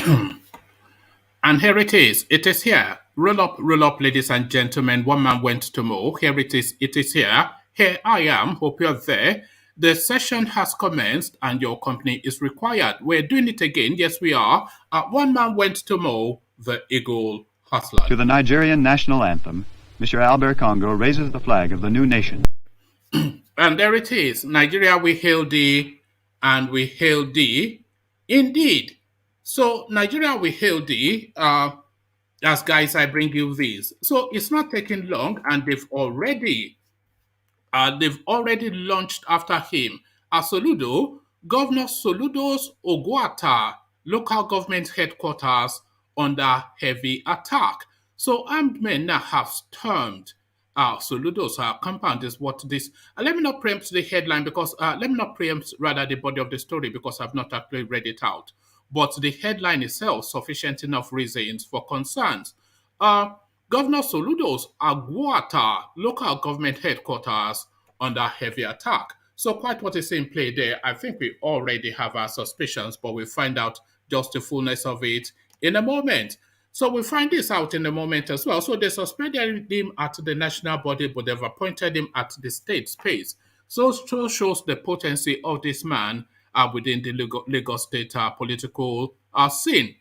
And here it is. It is here. Roll up, ladies and gentlemen. One man went to mow. Here it is. It is here. Here I am. Hope you're there. The session has commenced and your company is required. We're doing it again. Yes, we are. One man went to mow. The eagle hustler. To the Nigerian national anthem, Mr. Albert Congo raises the flag of the new nation. And there it is. Nigeria, we hail thee, and we hail thee. Indeed. So, Nigeria, we hail thee. As guys, I bring you this. So it's not taking long, and they've already launched after him. Soludo, Governor Soludo'S Ogwata, local government headquarters under heavy attack. So armed men now have stormed Soludo'S compound is what this. Let me not preempt the headline because let me not preempt rather the body of the story because I've not actually read it out. But the headline itself sufficient enough reasons for concerns. Governor Soludo'S Aguata local government headquarters under heavy attack. So quite what is in play there. I think we already have our suspicions, but we'll find out just the fullness of it in a moment. So we'll find this out in a moment as well. So they suspended him at the national body, but they've appointed him at the state space. So it shows the potency of this man within the Lagos state political scene.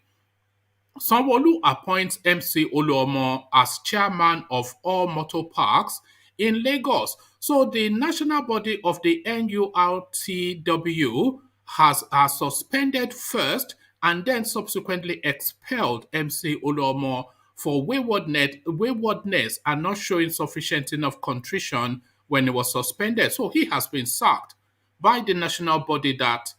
Sanwo Olu appoints MC Oluomo as chairman of all motor parks in Lagos. So the national body of the NURTW has suspended first and then subsequently expelled MC Oluomo for waywardness and not showing sufficient enough contrition when he was suspended. So he has been sacked by the national body that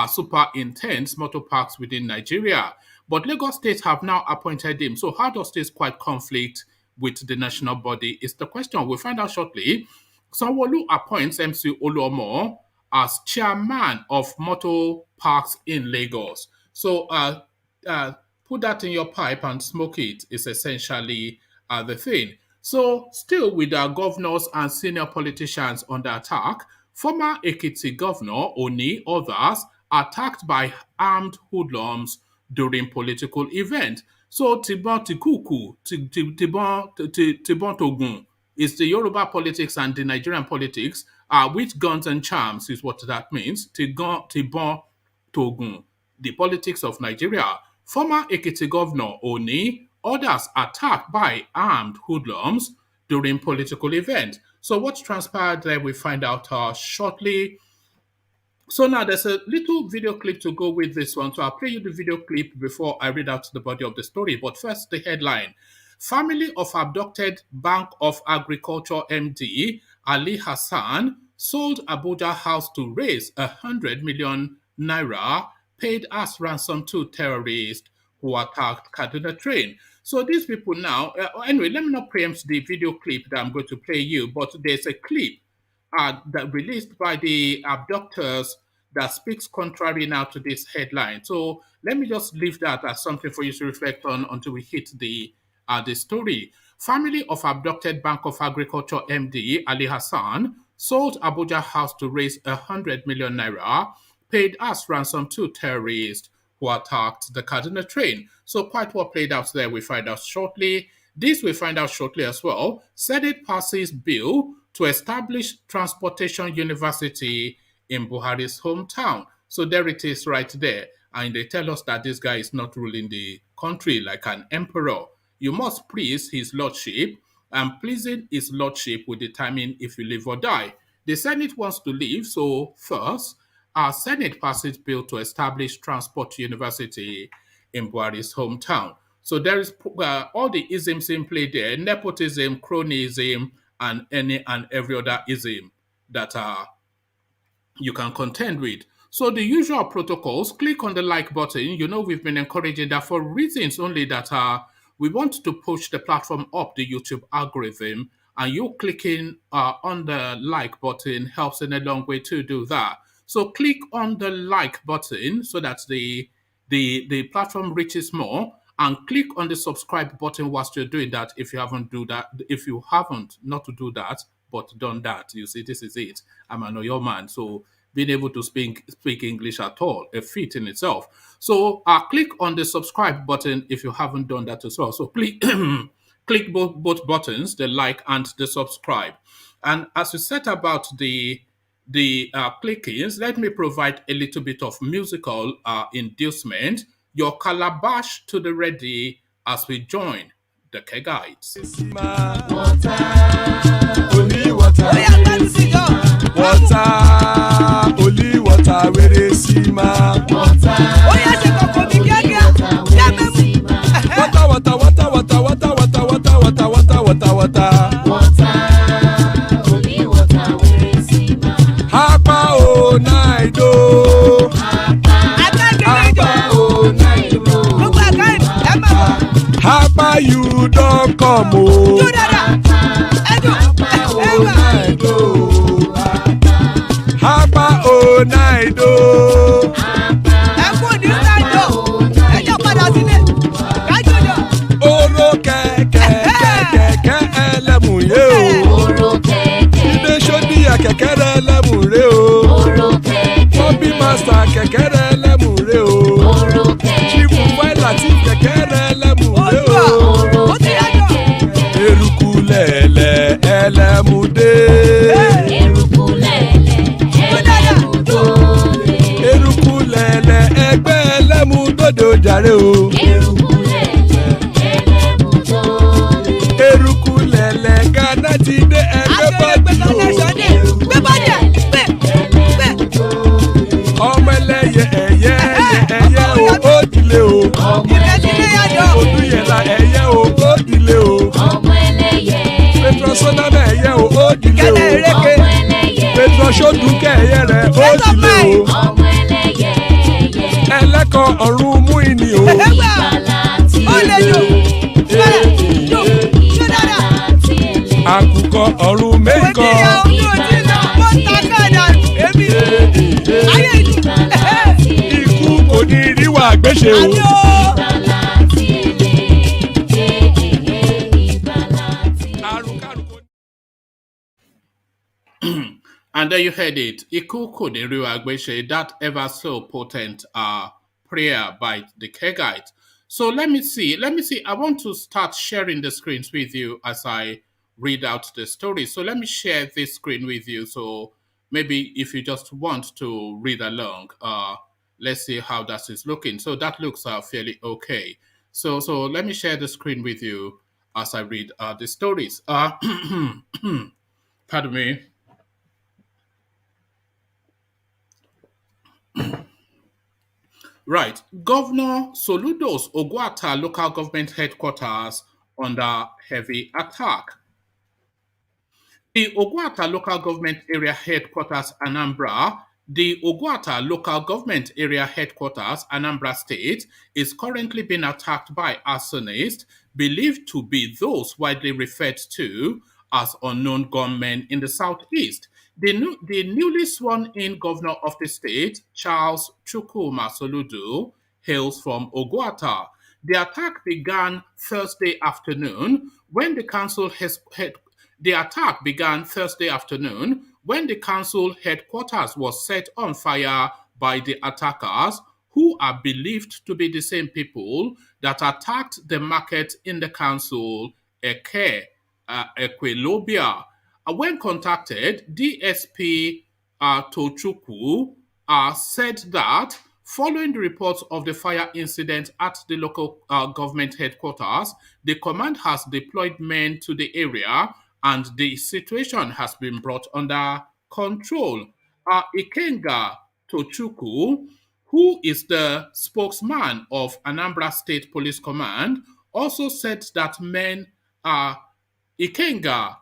superintends motor parks within Nigeria. But Lagos State have now appointed him. So how does this quite conflict with the national body is the question. We'll find out shortly. Sanwo Olu appoints MC Oluomo as chairman of motor parks in Lagos. So put that in your pipe and smoke it is essentially the thing. So still with our governors and senior politicians under attack, former Ekiti governor Oni others attacked by armed hoodlums during political event. So Tibon Tikuku, Tibon Togun is the Yoruba politics and the Nigerian politics with guns and charms is what that means. Tibon Togun, the politics of Nigeria. Former Ekiti governor Oni, others attacked by armed hoodlums during political event. So what transpired there, we find out shortly. So now there's a little video clip to go with this one. So I'll play you the video clip before I read out the body of the story. But first, the headline. Family of abducted Bank of Agriculture MD Ali Hassan sold Abuja house to raise 100 million naira paid as ransom to terrorists who attacked Kaduna train. So these people now, anyway, let me not preempt the video clip that I'm going to play you, but there's a clip that released by the abductors that speaks contrary now to this headline. So let me just leave that as something for you to reflect on until we hit the story. Family of abducted Bank of Agriculture MD Ali Hassan sold Abuja house to raise 100 million naira, paid as ransom to terrorists who attacked the Kaduna train. So quite what played out there, we find out shortly. This we find out shortly as well. Senate passes bill to establish Transportation University in Buhari's hometown. So there it is right there. And they tell us that this guy is not ruling the country like an emperor. You must please his lordship, and pleasing his lordship will determine if you live or die. The Senate wants to leave, so first, our Senate passes bill to establish Transport University in Buhari's hometown. So there is all the isms in play there, nepotism, cronyism, and any and every other ism that you can contend with. So the usual protocols, click on the like button. You know we've been encouraging that for reasons only that we want to push the platform up the YouTube algorithm, and you clicking on the like button helps in a long way to do that. So click on the like button so that the platform reaches more, and click on the subscribe button whilst you're doing that if you haven't not to do that, but done that. You see, this is it. I'm an Oyo man, so being able to speak English at all, a feat in itself. So click on the subscribe button if you haven't done that as well. So click click both buttons, the like and the subscribe. And as we set about the clickings, let me provide a little bit of musical inducement. Your calabash to the ready as we join the Kegites. Water, only water. Water, only water. Where they see ma. Water, water, water, water, water, water, water, water, water, water, water. Water, only water. Where they see ma. Hapa o naido. Hapa o naido. Hapa you don't come o. Hapa o naido. Oro kẹ̀kẹ́ ẹlẹ́mù yé o. Ilé sọ́dí àkẹ́kẹ́ rẹ̀ ẹlẹ́mù rè o. Bobby master kẹ̀kẹ́ rẹ̀ ẹlẹ́mù rè o. Chifu Wáìlà tí kẹ̀kẹ́ rẹ̀ ẹlẹ́mù rè o. Eruku lẹ̀lẹ̀ ẹlẹ́mù dé. Eruku lẹ̀lẹ̀ ẹgbẹ́ ẹlẹ́mù dòde ojàre o. Eruku lẹ̀lẹ̀ Ghana ti dé ẹgbẹ́ bọ́dì o. Ọmọ ẹlẹ́yẹ ẹyẹ o ó dilé o. Odúyẹ̀lá ẹyẹ o ó dilé o. Petrosonama ẹyẹ o ó dilé o. Petrosodúnkẹ́ ẹyẹ rẹ̀ ó dilé o. Ẹlẹ́kọ̀ ọ̀run mú ìní o. Àkùkọ ọ̀run méjìkọ. Ikú kò ní ríwà gbéṣe o. And there you heard it. Ikuku de Riwagbeshe, that ever so potent prayer by the Kegites. So let me see. I want to start sharing the screens with you as I read out the story. So let me share this screen with you. So maybe if you just want to read along, let's see how that is looking. So that looks fairly okay. So let me share the screen with you as I read the stories. Pardon me. Right. Governor Soludo'S Ogwata local government headquarters under heavy attack. The Ogwata local government area headquarters, Anambra, the Ogwata local government area headquarters, Anambra State, is currently being attacked by arsonists believed to be those widely referred to as unknown gunmen in the southeast. The newly sworn-in governor of the state, Charles Chukwuma Soludo, hails from Ogwata. The attack began Thursday afternoon when the council headquarters was set on fire by the attackers, who are believed to be the same people that attacked the market in the council, Ekwelobia. When contacted, DSP Tochukwu said that following the reports of the fire incident at the local government headquarters, the command has deployed men to the area and the situation has been brought under control. Ikenga Tochukwu, who is the spokesman of Anambra State Police Command, also said that men Ikenga,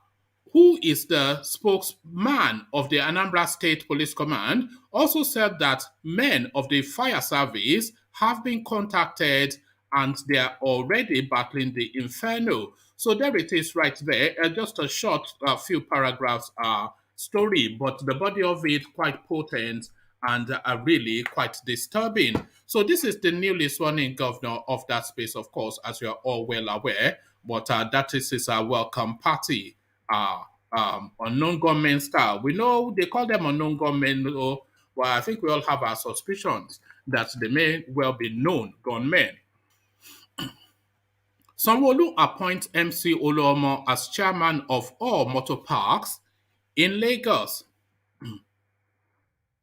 who is the spokesman of the Anambra State Police Command, also said that men of the fire service have been contacted and they are already battling the inferno. So there it is right there. Just a short few paragraphs story, but the body of it quite potent and really quite disturbing. So this is the newly sworn-in governor of that space, of course, as you are all well aware, but that is his welcome party. Unknown gunmen style. We know they call them unknown gunmen, but I think we all have our suspicions that they may well be known gunmen. Sanwo Olu appoints MC Oluomo as chairman of all motor parks in Lagos.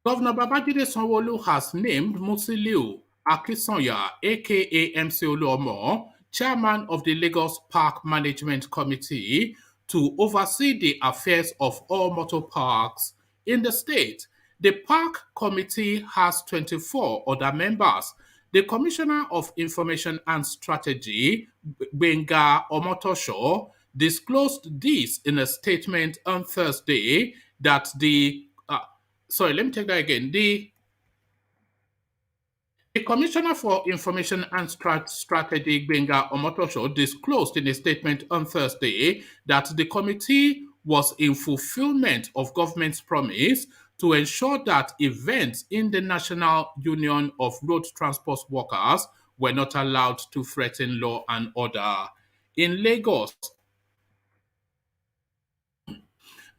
Governor Babajide Sanwo-Olu has named Musiliu Akisanya, aka MC Oluomo, chairman of the Lagos Park Management Committee to oversee the affairs of all motor parks in the state. The park committee has 24 other members. The Commissioner of Information and Strategy, Gbenga Omotosho, disclosed this in a statement on Thursday that sorry, let me take that again. The Commissioner for Information and Strategy, Gbenga Omotosho, disclosed in a statement on Thursday that the committee was in fulfillment of government's promise to ensure that events in the National Union of Road Transport Workers were not allowed to threaten law and order. In Lagos,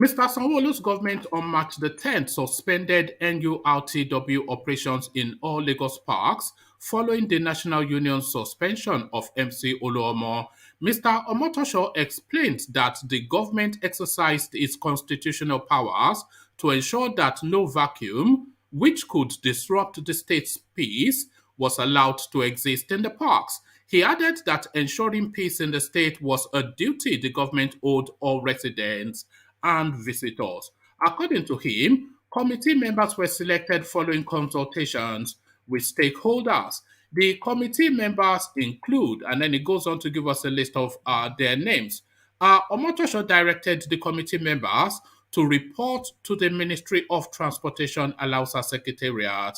Mr. Sanwo-Olu's government on March the 10th suspended NURTW operations in all Lagos parks following the National Union's suspension of MC Oluomo. Mr. Omotosho explained that the government exercised its constitutional powers to ensure that no vacuum, which could disrupt the state's peace, was allowed to exist in the parks. He added that ensuring peace in the state was a duty the government owed all residents and visitors. According to him, committee members were selected following consultations with stakeholders. The committee members include, and then it goes on to give us a list of their names. Omotosho directed the committee members to report to the Ministry of Transportation Alausa Secretariat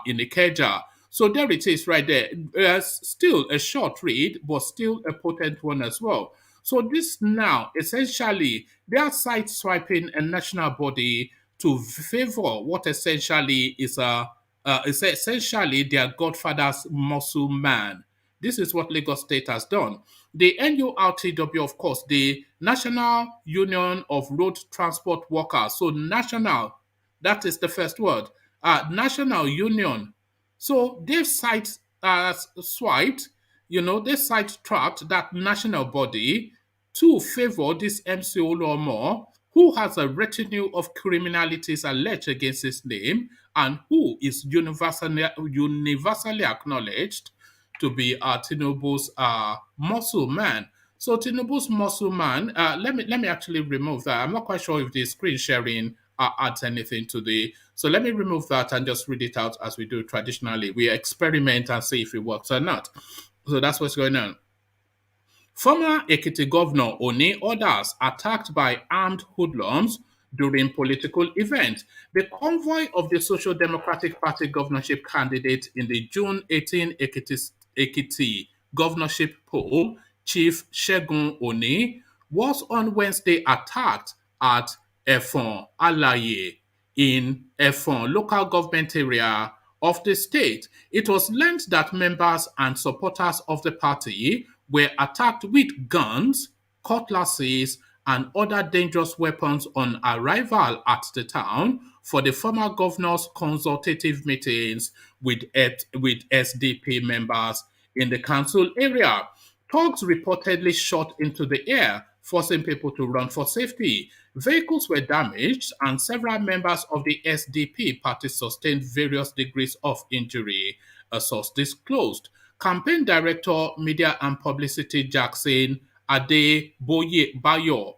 in Ikeja. So there it is right there. Still a short read, but still a potent one as well. So this now, essentially, they are side-swiping a national body to favor what essentially is essentially their godfather's muscle man. This is what Lagos State has done. The NURTW, of course, the National Union of Road Transport Workers. So national, that is the first word. National Union. So they've swiped, they sidetracked that national body to favor this MC Oluomo, who has a retinue of criminalities alleged against his name and who is universally acknowledged to be Tinubu's muscle man. So Tinubu's muscle man, let me actually remove that. I'm not quite sure if the screen sharing adds anything to the. So let me remove that and just read it out as we do traditionally. We experiment and see if it works or not. So that's what's going on. Former Ekiti Governor Oni orders attacked by armed hoodlums during political event. The convoy of the Social Democratic Party governorship candidate in the June 18 Ekiti governorship poll, Chief Segun Oni, was on Wednesday attacked at Efon Alaye in Efon local government area of the state. It was learned that members and supporters of the party were attacked with guns, cutlasses, and other dangerous weapons on arrival at the town for the former governor's consultative meetings with SDP members in the council area. Thugs reportedly shot into the air, forcing people to run for safety. Vehicles were damaged, and several members of the SDP party sustained various degrees of injury, a source disclosed. Campaign Director, Media and Publicity Jackson Adeboye-Bayo,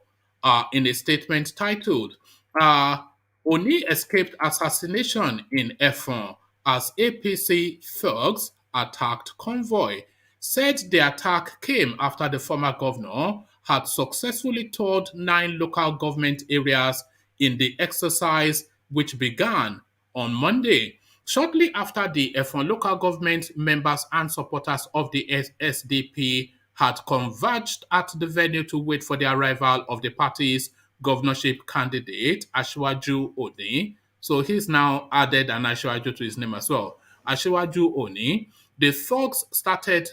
in a statement titled, Oni escaped assassination in Efon as APC thugs attacked convoy, said the attack came after the former governor had successfully toured 9 local government areas in the exercise which began on Monday. Shortly after the Efon local government members and supporters of the SDP had converged at the venue to wait for the arrival of the party's governorship candidate, Asiwaju Oni. So he's now added an Asiwaju to his name as well. Asiwaju Oni. The thugs started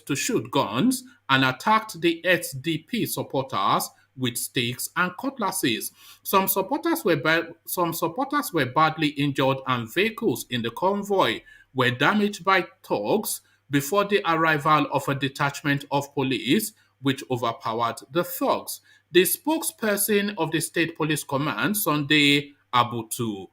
to shoot guns and attacked the SDP supporters with sticks and cutlasses. Some supporters were badly injured, and vehicles in the convoy were damaged by thugs before the arrival of a detachment of police, which overpowered the thugs. The spokesperson of the State Police Command, Sunday Abutu,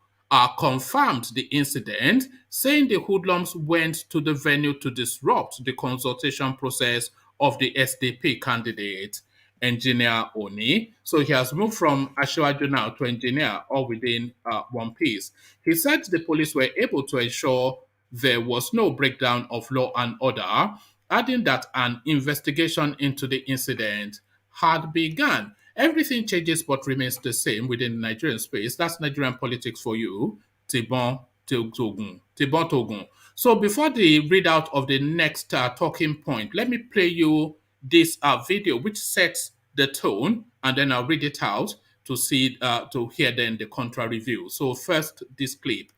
confirmed the incident, saying the hoodlums went to the venue to disrupt the consultation process of the SDP candidate, Engineer Oni. So he has moved from Ashwaju now to engineer, all within one piece. He said the police were able to ensure there was no breakdown of law and order, adding that an investigation into the incident had begun. Everything changes but remains the same within the Nigerian space. That's Nigerian politics for you. Tibon Togun. Tibon Togun. So before the readout of the next talking point, let me play you this video which sets the tone, and then I'll read it out to hear then the contrary view. So first, this clip.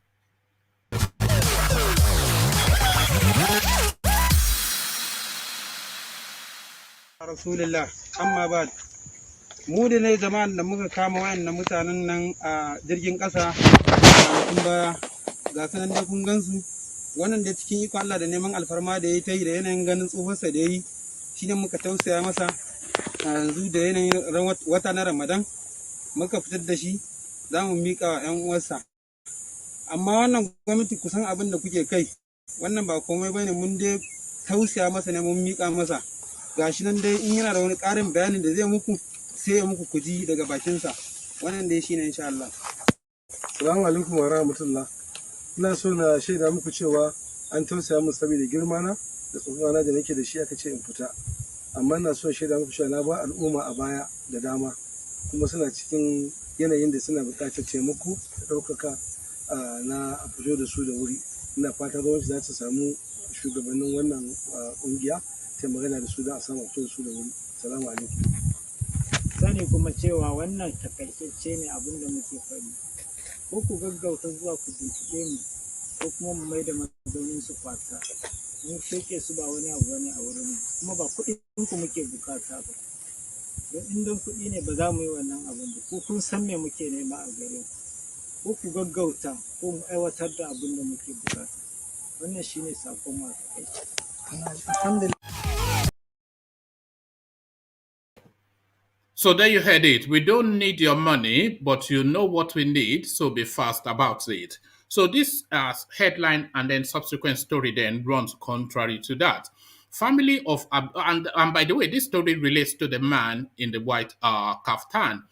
Rasulullah, amma ba mu da ne jama'an da muka kama wayannan mutanen nan a jirgin ƙasa kun ba ga sanan da kun gansu wannan da cikin iko Allah da neman alfarma da yayi ta yi da yanayin ganin tsofarsa da yayi shine muka tausaya masa yanzu da yanayin wata na Ramadan muka fitar da shi za mu miƙa wa 'yan uwarsa. Amma wannan gwamnati kusan abin da kuke kai wannan ba komai bane, mun dai tausaya masa ne, mun miƙa masa. Gashi nan dai in yana da wani ƙarin bayanin da zai muku sai ya muku kuji daga bakinsa. Wannan dai shine insha Allah. Assalamu alaikum wa rahmatullah. Ina so na shaida muku cewa an tausaya min saboda girmana da tsohona da nake da shi aka ce in fita. Amma ina so shaida muku cewa na ba al'umma a baya da dama kuma suna cikin yanayin da suna buƙatar taimako da ɗaukaka na a fito da su da wuri. Ina fata gwamnati za ta samu shugabannin wannan ƙungiya ta magana da su don a samu fito da su da wuri. Assalamu alaikum. Sani kuma cewa wannan takaitacce ne abin da muke faɗi. Ko ku gaggauta zuwa ku tuntuɓe mu ko kuma mu mai da mazaunin su kwata. Mun sheke su ba wani abu bane a wurin mu, kuma ba kuɗin ku muke bukata ba. Don in don kuɗi ne ba za mu yi wannan abin ba. Ko kun san me muke nema a gare ku. Ko ku gaggauta ko mu aiwatar da abin da muke bukata. Wannan shine sakon mu a takaice. Alhamdulillah. So there you heard it. We don't need your money, but you know what we need, so be fast about it. So this headline and then subsequent story then runs contrary to that. Family of, and by the way, this story relates to the man in the white kaftan.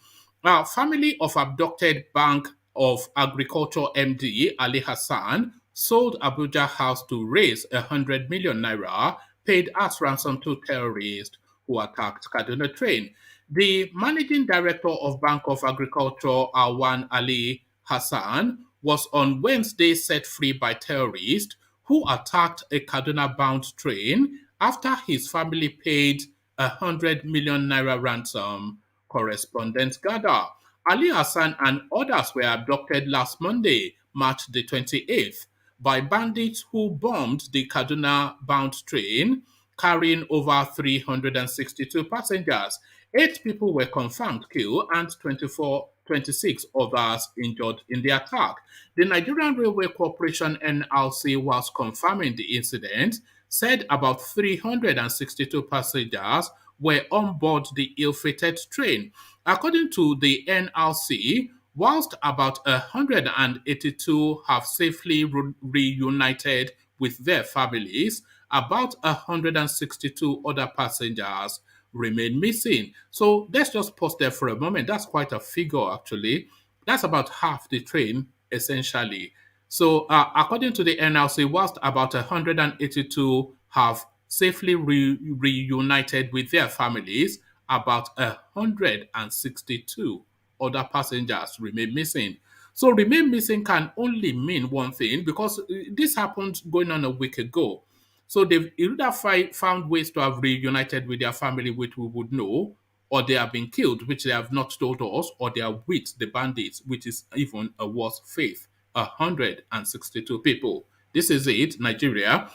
Family of abducted Bank of Agriculture MD Ali Hassan sold Abuja house to raise 100 million naira paid as ransom to terrorists who attacked Kaduna train. The managing director of Bank of Agriculture, Awan Ali Hassan, was on Wednesday set free by terrorists who attacked a Kaduna-bound train after his family paid 100 million naira ransom. Correspondent gather. Ali Hassan and others were abducted last Monday, March the 28th, by bandits who bombed the Kaduna-bound train carrying over 362 passengers. 8 people were confirmed killed and 26 others injured in the attack. The Nigerian Railway Corporation NLC was confirming the incident, said about 362 passengers were on board the ill-fated train. According to the NLC, whilst about 182 have safely reunited with their families, about 162 other passengers remain missing. So let's just pause there for a moment. That's quite a figure, actually. That's about half the train, essentially. So according to the NLC, whilst about 182 have safely reunited with their families, about 162 other passengers remain missing. So remain missing can only mean one thing, because this happened going on a week ago. So they've either found ways to have reunited with their family, which we would know, or they have been killed, which they have not told us, or they are with the bandits, which is even a worse fate. 162 people. This is it, Nigeria.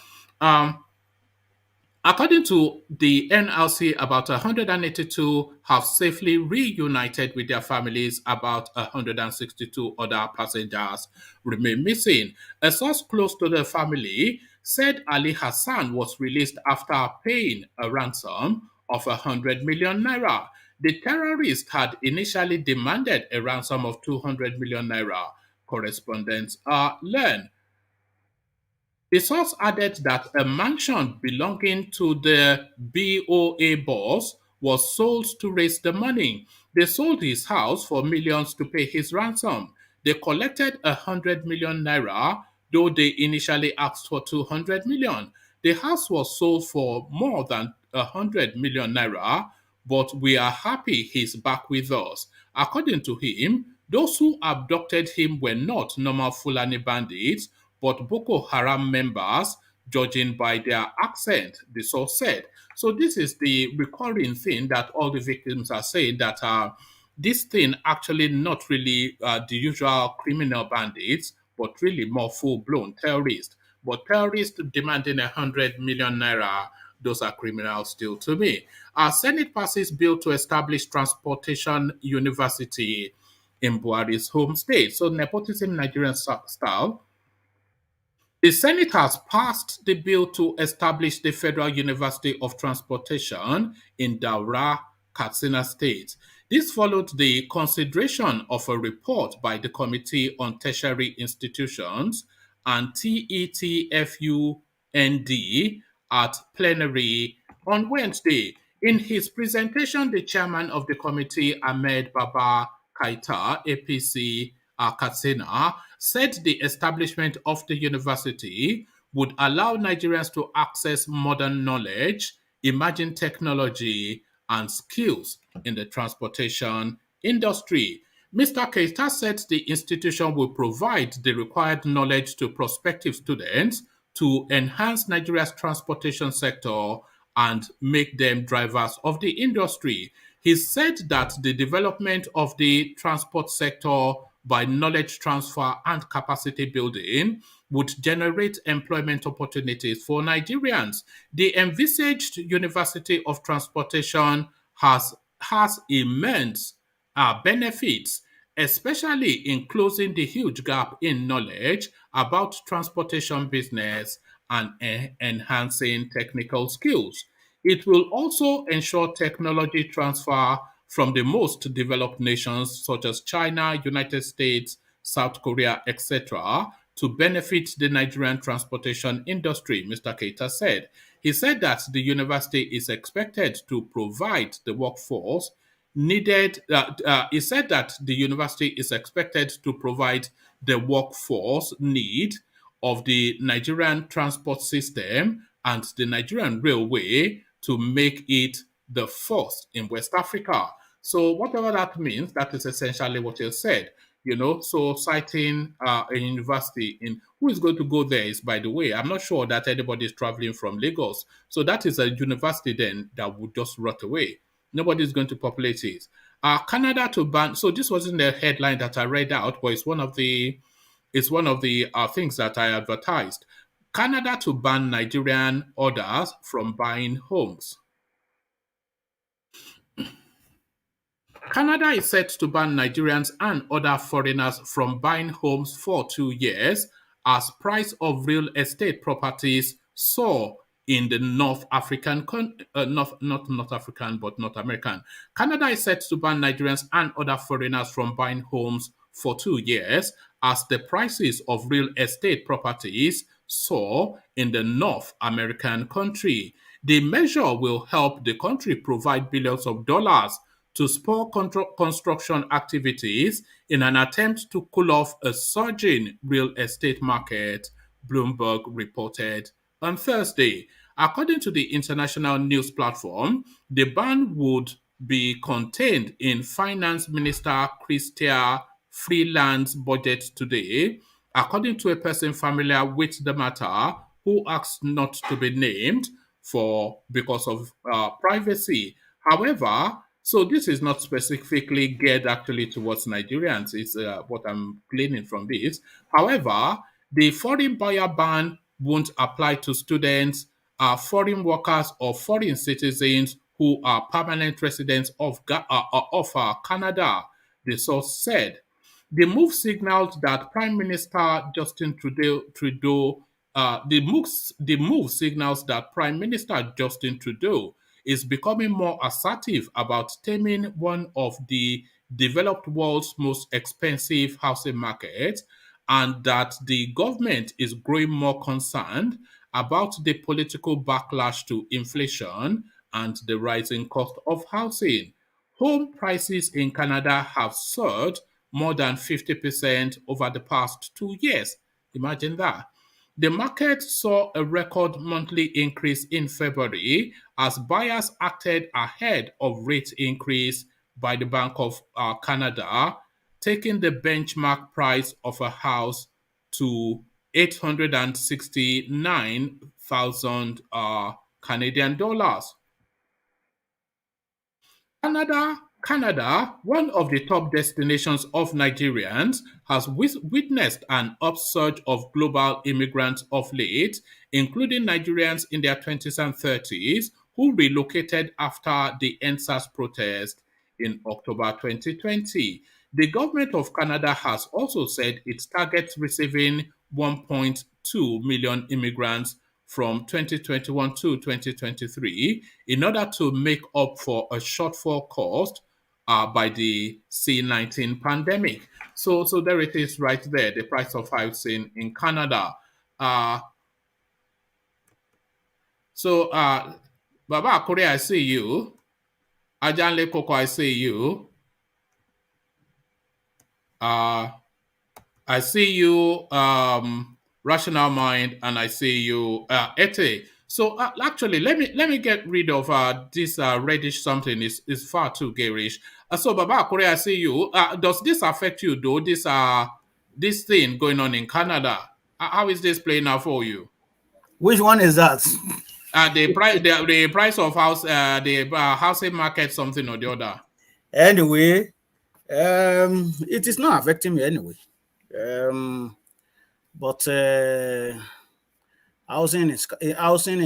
According to the NLC, about 182 have safely reunited with their families. About 162 other passengers remain missing. A source close to the family said Ali Hassan was released after paying a ransom of 100 million naira. The terrorist had initially demanded a ransom of 200 million naira. Correspondents learn. The source added that a mansion belonging to the BOA boss was sold to raise the money. They sold his house for millions to pay his ransom. They collected 100 million naira, though they initially asked for 200 million. The house was sold for more than 100 million naira, but we are happy he's back with us. According to him, those who abducted him were not normal Fulani bandits, but Boko Haram members, judging by their accent, the source said. So this is the recurring thing that all the victims are saying, that this thing actually not really the usual criminal bandits, but really more full-blown terrorists. But terrorists demanding 100 million naira, those are criminals still to me. Our Senate passes bill to establish transportation university in Buhari's home state. So nepotism Nigerian style. The Senate has passed the bill to establish the Federal University of Transportation in Daura, Katsina State. This followed the consideration of a report by the Committee on Tertiary Institutions and TETFUND at plenary on Wednesday. In his presentation, the chairman of the committee, Ahmed Baba Kaita, APC Katsina, said the establishment of the university would allow Nigerians to access modern knowledge, emerging technology, and skills in the transportation industry. Mr. Keita said the institution will provide the required knowledge to prospective students to enhance Nigeria's transportation sector and make them drivers of the industry. He said that the development of the transport sector by knowledge transfer and capacity building would generate employment opportunities for Nigerians. The envisaged University of Transportation has immense benefits, especially in closing the huge gap in knowledge about transportation business and enhancing technical skills. It will also ensure technology transfer from the most developed nations such as China, United States, South Korea, etc., to benefit the Nigerian transportation industry, Mr. Keita said. He said that the university is expected to provide the workforce needed. He said that the university is expected to provide the workforce need of the Nigerian transport system and the Nigerian railway to make it the first in West Africa. So whatever that means, that is essentially what you said. So citing a university in who is going to go there is, by the way, I'm not sure that anybody is traveling from Lagos. So that is a university then that would just rot away. Nobody is going to populate it. Canada to ban. So this wasn't the headline that I read out, but it's one of the things that I advertised. Canada to ban Nigerian orders from buying homes. Canada is set to ban Nigerians and other foreigners from buying homes for 2 years as price of real estate properties soar in the North African, not North African, but North American. Canada is set to ban Nigerians and other foreigners from buying homes for 2 years as the prices of real estate properties soar in the North American country. The measure will help the country provide billions of dollars to spur construction activities in an attempt to cool off a surging real estate market, Bloomberg reported on Thursday. According to the international news platform, the ban would be contained in Finance Minister Chrystia Freeland's budget today, according to a person familiar with the matter who asked not to be named because of privacy. However, so this is not specifically geared actually towards Nigerians. It's what I'm gleaning from this. However, the foreign buyer ban won't apply to students foreign workers or foreign citizens who are permanent residents of Canada, the source said. The move signaled that Prime Minister Justin Trudeau the move signals that Prime Minister Justin Trudeau is becoming more assertive about taming one of the developed world's most expensive housing markets, and that the government is growing more concerned about the political backlash to inflation and the rising cost of housing. Home prices in Canada have surged more than 50% over the past 2 years. Imagine that. The market saw a record monthly increase in February as buyers acted ahead of rate increase by the Bank of Canada, taking the benchmark price of a house to 869,000 Canadian dollars. Canada, one of the top destinations of Nigerians, has witnessed an upsurge of global immigrants of late, including Nigerians in their 20s and 30s who relocated after the NSAS protest in October 2020. The government of Canada has also said it targets receiving 1.2 million immigrants from 2021 to 2023 in order to make up for a shortfall caused by the C-19 pandemic. So there it is right there, the price of housing in Canada. Baba Akure, I see you. Ajanle Koko, I see you. I see you, Rational Mind, and I see you, Ete. So actually, let me get rid of this reddish something. Is far too garish. So Baba Korea, I see you. Does this affect you though? This thing going on in Canada. How is this playing out for you? Which one is that? The price of house, the housing market, something or the other. Anyway, it is not affecting me anyway. But housing in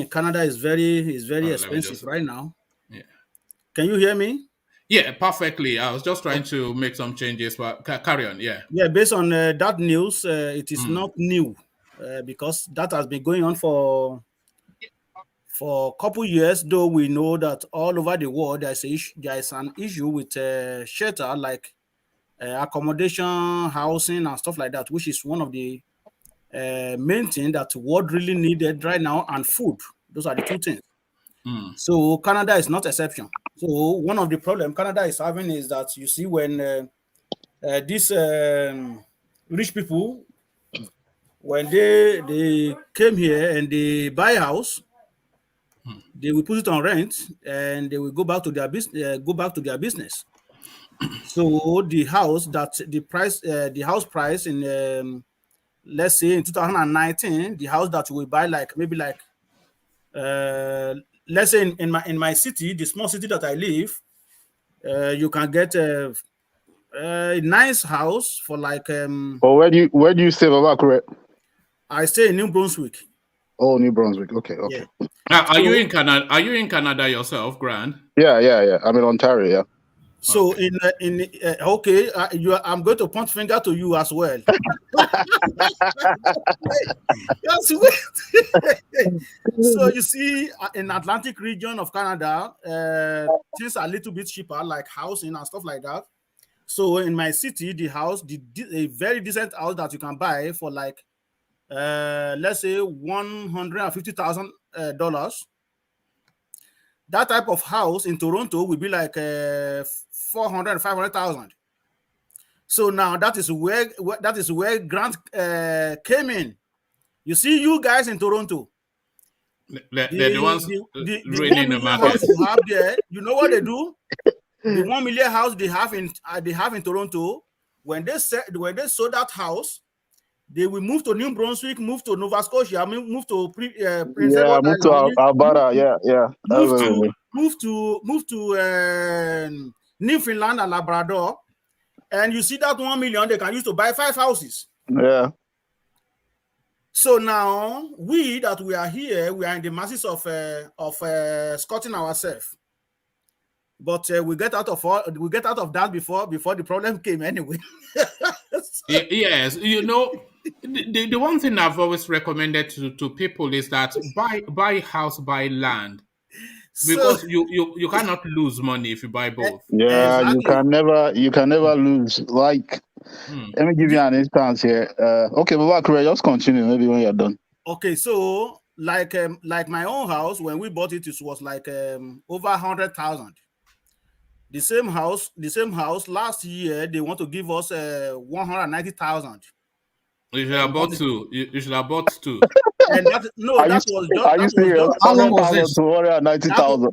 Canada is very expensive right now. Yeah. Can you hear me? Yeah, perfectly. I was just trying to make some changes, but carry on. Yeah. Yeah, based on that news, it is not new because that has been going on for a couple years. Though we know that all over the world there is an issue with shelter, like accommodation, housing, and stuff like that, which is one of the main thing that the world really needed right now, and food. Those are the two things. So Canada is not exception. So one of the problem Canada is having is that you see when these rich people, when they came here and they buy a house, they will put it on rent and they will go back to their business. So the house price in let's say in 2019, the house that we buy, let's say in my city, the small city that I live, you can get a nice house for where do you stay, Baba? Correct. I stay in New Brunswick. Oh, New Brunswick. Okay. Yeah. Are you in Canada? Are you in Canada yourself, Grant? Yeah. I'm in Ontario. Yeah. So I'm going to point finger to you as well. Yes, so you see, in Atlantic region of Canada, things are a little bit cheaper, like housing and stuff like that. So in my city, a very decent house that you can buy for let's say $150,000. That type of house in Toronto will be like 400,000, 500,000. So now that is where Grant came in. You see, you guys in Toronto, the ones ruining the market. You have there, you know what they do? The 1 million house they have in Toronto, when they sold that house, they will move to New Brunswick, move to Nova Scotia, move to Prince Edward move to Alberta. Move to Newfoundland and Labrador, and you see that 1 million they can use to buy 5 houses. Yeah. So now we are here, we are in the masses of squatting ourselves. But we get out of that before the problem came anyway. Yes, you know, the one thing I've always recommended to people is that buy house, buy land. Because you cannot lose money if you buy both. Yeah, exactly. you can never lose. Like, let me give you an instance here. Okay, but just continue. Maybe when you're done. Okay, so like my own house, when we bought it, it was like over 100,000. The same house last year they want to give us 190,000. You should have bought two. You should have bought two. And that was serious? How long was this? 290,000.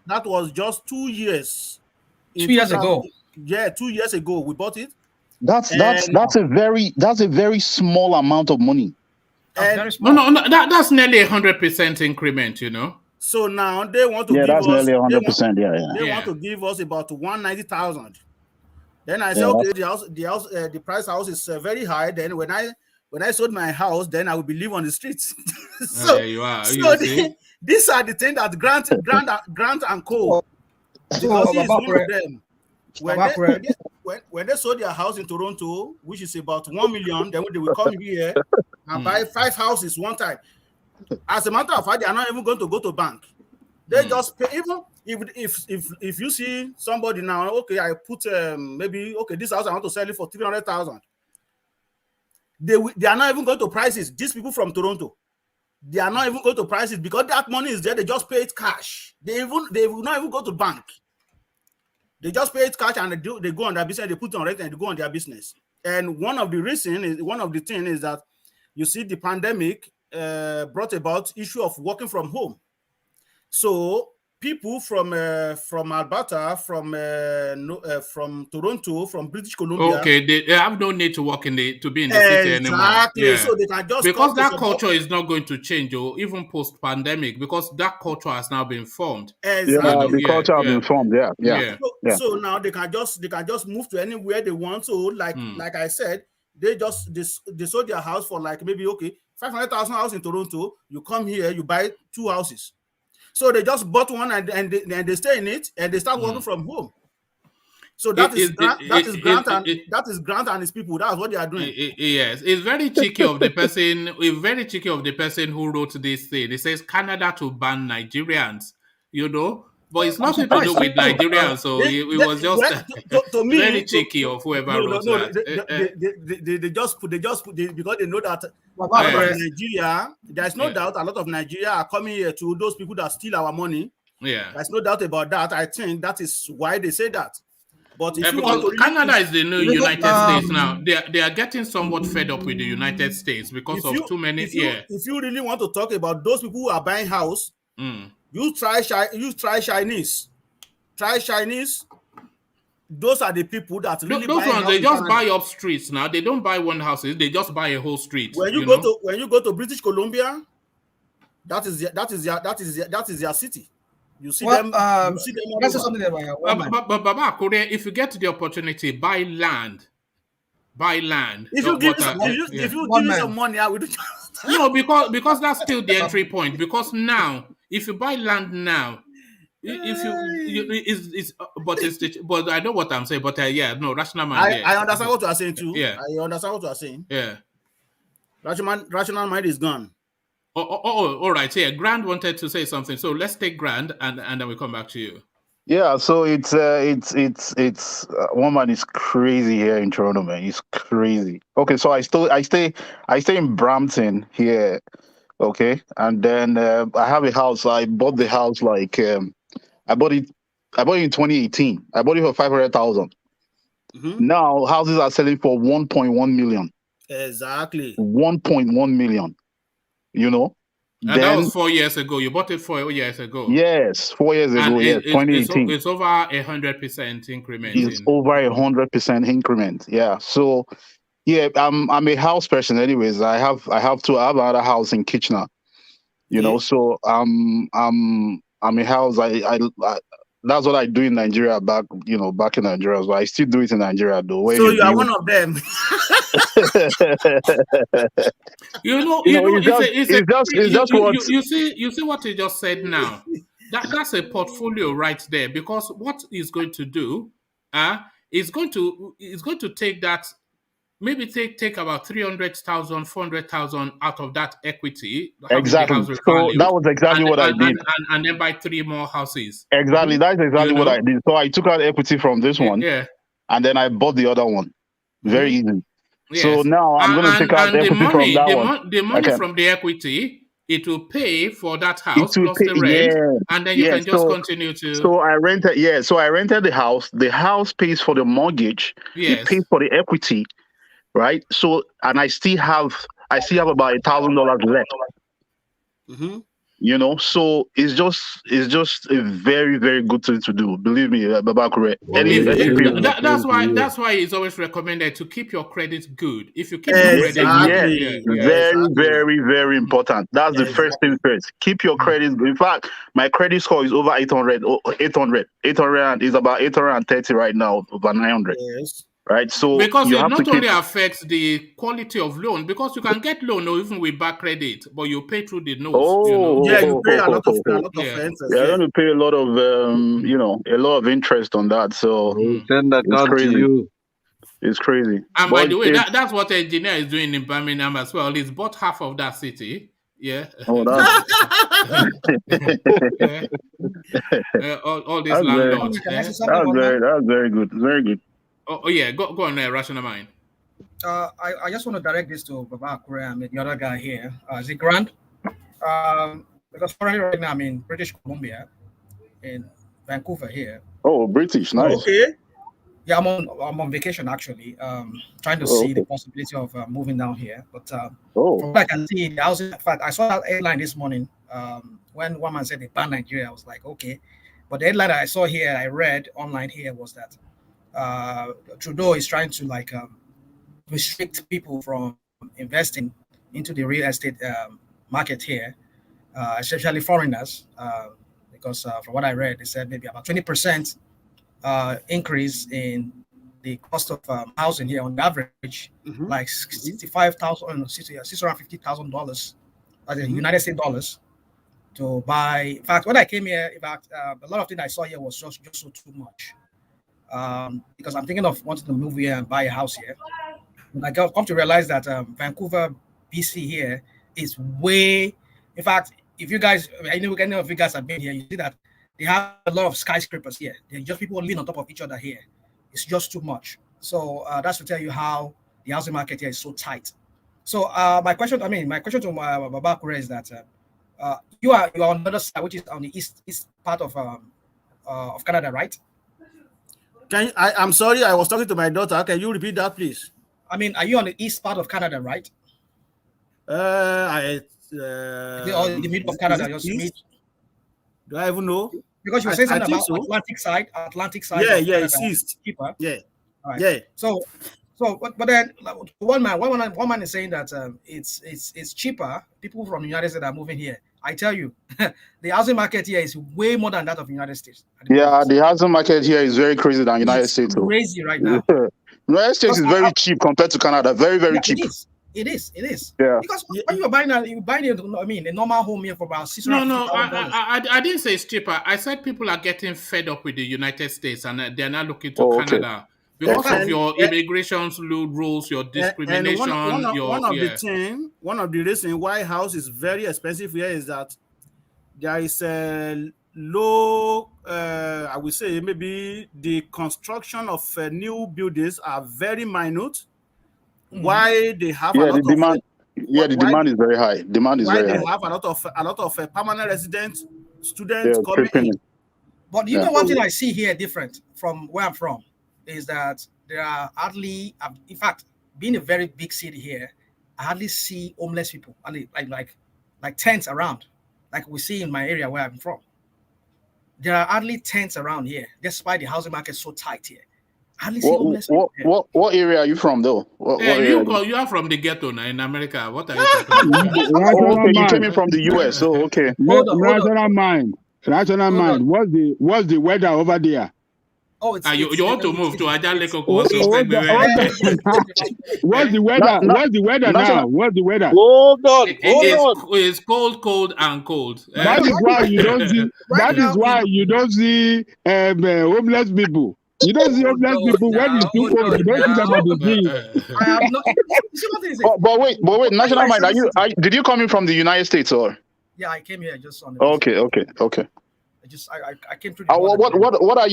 That was just 2 years. 2 years ago. Yeah, 2 years ago we bought it. That's a very small amount of money. No, that's nearly 100% increment, you know. So now they want to give that's us nearly 100%. They want to give us about 190,000. Then I said, okay, the price house is very high. Then when I sold my house, then I will be live on the streets. So you are. So these are the things that Grant and Co. Because he's one of them. When they sold their house in Toronto, which is about 1 million, then they will come here and buy 5 houses one time. As a matter of fact, they are not even going to go to bank. They just pay. Even if you see somebody now, okay, I put this house I want to sell it for 300,000. They are not even going to price it. These people from Toronto, they are not even going to price it because that money is there. They just pay it cash. They will not even go to bank. They just pay it cash and they go on their business. They put it on rent and they go on their business. And one of the things is that you see the pandemic brought about issue of working from home. So people from Alberta, from Toronto, from British Columbia. Okay, they have no need to work to be in the city anymore. Exactly. So they can just because that culture is not going to change, or even post-pandemic, because that culture has now been formed. Exactly. Yeah, the culture has been formed. Yeah. So now they can just move to anywhere they want. So like I said, they sold their house for like maybe 500,000 house in Toronto. You come here, you buy 2 houses. So they just bought one and they stay in it and they start working from home. So that is Grant and his people. That's what they are doing. Yes, it's very cheeky of the person. It's very cheeky of the person who wrote this thing. It says Canada to ban Nigerians. You know, but it's nothing to do with Nigerians. So it was just to me, very cheeky of whoever wrote that. They just put because they know that Nigeria. There's no doubt a lot of Nigeria are coming here to those people that steal our money. Yeah, there's no doubt about that. I think that is why they say that. But if you because want to Canada is the new United States now. They are getting somewhat fed up with the United States because of too many. If you really want to talk about those people who are buying house, you try Chinese. Try Chinese. Those are the people that really those ones. They just buy up streets now. They don't buy one house. They just buy a whole street. When you go to British Columbia, that is their city. You see them. You see them. That's something about Baba Korea, if you get the opportunity, buy land. If you give me some money, I will do. No, because that's still the entry point. Because now, if you buy land now, but I know what I'm saying. But rational mind. I understand what you are saying too. Yeah, I understand what you are saying. Yeah, rational mind is gone. All right. Yeah, Grant wanted to say something, so let's take Grant and then we come back to you. Yeah, so it's one man is crazy here in Toronto, man. He's crazy. Okay, so I stay in Brampton here. Okay, and then I have a house. I bought the house I bought it in 2018. I bought it for 500,000. Now houses are selling for 1.1 million. Exactly. 1.1 million. You know. And that was 4 years ago. You bought it 4 years ago. Yes, 4 years ago. Yes, 2018. It's over 100% increment. It's over 100% increment. Yeah. So, yeah, I'm a house person. Anyways, I have another house in Kitchener. You know, so I'm a house. that's what I do in Nigeria back in Nigeria as well. I still do it in Nigeria though. So you are one of them. It's just what you see what you just said now. That's a portfolio right there, because what he's going to do is going to take that, maybe take about 300,000, 400,000 out of that equity. Exactly. So that was exactly what I did. And then buy 3 more houses. Exactly. That's exactly what I did. So I took out equity from this one, and then I bought the other one. Very easy. Yes. So now I'm going to take out equity from that one. The money from the equity, it will pay for that house plus the rent, and then you can just continue to. So I rented. So I rented the house. The house pays for the mortgage. Yes. It pays for the equity, right? So, and I still have about $1,000 left. Mm-hmm. So it's just a very, very good thing to do. Believe me, Babakure. That's why it's always recommended to keep your credit good. If you keep your credit good, very, very, very important. That's the first thing first. Keep your credit good. In fact, my credit score is over 800 and is about 830 right now, over 900. Yes. Right, so because it not only affects the quality of loan, because you can get loan or even with back credit, but you pay through the nose. You pay a lot of interest. You're going to pay a lot of a lot of interest on that. So send that down to you. It's crazy. And by the way, that's what the engineer is doing in Birmingham as well. He's bought half of that city. Yeah. Oh, that's all these landlords. That's very good. Very good. Oh yeah, go on there, Rational Mind. I just want to direct this to Baba Akure and the other guy here. Is it Grant? Because currently right now I'm in British Columbia, in Vancouver here. Oh, British, nice. Okay. Yeah, I'm on vacation actually. Trying to see the possibility of moving down here. But from what I can see, the housing. In fact, I saw that headline this morning when one man said they banned Nigeria. I was like, okay. But the headline I saw here, I read online here, was that Trudeau is trying to restrict people from investing into the real estate market here, especially foreigners, because from what I read, they said maybe about 20% increase in the cost of housing here on average, like $650,000 United States dollars to buy. In fact, when I came here, a lot of things I saw here was just so too much. Because I'm thinking of wanting to move here and buy a house here. And I come to realize that Vancouver, BC here is way. In fact, if you guys, I know any of you guys have been here, you see that they have a lot of skyscrapers here. They're just people living on top of each other here. It's just too much. So that's to tell you how the housing market here is so tight. So my question to Baba Akure is that you are on the other side, which is on the east part of Canada, right? I'm sorry, I was talking to my daughter. Can you repeat that, please? I mean, are you on the east part of Canada, right? The middle of Canada, just mid. Do I even know? Because you were saying something about Atlantic side. Yeah, it's east. Cheaper. Yeah, right. Yeah. So, but then one man is saying that it's cheaper. People from the United States are moving here. I tell you, the housing market here is way more than that of the United States. The housing market here is very crazy than United States. Crazy right now. United States is very cheap compared to Canada. Very, very cheap. It is. Yeah. Because when you're buying a normal home here for about $600. No, I didn't say it's cheaper. I said people are getting fed up with the United States and they're not looking to Canada. Because of your immigration rules, your discrimination, one of the reasons why house is very expensive here is that there is a low, I would say maybe the construction of new buildings are very minute. Why they have the demand? The demand is very high. Demand is very high. They have a lot of permanent residents, students coming in. But you know one thing I see here different from where I'm from is that there are hardly, in fact, being a very big city here, I hardly see homeless people, like tents around, like we see in my area where I'm from. There are hardly tents around here, despite the housing market so tight here. I hardly see homeless people here. What area are you from, though? You are from the ghetto now in America. What are you talking about? You came in from the US, so okay. Hold on. Mind. Rational mind. What's the weather over there? Oh, it's you want to move to Ajaleko? What's the weather? What's the weather now? What's the weather? Hold on. It's cold and cold. That is why you don't see. That is why you don't see homeless people. You don't see homeless people when it's too cold. You don't see them on the street. But wait, National Mind. Did you come in from the United States or? Yeah, I came here just on the Okay. I came through. What are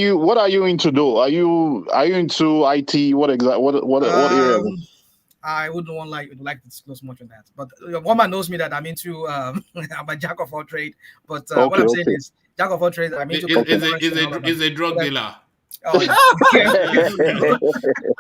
you into though? Are you into IT? What area? I wouldn't like to disclose much on that. But woman knows me that I'm into I'm a jack of all trade. But what I'm saying is jack of all trades. I'm into is a drug dealer. Oh,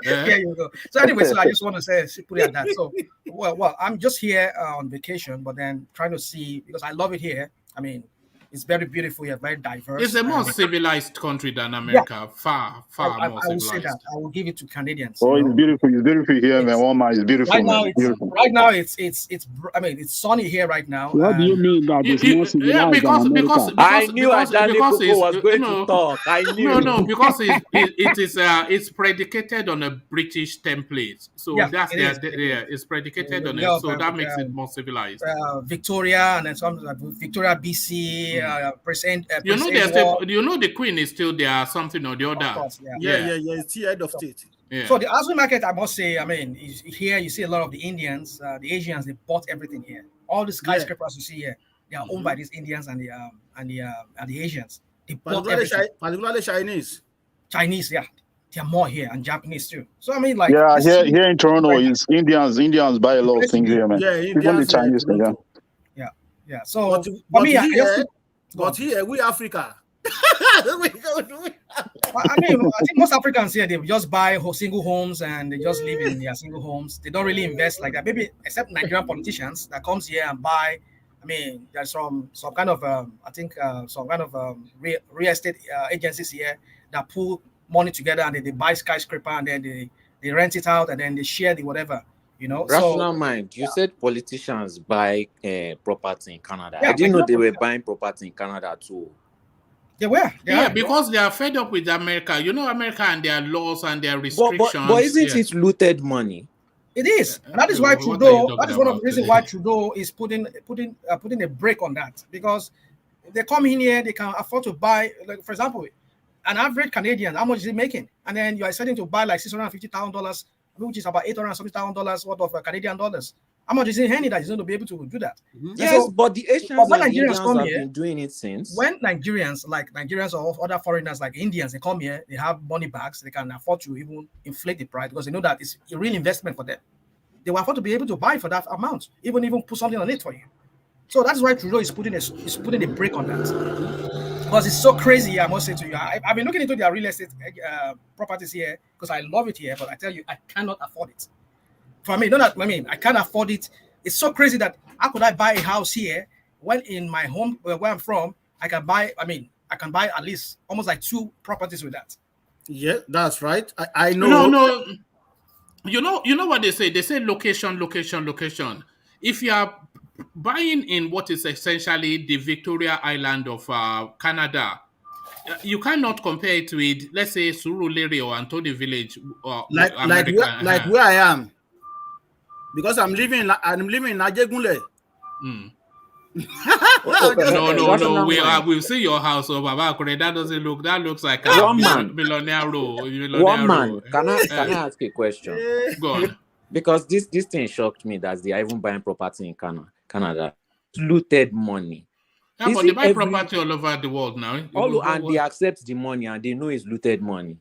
yeah, you go. So anyway, so I just want to put it at that. So well, I'm just here on vacation, but then trying to see, because I love it here. I mean, it's very beautiful here, very diverse. It's a more civilized country than America. Yeah. Far more civilized. I will say that. I will give it to Canadians. Oh, it's beautiful. It's beautiful here, man. Walmart is beautiful. Right now, it's I mean, it's sunny here right now. What do you mean that it's more civilized than America? I knew Ajaleko was going to talk. I knew. No, because it's predicated on a British template. So that's it's predicated on it. So that makes it more civilized. Victoria and then some Victoria, BC. You know the Queen is still there, something or the other. Of course, yeah. It's the head of state. Yeah. So the Azul market, I must say, I mean, here you see a lot of the Indians, the Asians. They bought everything here. All the skyscrapers you see here, they are owned by these Indians and the Asians. They bought particularly Chinese. Chinese, yeah. There are more here, and Japanese too. So I mean, like here in Toronto, it's Indians buy a lot of things here, man. Yeah, even the Chinese thing, yeah. So for me, but here we Africa. I mean, I think most Africans here, they just buy single homes and they just live in their single homes. They don't really invest like that. Maybe except Nigerian politicians that comes here and buy. I mean, there's some kind of real estate agencies here that pull money together and then they buy skyscraper and then they rent it out and then they share the whatever. You know, rational mind. You said politicians buy property in Canada. I didn't know they were buying property in Canada too. They were. Because they are fed up with America. You know, America and their laws and their restrictions. But isn't it looted money? It is. And that is why Trudeau. That is one of the reasons why Trudeau is putting a break on that, because if they come in here, they can afford to buy. Like, for example, an average Canadian, how much is he making? And then you are starting to buy like $650,000, which is about $870,000 worth of Canadian dollars. How much is in handy that he's going to be able to do that? Yes, but the Asians and Indians have been doing it since. When Nigerians or other foreigners like Indians, they come here, they have money bags, they can afford to even inflate the price because they know that it's a real investment for them. They will afford to be able to buy for that amount, even put something on it for you. So that's why Trudeau is putting a break on that. Because it's so crazy, I must say to you. I've been looking into their real estate properties here because I love it here, but I tell you, I cannot afford it. For me, I can't afford it. It's so crazy that how could I buy a house here when in my home where I'm from, I can buy at least almost like 2 properties with that. Yeah, that's right. I know. No. You know what they say? They say location. If you are buying in what is essentially the Victoria Island of Canada, you cannot compare it with, let's say, Surulere or Anthony Village or like where I am, because I'm living in Najegunle. No. We'll see your house over Bakure. That looks like a millionaire road. One man. Can I ask a question? Go on. Because this thing shocked me that they are even buying property in Canada. Looted money. Yeah, but they buy property all over the world now. And they accept the money and they know it's looted money.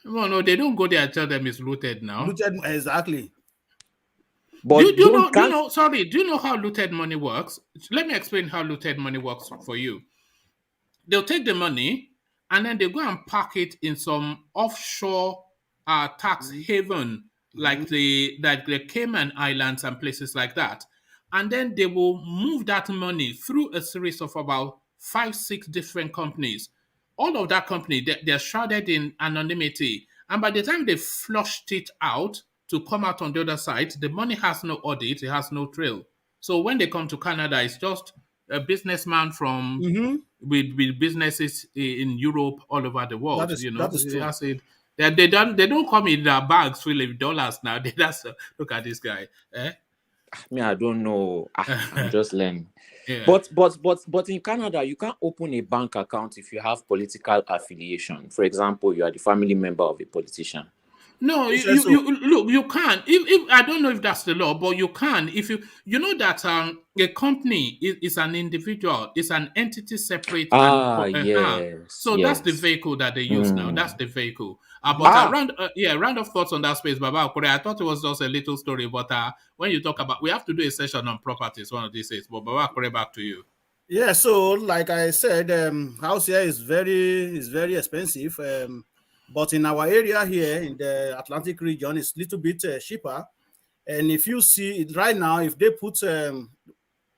No, they don't go there and tell them it's looted now. Exactly. But do you know how looted money works? Let me explain how looted money works for you. They'll take the money and then they go and park it in some offshore tax haven, like the Cayman Islands and places like that. And then they will move that money through a series of about 5-6 different companies. All of that company, they're shrouded in anonymity. And by the time they flushed it out to come out on the other side, the money has no audit, it has no trail. So when they come to Canada, it's just a businessman from with businesses in Europe all over the world. That is true. I said they don't come in their bags full of dollars now. They just look at this guy. Me, I don't know. I'm just learning. Yeah. But in Canada, you can't open a bank account if you have political affiliation. For example, you are the family member of a politician. No, you can. If I don't know if that's the law, but you can. If you know that a company is an individual, it's an entity separate. Yes. So that's the vehicle that they use now. That's the vehicle. Round of thoughts on that space, Baba Akure. I thought it was just a little story, but when you talk about, we have to do a session on properties one of these days. But Baba Akure, back to you. Yeah. So, like I said, house here is very expensive. But in our area here in the Atlantic region, it's a little bit cheaper. And if you see it right now, if they put Baba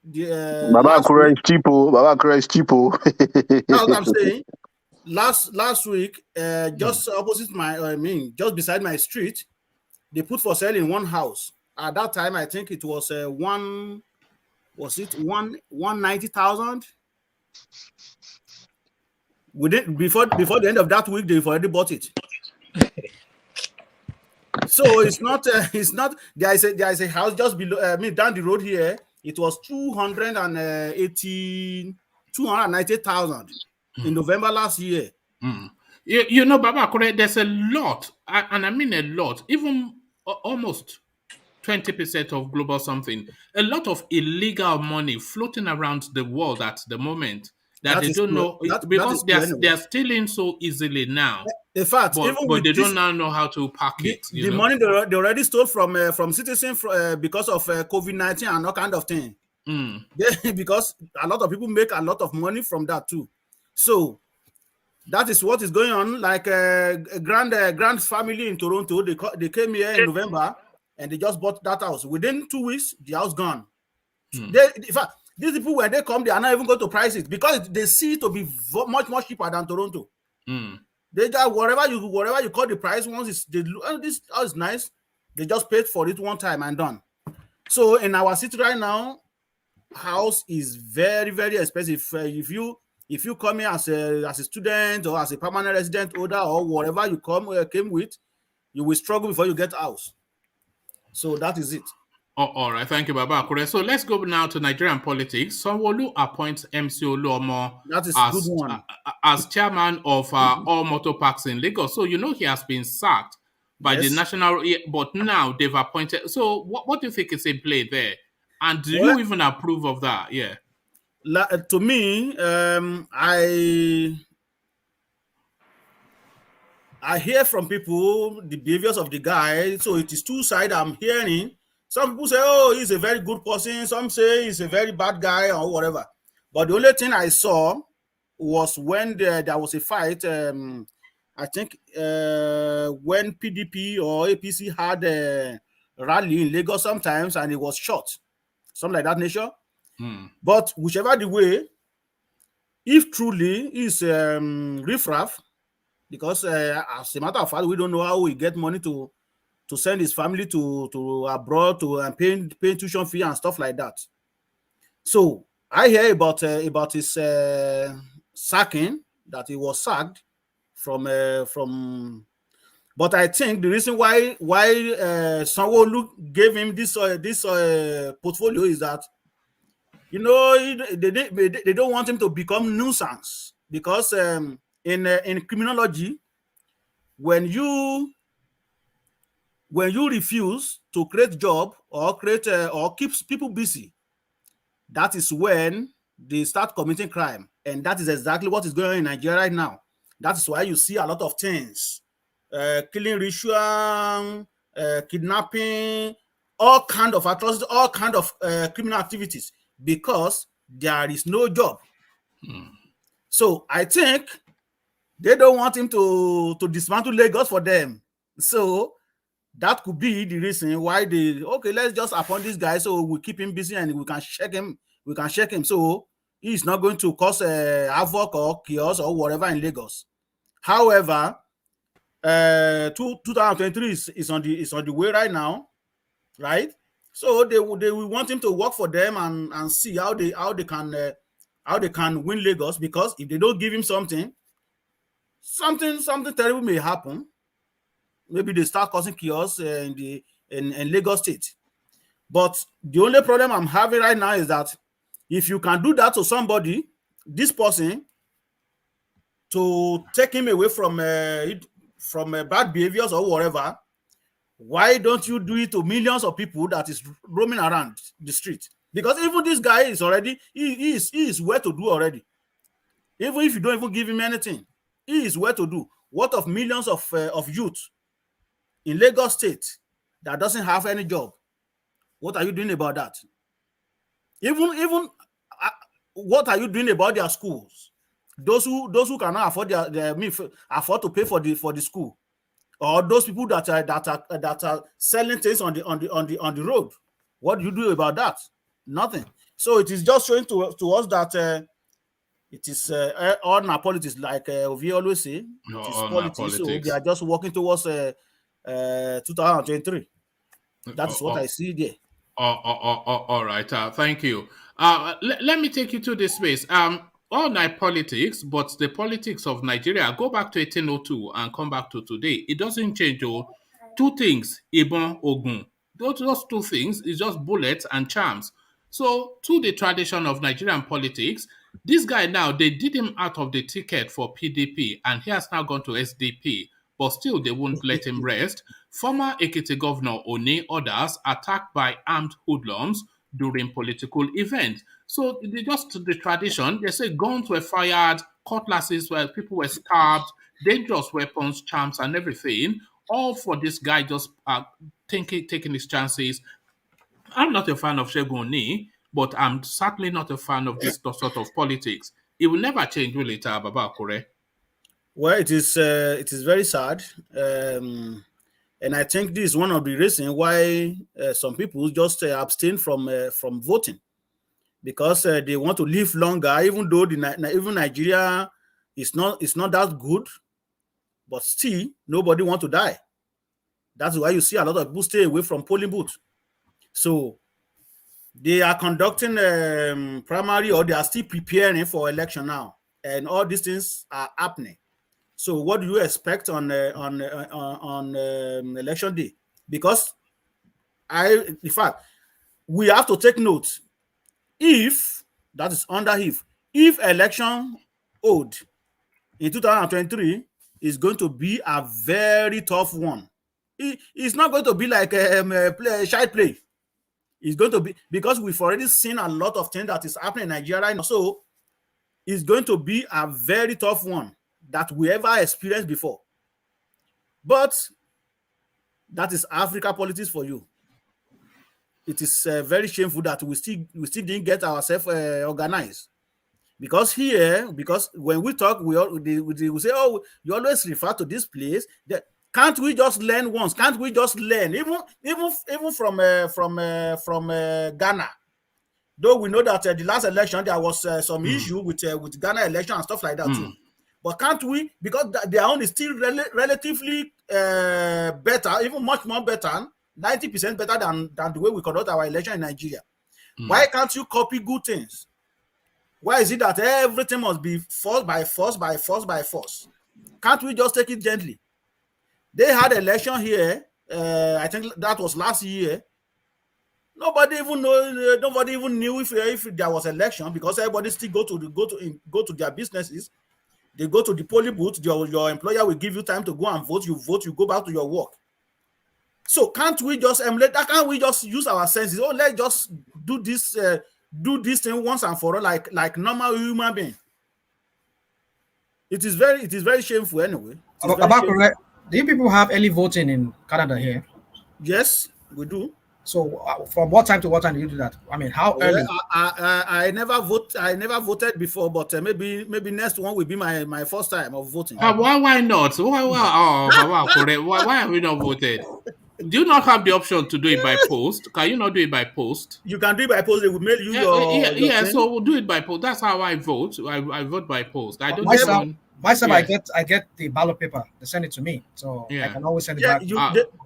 Akure is cheapo. Baba Akure is cheapo. That's what I'm saying. Last week, just opposite just beside my street, they put for sale in one house. At that time, I think it was 190,000. Before the end of that week, they've already bought it. So it's not. There is a house just below. Down the road here, it was 290,000 in November last year. You know, Baba Akure, there's a lot, and I mean a lot, even almost 20% of global something. A lot of illegal money floating around the world at the moment. That they don't know because they're stealing so easily now. In fact, but they don't now know how to pack it. The money they already stole from citizens because of COVID-19 and all kind of thing. Because a lot of people make a lot of money from that too. So that is what is going on. Like a grand family in Toronto, they came here in November and they just bought that house. Within 2 weeks, the house gone. In fact, these people, when they come, they are not even going to price it because they see it to be much more cheaper than Toronto. They just whatever you call the price, once this house is nice, they just paid for it one time and done. So in our city right now, house is very, very expensive. If you come here as a student or as a permanent resident holder or whatever you came with, you will struggle before you get house. So that is it. All right, thank you, Baba Akure. So let's go now to Nigerian politics. Sanwo Olu appoints MC Oluomo as chairman of all motor parks in Lagos. So you know he has been sacked by the national, but now they've appointed. So what do you think is in play there? And do you even approve of that? Yeah. To me, I hear from people the behaviors of the guy. So it is two sides I'm hearing. Some people say, oh, he's a very good person. Some say he's a very bad guy or whatever. But the only thing I saw was when there was a fight. I think when PDP or APC had a rally in Lagos sometimes and it was shot. Something like that nature. But whichever the way, if truly is riffraff, because as a matter of fact, we don't know how we get money to send his family to abroad to pay tuition fee and stuff like that. So I hear about his sacking, that he was sacked from. But I think the reason why Sanwo Olu gave him this portfolio is that they don't want him to become nuisance, because in criminology, when you refuse to create job or keeps people busy, that is when they start committing crime. And that is exactly what is going on in Nigeria right now. That is why you see a lot of things, killing ritual, kidnapping, all kind of atrocities, all kind of criminal activities, because there is no job. So I think they don't want him to dismantle Lagos for them. So that could be the reason why let's just appoint this guy so we keep him busy and we can check him. So he's not going to cause havoc or chaos or whatever in Lagos. However, 2023 is on the way right now, right? So they will want him to work for them and see how they can win Lagos, because if they don't give him something terrible may happen. Maybe they start causing chaos in Lagos State. But the only problem I'm having right now is that if you can do that to somebody, this person, to take him away from bad behaviors or whatever, why don't you do it to millions of people that is roaming around the street? Because even this guy is already, he is well to do already. Even if you don't even give him anything, he is well to do. What of millions of youth in Lagos State that doesn't have any job? What are you doing about that? Even what are you doing about their schools? Those who cannot afford afford to pay for the school, or those people that are selling things on the road. What do you do about that? Nothing. So it is just showing to us that it is all our politics, like we always say. No, it is all politics. So politics. they are just working towards 2023. That is what I see there. All right. Thank you. Let me take you to this space. All night politics, but the politics of Nigeria, go back to 1802 and come back to today. It doesn't change. Two things, Ibon, Ogun. Those two things is just bullets and charms. So, to the tradition of Nigerian politics, this guy now, they did him out of the ticket for PDP, and he has now gone to SDP, but still they won't let him rest. Former Ekiti Governor Oni, others attacked by armed hoodlums during political events. So just the tradition, they say guns were fired, cutlasses where people were stabbed, dangerous weapons, charms, and everything, all for this guy just taking his chances. I'm not a fan of Segun Oni, but I'm certainly not a fan of this sort of politics. It will never change, will it, Baba Kure? Well, it is very sad. And I think this is one of the reasons why some people just abstain from voting, because they want to live longer, even though even Nigeria is not that good, but still nobody wants to die. That's why you see a lot of people stay away from polling booths. So they are conducting primary, or they are still preparing for election now, and all these things are happening. So what do you expect on election day? Because in fact, we have to take note. If that is under if election hold in 2023 is going to be a very tough one. It's not going to be like child play. It's going to be, because we've already seen a lot of things that is happening in Nigeria now. So it's going to be a very tough one that we ever experienced before. But that is Africa politics for you. It is very shameful that we still didn't get ourselves organized. Because when we talk, we say, oh, you always refer to this place. Can't we just learn once? Can't we just learn? Even from Ghana. Though we know that the last election there was some issue with Ghana election and stuff like that too. But can't we? Because their own is still relatively better, even much more better, 90% better than the way we conduct our election in Nigeria. Why can't you copy good things? Why is it that everything must be forced by force? Can't we just take it gently? They had election here. I think that was last year. Nobody even knew if there was election, because everybody still go to their businesses. They go to the polling booth. Your employer will give you time to go and vote. You vote. You go back to your work. So can't we just emulate that? Can't we just use our senses? Oh, let's just do this thing once and for all, like normal human being. It is very shameful anyway. Do you people have early voting in Canada here? Yes, we do. So from what time to what time do you do that? I mean, how early? I never voted before, but maybe next one will be my first time of voting. Why not? Why have we not voted? Do you not have the option to do it by post? Can you not do it by post? You can do it by post. They will mail you your so we'll do it by post. That's how I vote. I vote by post. I don't Myself, Yes. I get the ballot paper. They send it to me, so I can always send it back.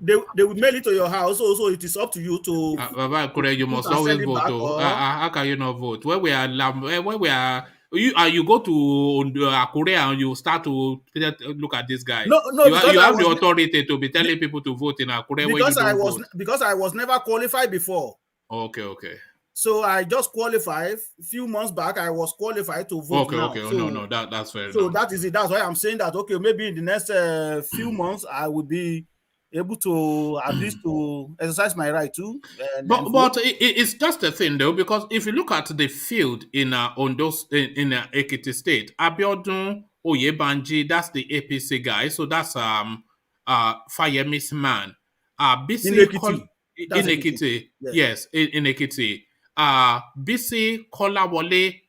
They will mail it to your house. Also, it is up to you to Baba Kure, you must and always send it vote. back. Oh. Or How can you not vote? When we are you go to Akure and you start to look at this guy. no, because You I have the was authority to be telling people to vote in Akure when you don't vote. Because I was never qualified before. Okay. So I just qualified a few months back. I was qualified to vote now. Okay. So, No, that's fair. So that is it. That's why I'm saying that. Okay, maybe in the next few months I will be able to at least to exercise my right too. But it's just a thing though, because if you look at the field in Ondo in Ekiti State, Abiodun Oyebanji, that's the APC guy. So that's Fayemi's man. In Ekiti. In Ekiti. Yes, in Ekiti. BC Kolawole,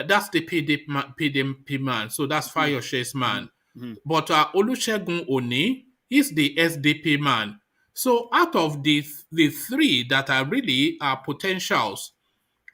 that's the PDP man. So that's Fayoshe's man. But Olusegun Oni is the SDP man. So out of the three that are really potentials,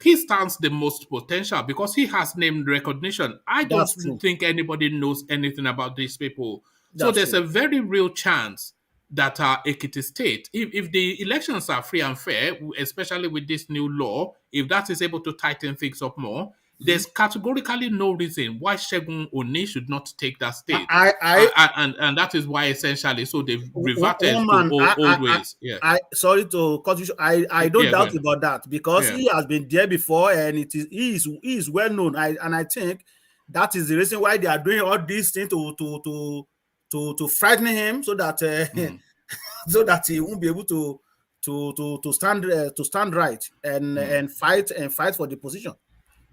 he stands the most potential because he has name recognition. I don't think anybody knows anything about these people. So there's a very real chance that Ekiti State, if the elections are free and fair, especially with this new law, if that is able to tighten things up more, there's categorically no reason why Segun Oni should not take that state. And that is why essentially, so they've reverted to old ways. Yeah. Sorry to cut you short. I don't doubt about that because he has been there before and he is well known. I think that is the reason why they are doing all these things to frighten him so that so that he won't be able to stand right and fight for the position.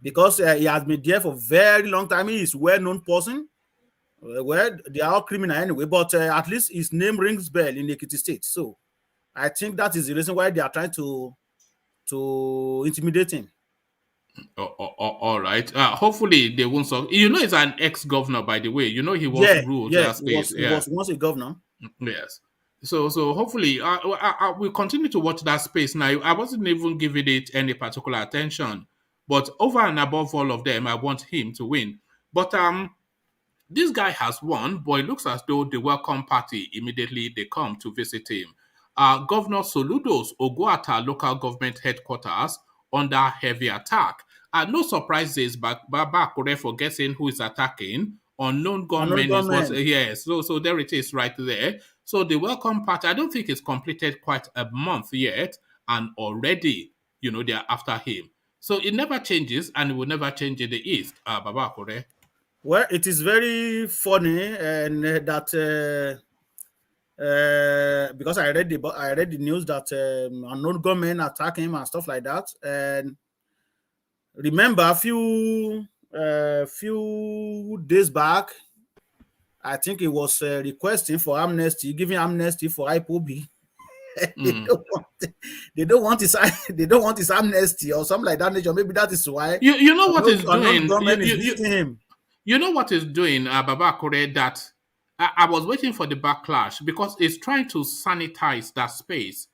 Because he has been there for a very long time. He is a well-known person. Well, they are all criminal anyway, but at least his name rings bell in Ekiti State. So I think that is the reason why they are trying to intimidate him. All right. Hopefully they won't solve. You know, he's an ex-governor, by the way. You know, he was ruled that space. He was once a governor. Yes. So hopefully we'll continue to watch that space. Now, I wasn't even giving it any particular attention. But over and above all of them, I want him to win. But this guy has won, but it looks as though the welcome party, immediately they come to visit him. Governor Soludo'S Oguata local government headquarters under heavy attack. No surprises, but Baba Akure for guessing who is attacking. Unknown gunmen is what, yes. So there it is right there. So the welcome party, I don't think it's completed quite a month yet, and already, you know, they are after him. So it never changes, and it will never change in the East, Baba Akure. Well, it is very funny, and that because I read the news that unknown gunmen attack him and stuff like that. And remember, a few days back, I think he was requesting for amnesty, giving amnesty for IPOB. They don't want his amnesty or something like that nature. Maybe that is why you know what is doing. Him. You know what is doing, Baba Akure, that I was waiting for the backlash because it's trying to sanitize that space,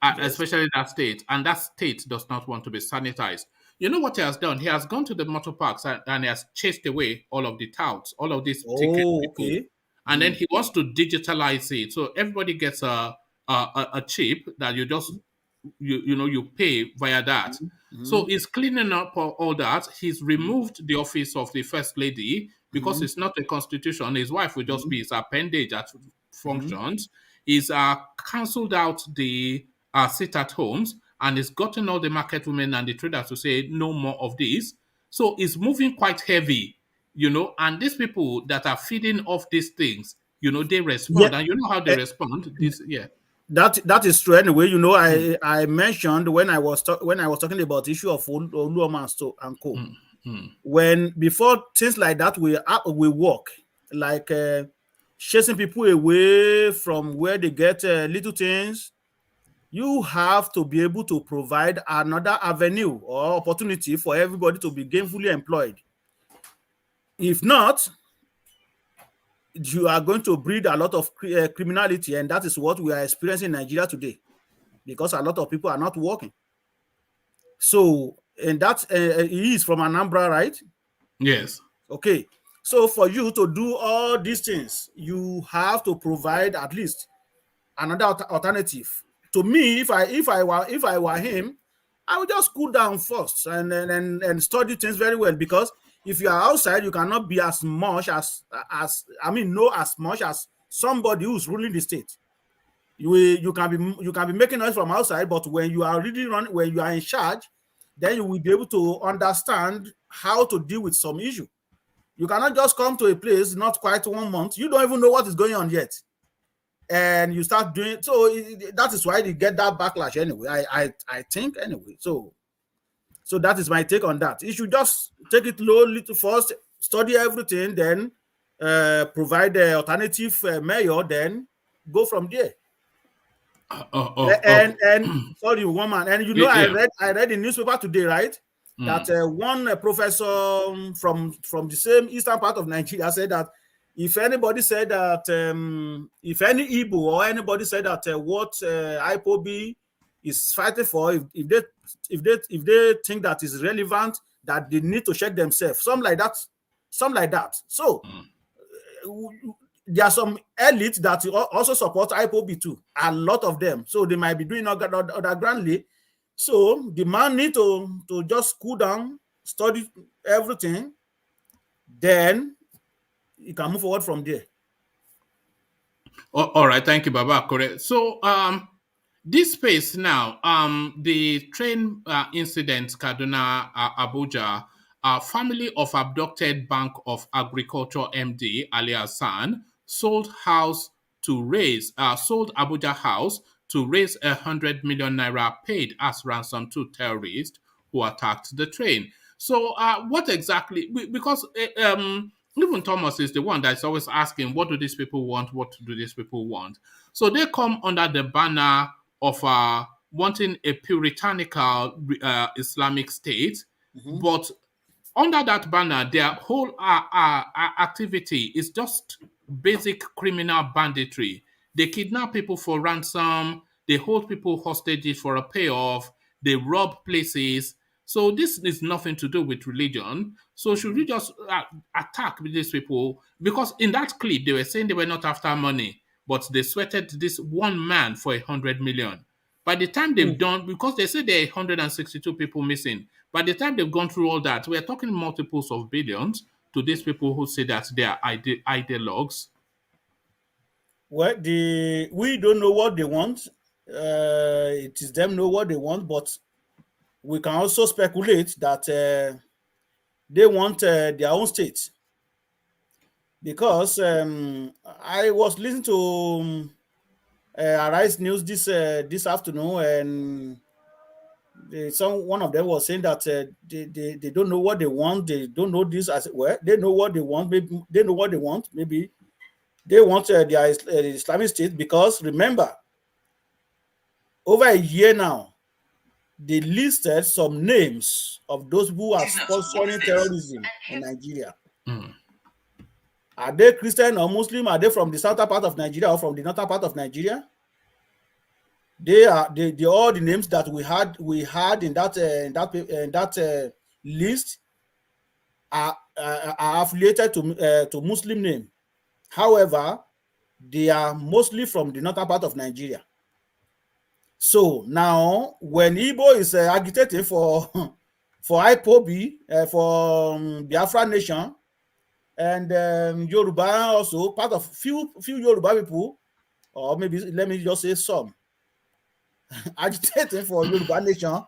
especially that state, and that state does not want to be sanitized. You know what he has done? He has gone to the motor parks and he has chased away all of the touts, all of these ticket people, and then he wants to digitalize it, so everybody gets a chip that you just you pay via that. So he's cleaning up all that. He's removed the office of the first lady because it's not a constitution. His wife will just be his appendage at functions. He's cancelled out the sit-at-homes, and he's gotten all the market women and the traders to say no more of this. So it's moving quite heavy, you know, and these people that are feeding off these things, you know, they respond, and you know how they respond. That is true. Anyway, you know, I mentioned when I was talking about the issue of Oluomo and co. When before things like that we work, like chasing people away from where they get little things, you have to be able to provide another avenue or opportunity for everybody to be gainfully employed. If not, you are going to breed a lot of criminality, and that is what we are experiencing in Nigeria today, because a lot of people are not working. So, and that he is from Anambra, right? Yes. Okay. So for you to do all these things, you have to provide at least another alternative. To me, if I were him, I would just cool down first and study things very well, because if you are outside, you cannot be as much as know as much as somebody who's ruling the state. You can be making noise from outside, but when you are really when you are in charge, then you will be able to understand how to deal with some issue. You cannot just come to a place not quite 1 month. You don't even know what is going on yet, and you start doing so. That is why you get that backlash anyway. I think anyway. So that is my take on that. You should just take it low, little first, study everything, then provide the alternative mayor, then go from there. And sorry, woman, and you know, yeah. I read in newspaper today, right? That one professor from the same eastern part of Nigeria said that if anybody said that if any Igbo or anybody said that what IPOB is fighting for, if they think that is relevant, that they need to check themselves, something like that. So there are some elites that also support IPOB too, a lot of them. So they might be doing other grandly. So the man need to just cool down, study everything, then you can move forward from there. All right, thank you, Baba. Correct. So this space now, the train incident, Kaduna, Abuja, family of abducted Bank of Agriculture MD Ali Hassan sold Abuja house to raise 100 million naira paid as ransom to terrorists who attacked the train. So what exactly, because even Thomas is the one that's always asking, what do these people want? What do these people want? So they come under the banner of wanting a puritanical Islamic state, but under that banner, their whole activity is just basic criminal banditry. They kidnap people for ransom, they hold people hostages for a payoff, they rob places. So this is nothing to do with religion. So should we just attack these people? Because in that clip, they were saying they were not after money, but they sweated this one man for 100 million. By the time they've done, because they say there are 162 people missing, by the time they've gone through all that, we're talking multiples of billions to these people who say that they are ideologues. Well, we don't know what they want. It is them know what they want, but we can also speculate that they want their own state. Because I was listening to Arise News this afternoon, and one of them was saying that they don't know what they want. They don't know this as well. They know what they want. Maybe they know what they want. Maybe they want their Islamic State, because remember, over a year now, they listed some names of those who are sponsoring terrorism in Nigeria. Are they Christian or Muslim? Are they from the southern part of Nigeria or from the northern part of Nigeria? They are all the names that we had in that list are affiliated to Muslim name. However, they are mostly from the northern part of Nigeria. So now, when Igbo is agitating for IPOB, for Biafra nation, and Yoruba also, part of few Yoruba people, or maybe let me just say some, agitating for Yoruba nation,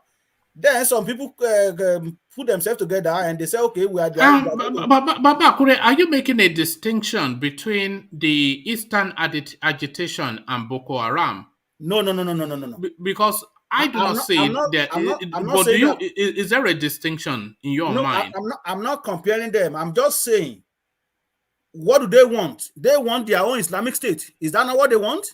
then some people put themselves together and they say, okay, we are Baba Kure, are you making a distinction between the Eastern agitation and Boko Haram? No. Because I do not see that. Is there a distinction in your mind? I'm not comparing them. I'm just saying, what do they want? They want their own Islamic State. Is that not what they want?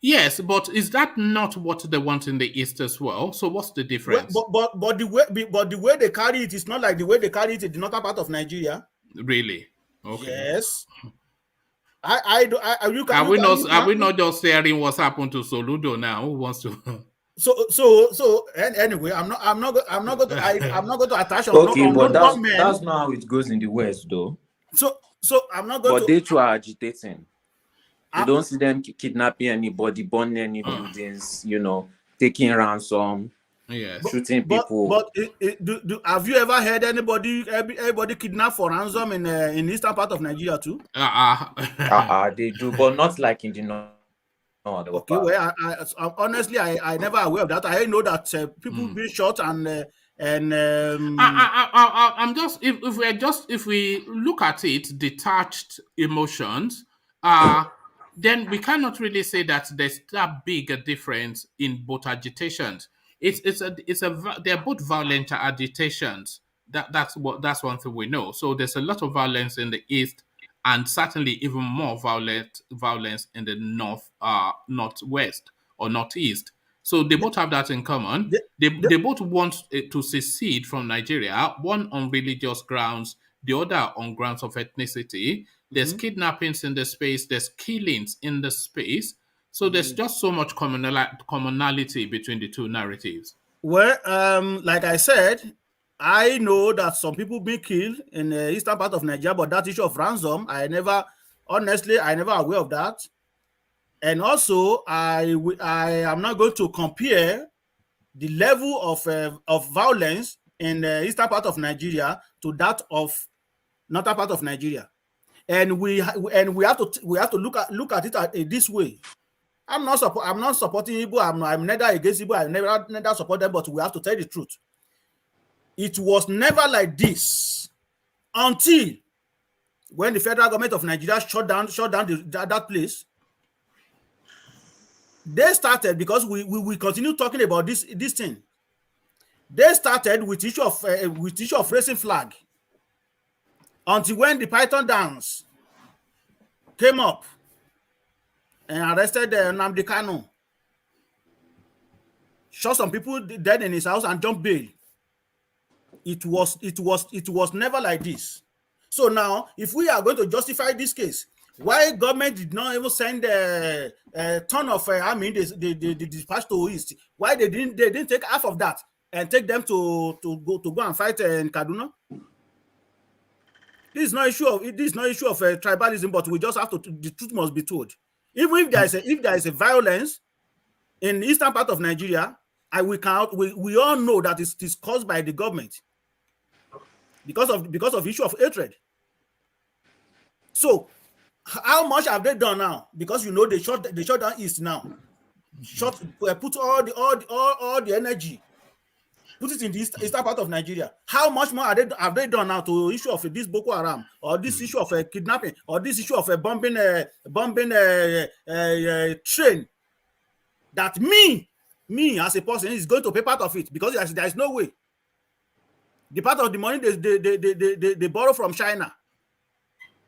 Yes, but is that not what they want in the East as well? So what's the difference? But the way they carry it is not like the way they carry it in the northern part of Nigeria. Really? Okay. Yes. Are we not just hearing what's happened to Soludo now? Who wants to? So anyway, I'm not going to attach. Okay, but that's not how it goes in the West, though. So I'm not going but to. they too are agitating. You don't see them kidnapping anybody, burning any buildings, you know, taking ransom, shooting people. But have you ever heard anybody kidnapped for ransom in eastern part of Nigeria too? They do, but not like in the north. Okay, well, I honestly, I never aware of that. I know that people being shot and I'm just if we look at it detached emotions, then we cannot really say that there's that big a difference in both agitations. They're both violent agitations. That's one thing we know. So there's a lot of violence in the east, and certainly even more violence in the northwest or northeast. So they both have that in common. They both want to secede from Nigeria, one on religious grounds, the other on grounds of ethnicity. There's kidnappings in the space, there's killings in the space. So there's just so much commonality between the two narratives. Well, like I said, I know that some people been killed in the eastern part of Nigeria, but that issue of ransom, I never aware of that. And also, I am not going to compare the level of violence in the eastern part of Nigeria to that of northern part of Nigeria. And we have to look at it this way. I'm not supporting Igbo. I'm neither against Igbo. I never support them. But we have to tell the truth. It was never like this until when the federal government of Nigeria shut down that place. They started, because we continue talking about this thing. They started with issue of raising flag until when the Python dance came up and arrested Nnamdi Kanu, shot some people dead in his house and jumped bail. It was never like this. So now, if we are going to justify this case, why government did not even send a ton of army they dispatched to East? Why they didn't take half of that and take them to go and fight in Kaduna? This is not issue of tribalism, but we just have to. The truth must be told. Even if there is a violence in the eastern part of Nigeria, we all know that it is caused by the government because of issue of hatred. So, how much have they done now? Because you know they shut down East now. Put all the energy, put it in the eastern part of Nigeria. How much more have they done now to issue of this Boko Haram, or this issue of kidnapping, or this issue of bombing train? That me as a person is going to pay part of it, because there is no way. The part of the money they borrow from China.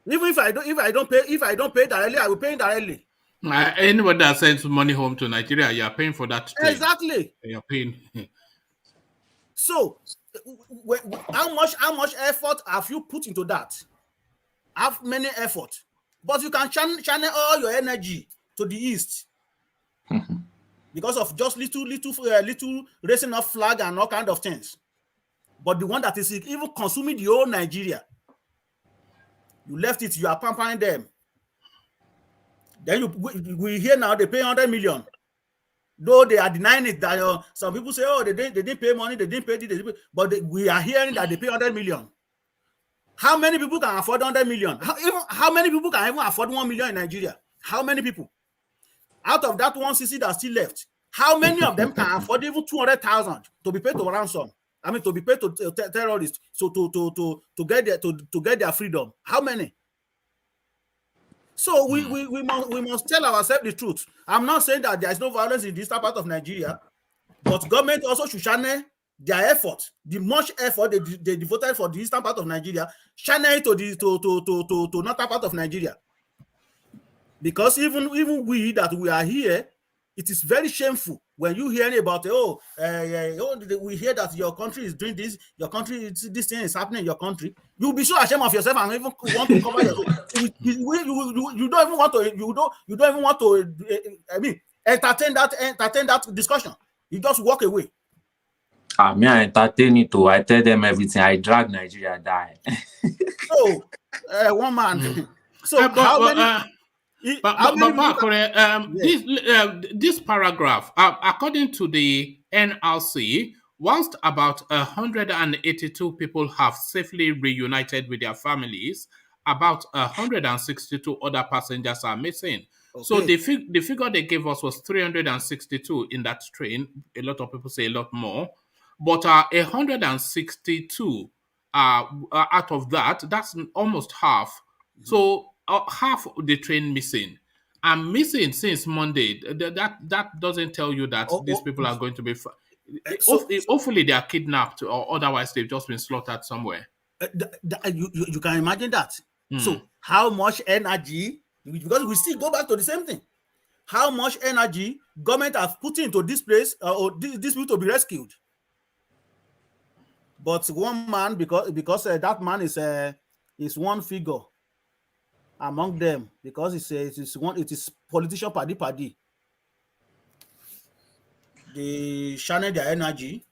Even if I don't pay directly, I will pay indirectly. Anybody that sends money home to Nigeria, you are paying for that trade. Exactly. You are paying. So, how much effort have you put into that? Have many effort, but you can channel all your energy to the east because of just little raising of flag and all kind of things. But the one that is even consuming the whole Nigeria, you left it. You are pampering them. Then we hear now they pay 100 million. Though they are denying it, that some people say, oh, they didn't pay money, they didn't pay this, but we are hearing that they pay 100 million. How many people can afford 100 million? How many people can even afford 1 million in Nigeria? How many people? Out of that 160 that still left, how many of them can afford even 200,000 to be paid to ransom? I mean, to be paid to terrorists, so to get their freedom. How many? So we must tell ourselves the truth. I'm not saying that there is no violence in this part of Nigeria, but government also should channel their effort, the much effort they devoted for the eastern part of Nigeria, channel it to northern part of Nigeria. Because even we that we are here, it is very shameful when you hear about we hear that your country is doing this, your country, this thing is happening in your country. You'll be so ashamed of yourself and even want to cover yourself. You don't even want to entertain that discussion. You just walk away. Me, I entertain it too. I tell them everything. I drag Nigeria die. So One man. So how many? This paragraph, according to the NRC, whilst about 182 people have safely reunited with their families, about 162 other passengers are missing. Okay. So the figure they gave us was 362 in that train. A lot of people say a lot more. But 162 out of that, that's almost half. Mm-hmm. So half the train missing. I'm missing since Monday. That doesn't tell you that these people are going to be... hopefully they are kidnapped or otherwise they've just been slaughtered somewhere. You can imagine that. So how much energy, because we still go back to the same thing, how much energy government have put into this place or this people to be rescued? But one man, because that man is one figure among them, because it is politician party. They channel their energy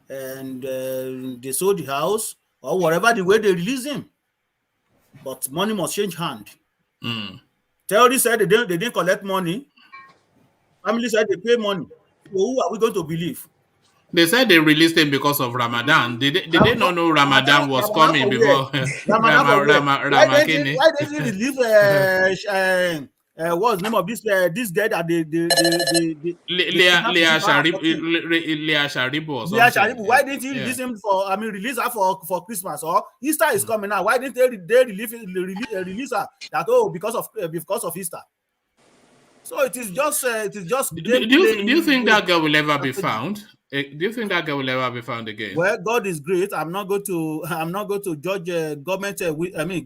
and they sold the house or whatever the way they release him. But money must change hand. Terrorists said they didn't collect money. Family said they pay money. So who are we going to believe? They said they released him because of Ramadan. Did they not know Ramadan was coming before Ramadan? Why didn't you release what's the name of this guy that Leah Sharibu or something? Leah Sharibu. Why didn't you release him release her for Christmas or Easter is coming now? Why didn't they release her because of Easter? So it is just. Do you think that girl will ever be found? Do you think that girl will ever be found again? Well, God is great. I'm not going to judge government.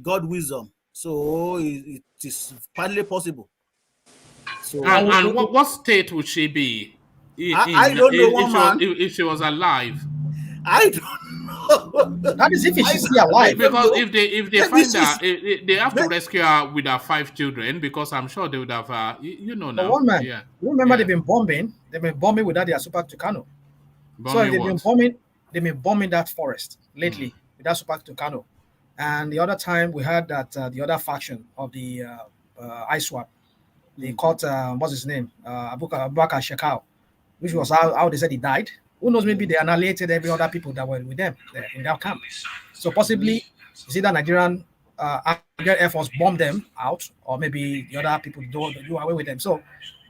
God wisdom. So it is partly possible. So and what state would she be? I don't know. If she was alive, I don't know. That is if she's still alive. Because if they find her, they have to rescue her with her 5 children. Because I'm sure they would have, now. One man, you remember they've been bombing. They've been bombing without their super Tucano. So they've been bombing that forest lately with that super Tucano. And the other time we heard that the other faction of the ISWAP, they caught what's his name, Abubakar Shekau, which was how they said he died. Who knows? Maybe they annihilated every other people that were with them there in that camp. So possibly, it's either Nigerian Air Force bombed them out, or maybe the other people do away with them. So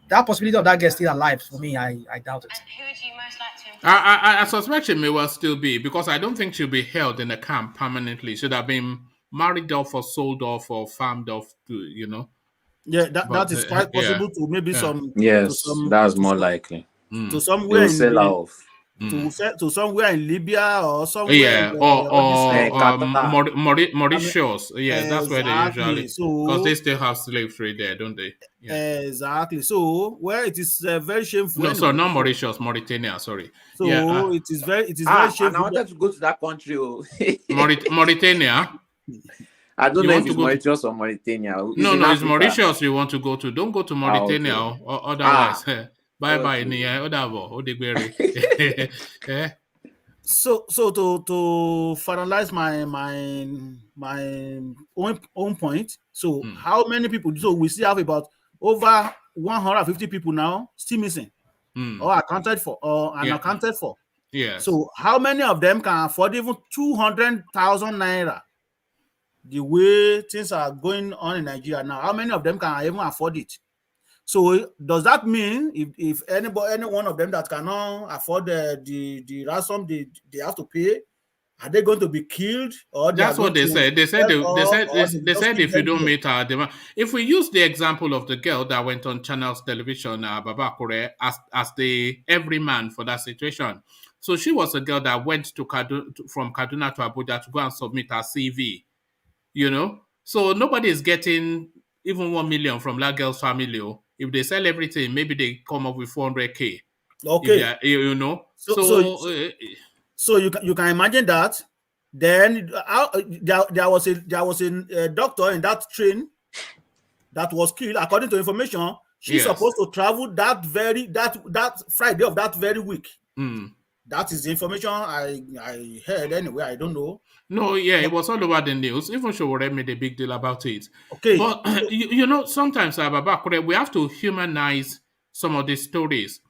that possibility of that girl still alive, for me, I doubt it. And who would you most like to I suspect she may well still be, because I don't think she'll be held in a camp permanently. She'd have been married off or sold off or farmed off to, Yeah, that is quite possible to maybe some. Yes, that's more likely. To somewhere sell off. To somewhere in Libya or somewhere. Yeah, or Mauritius. Yeah, that's where they usually, because they still have slave trade there, don't they? Yeah. Exactly. So where it is very shameful. No, sorry, not Mauritius, Mauritania. Sorry. So it is very shameful. And I wanted to go to that country. Mauritania. I don't know if it's Mauritius or Mauritania. No, it's Mauritius you want to go to. Don't go to Mauritania or otherwise. Bye. So to finalize my own point. So how many people? So we still have about over 150 people now still missing, or accounted for, or unaccounted for. Yeah. So how many of them can afford even 200,000 naira? The way things are going on in Nigeria now, how many of them can even afford it? So does that mean if any one of them that cannot afford the ransom they have to pay, are they going to be killed? Or that's what they said. They said if you don't meet our demand. If we use the example of the girl that went on Channels Television, Babakure, as the everyman for that situation. So she was a girl that went to from Kaduna to Abuja to go and submit her CV. So nobody is getting even 1 million from that girl's family. If they sell everything, maybe they come up with 400K. Okay. So you can imagine that. Then there was a doctor in that train that was killed. According to information, she's supposed to travel that Friday of that very week. That is the information I heard anyway. I don't know. No, yeah, it was all over the news. Even Showore made a big deal about it. Okay. But, you know, sometimes, Babakure, we have to humanize some of the stories.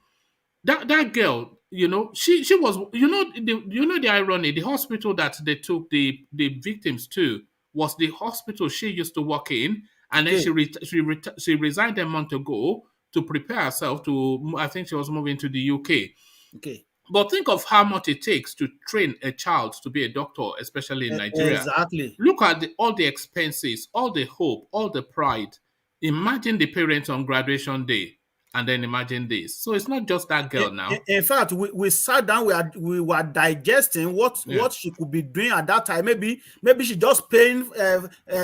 That girl, you know, she was, you know, the irony, the hospital that they took the victims to was the hospital she used to work in. And then she resigned a month ago to prepare herself to, I think she was moving to the UK. Okay. But think of how much it takes to train a child to be a doctor, especially in Nigeria. Exactly. Look at all the expenses, all the hope, all the pride. Imagine the parents on graduation day, and then imagine this. So it's not just that girl now. In fact, we sat down, we were digesting what she could be doing at that time. Maybe she just paying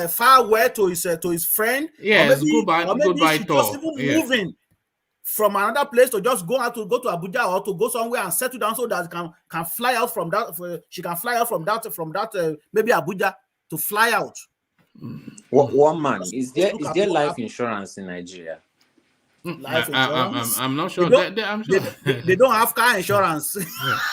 farewell to his friend. Yes, goodbye she just even moving from another place to just go to Abuja or to go somewhere and settle down so that can fly out from that. She can fly out from that maybe Abuja to fly out. One man, is there life insurance in Nigeria? Life insurance? I'm not sure. They don't have car insurance.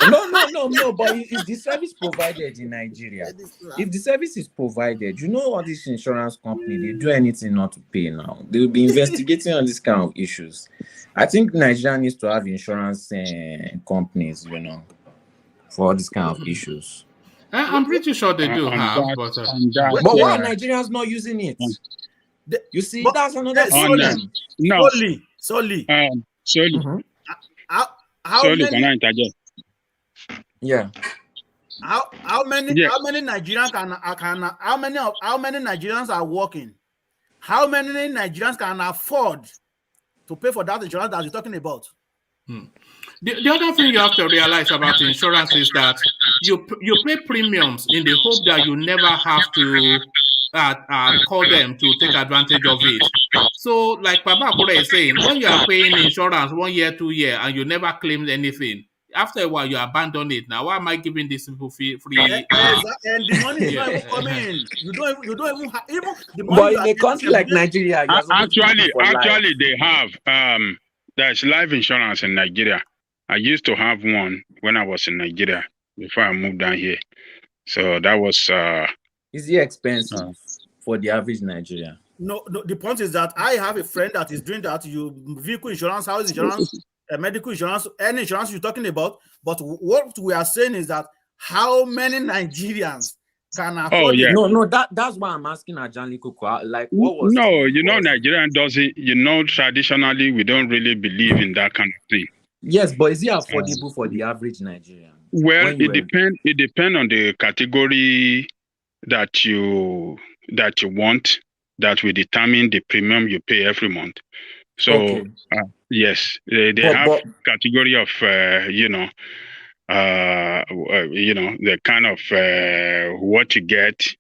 No. But is the service provided in Nigeria? If the service is provided, you know all these insurance companies, they do anything not to pay now. They will be investigating on this kind of issues. I think Nigeria needs to have insurance companies, you know, for all these kind of issues. I'm pretty sure they do have, but why are Nigerians not using it? You see, that's another problem. Solely. How many? Can I interject? Yeah. How many Nigerians how many Nigerians are working? How many Nigerians can afford to pay for that insurance that you're talking about? The other thing you have to realize about insurance is that you pay premiums in the hope that you never have to call them to take advantage of it. So, like Papa Kure is saying, when you are paying insurance 1 year, 2 years, and you never claimed anything, after a while you abandon it. Now, why am I giving these people free? And the money is not even coming in. You don't even have even the money. But in a country like Nigeria, actually, they have there's life insurance in Nigeria. I used to have one when I was in Nigeria before I moved down here. So that was. Is it expensive for the average Nigerian? No. The point is that I have a friend that is doing that. Vehicle insurance, house insurance, medical insurance, any insurance you're talking about. But what we are saying is that how many Nigerians can afford? No. That's why I'm asking Ajanli Koko. Like, what was? No, Nigerian doesn't. Traditionally, we don't really believe in that kind of thing. Yes, but is it affordable for the average Nigerian? Well, it depends on the category that you want, that will determine the premium you pay every month. So yes, they have category of the kind of what you get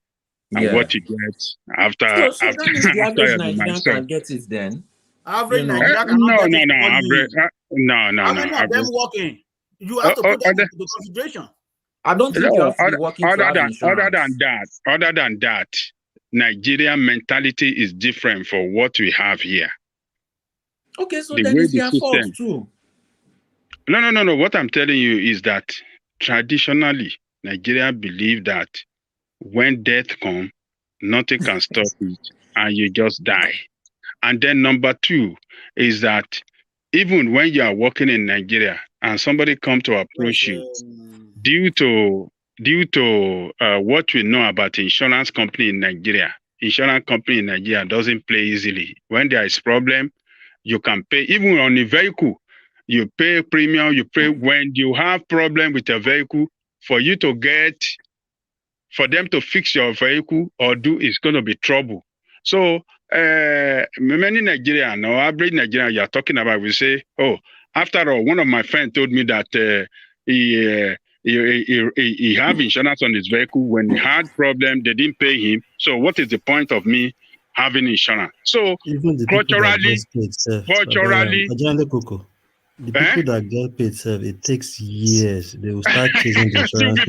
and what you get after. So that means the average Nigerian can get it then. Average Nigerian cannot get it. No. How many of them working? You have to put that into consideration. I don't think you have to be working other than that, Nigerian mentality is different for what we have here. Okay, so then it's their fault too. No. What I'm telling you is that traditionally, Nigeria believe that when death comes, nothing can stop it, and you just die. And then number two is that even when you are working in Nigeria and somebody come to approach you, due to what we know about insurance company in Nigeria doesn't play easily. When there is problem, you can pay. Even on a vehicle, you pay premium. You pay when you have problem with a vehicle. For them to fix your vehicle or it's going to be trouble. So many Nigerians or average Nigerians you are talking about will say, oh, after all, one of my friends told me that he have insurance on his vehicle. When he had problem, they didn't pay him. So what is the point of me having insurance? So culturally, the people that get paid, it takes years. They will start chasing the insurance.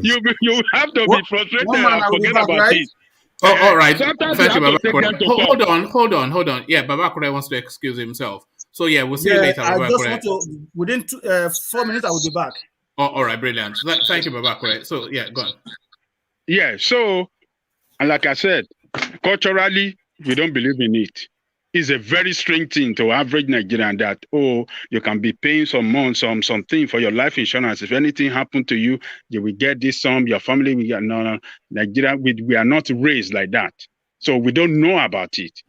You'll be frustrated. You have to be frustrated and forget about it. Oh, all right. Thank you, Baba. Hold on. Yeah, Baba Kure wants to excuse himself. So yeah, we'll see you later. I just want to, within 4 minutes, I will be back. Oh, all right, brilliant. Thank you, Babakure. So, yeah, go on. Yeah, so, and like I said, culturally, we don't believe in it. It's a very strange thing to average Nigerian that, oh, you can be paying some month, something for your life insurance. If anything happened to you, you will get this sum, your family will get, no. Nigeria, we are not raised like that. So we don't know about it.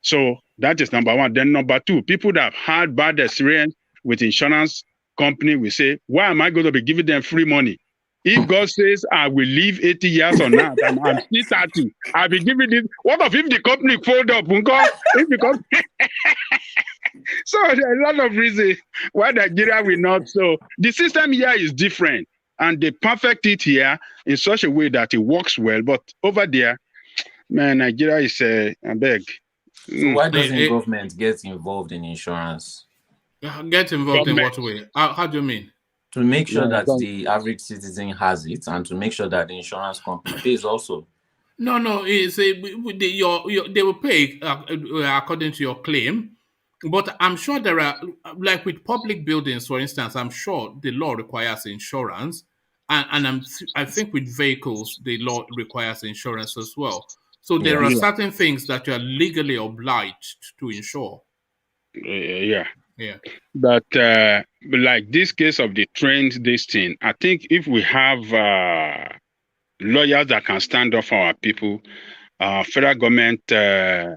So that is number one. Then number two, people that have had bad experience with insurance company will say, why am I going to be giving them free money? If God says I will live 80 years or not, and I'm still 30, I'll be giving this. What if the company fold up? If the company... So there are a lot of reasons why Nigeria will not. So the system here is different, and they perfect it here in such a way that it works well. But over there, man, Nigeria is I beg. So why doesn't government get involved in insurance? Get involved in what way? How do you mean? To make sure that the average citizen has it, and to make sure that the insurance company pays also. No. It's they will pay according to your claim, but I'm sure there are, like with public buildings, for instance. I'm sure the law requires insurance, and I think with vehicles the law requires insurance as well. So there are certain things that you are legally obliged to insure. Yeah. But like this case of the trains, this thing, I think if we have lawyers that can stand up for our people, federal government, I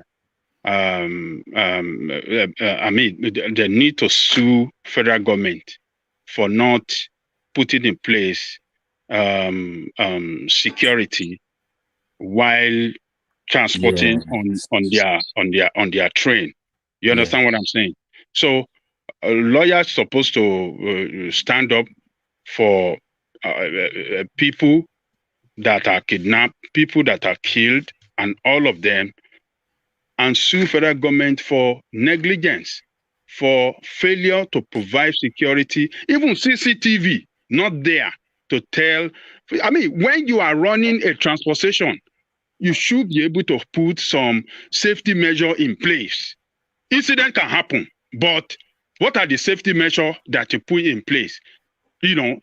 mean, they need to sue federal government for not putting in place security while transporting on their train. You understand what I'm saying? So lawyers supposed to stand up for people that are kidnapped, people that are killed, and all of them, and sue federal government for negligence, for failure to provide security, even CCTV not there to tell. I mean, when you are running a transportation, you should be able to put some safety measure in place. Incident can happen, but what are the safety measures that you put in place? You know,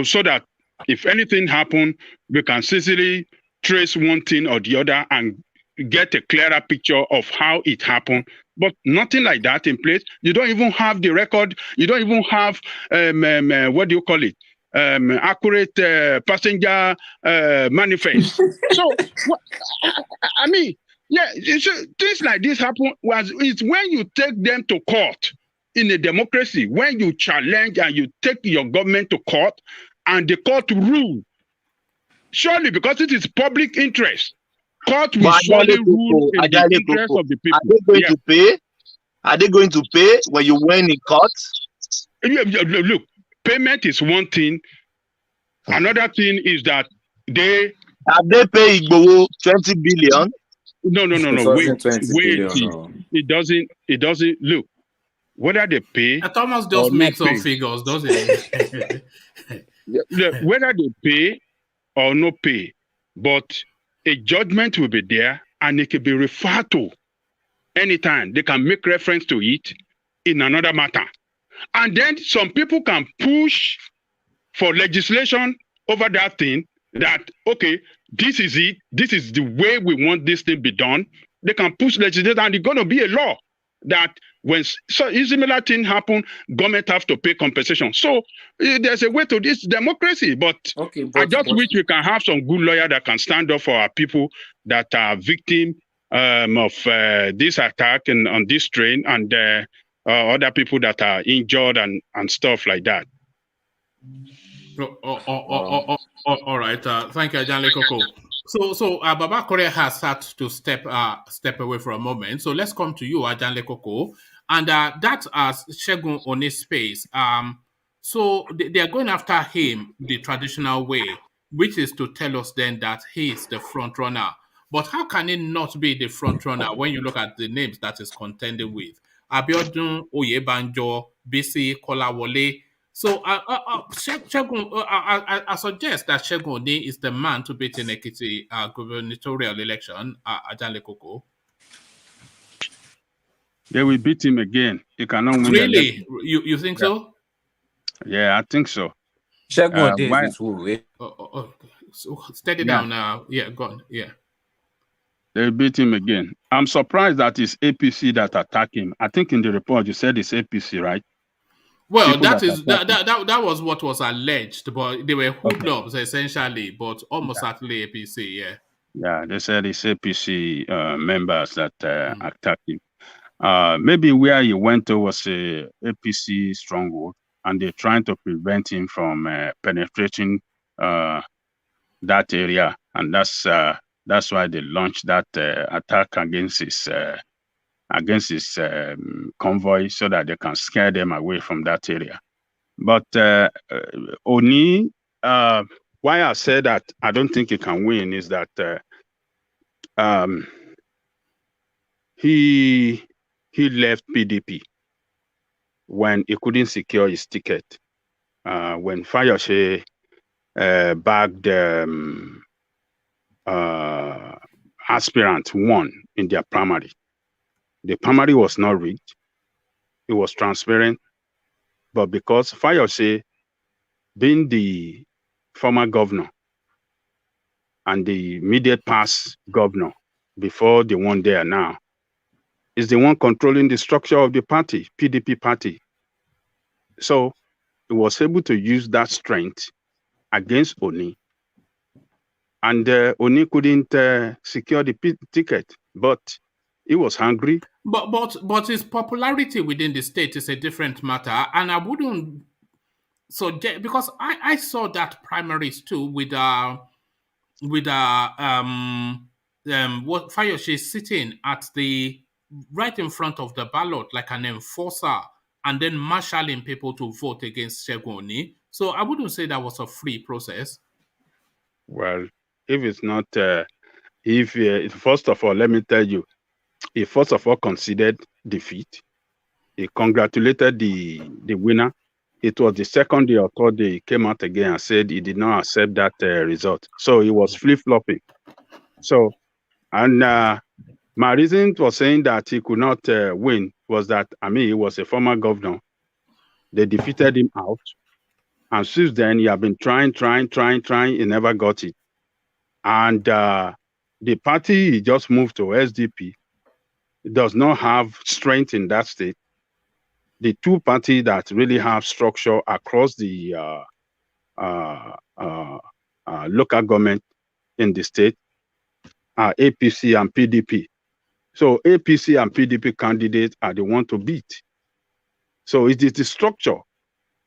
so that if anything happens, we can easily trace one thing or the other and get a clearer picture of how it happened. But nothing like that in place. You don't even have the record. You don't even have what do you call it? Accurate passenger manifest. So, I mean, yeah, things like this happen. It's when you take them to court in a democracy, when you challenge and you take your government to court, and the court rule. Surely, because it is public interest, court will surely rule in the interest of the people. Are they going to pay? Are they going to pay when you win in court? Look, payment is one thing. Another thing is that they have they paid Igboho 20 billion. No. Wait. It doesn't look. Whether they pay, Thomas just makes some figures, doesn't it? Whether they pay or not pay, but a judgment will be there, and it can be referred to anytime. They can make reference to it in another matter, and then some people can push for legislation over that thing. That okay, this is it. This is the way we want this thing be done. They can push legislation, and it's going to be a law that when so a similar thing happen, government have to pay compensation. So there's a way to this democracy, but I just wish we can have some good lawyer that can stand up for our people that are victim of this attack and on this train, and other people that are injured and stuff like that. All right. Thank you, Ajanle Koko. So Babakure has had to step away for a moment. So let's come to you, Ajanle Koko, and that's Segun One's space. So they are going after him the traditional way, which is to tell us then that he is the front runner. But how can he not be the front runner when you look at the names that is contending with? Abiodun Oyebanjo, BC Kolawole. So Segun, I suggest that Segun One is the man to beat in Ekiti gubernatorial election, Ajanle Koko. They will beat him again. He cannot win. Really? You think so? Yeah, I think so. Shegun days Why? with who? So steady Yeah, down now. Yeah, go on. Yeah. they beat him again. I'm surprised that it's APC that attacked him. I think in the report you said it's APC, right? Well, People that that is attacked him. that was what was alleged, but they were Okay. hoodlums essentially, but almost Yeah. certainly APC. Yeah. Yeah, they said it's APC members that attacked him. Maybe where he went to was a APC stronghold, and they're trying to prevent him from penetrating that area, and that's why they launched that attack against his convoy, so that they can scare them away from that area. But Oni, why I said that I don't think he can win is that he left PDP when he couldn't secure his ticket. When Fayose bagged aspirant won in their primary. The primary was not rigged. It was transparent. But because Fayose, being the former governor and the immediate past governor before the one there now, is the one controlling the structure of the party, PDP party. So he was able to use that strength against Oni. And Oni couldn't secure the ticket, but he was hungry. But his popularity within the state is a different matter, and I wouldn't because I saw that primaries too with what Fayose sitting at the right in front of the ballot like an enforcer, and then marshalling people to vote against Segun Oni. So I wouldn't say that was a free process. Well, if it's not, first of all, let me tell you, he first of all considered defeat. He congratulated the winner. It was the second day or third day he came out again and said he did not accept that result. So he was flip-flopping. So, and my reason for saying that he could not win was that, he was a former governor. They defeated him out. And since then, he had been trying. He never got it. And the party he just moved to, SDP, does not have strength in that state. The two parties that really have structure across the local government in the state are APC and PDP. So APC and PDP candidates are the one to beat. So it is the structure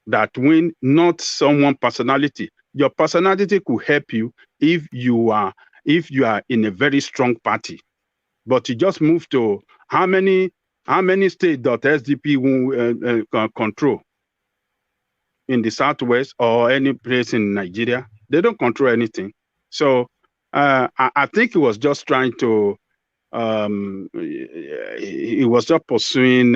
that win, not someone personality. Your personality could help you if you are in a very strong party. But you just move to how many states does SDP control in the Southwest or any place in Nigeria? They don't control anything. So I think he was just trying to. He was just pursuing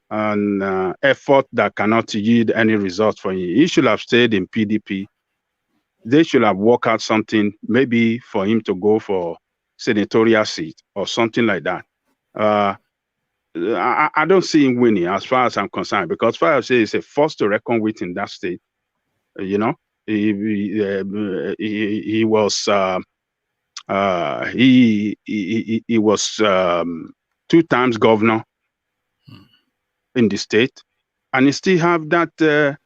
an effort that cannot yield any result for him. He should have stayed in PDP. They should have worked out something, maybe for him to go for senatorial seat or something like that. I don't see him winning as far as I'm concerned, because Fayose is a force to reckon with in that state. He was he was 2 times governor in the state, and he still have that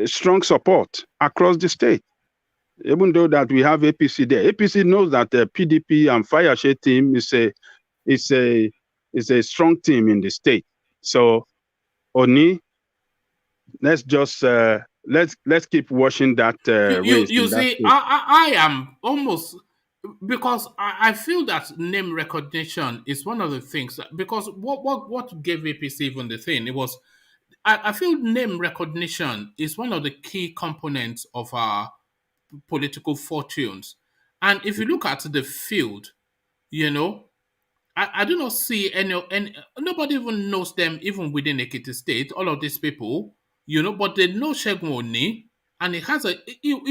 strong support across the state. Even though that we have APC there, APC knows that the PDP and Fayose team is a strong team in the state. So Oni, let's just let's keep watching that race. You see, I am almost, because I feel that name recognition is one of the things, because what gave APC even the thing, it was, I feel name recognition is one of the key components of our political fortunes. And if you look at the field, I do not see any nobody even knows them even within Ekiti State, all of these people, but they know Segun Oni, and he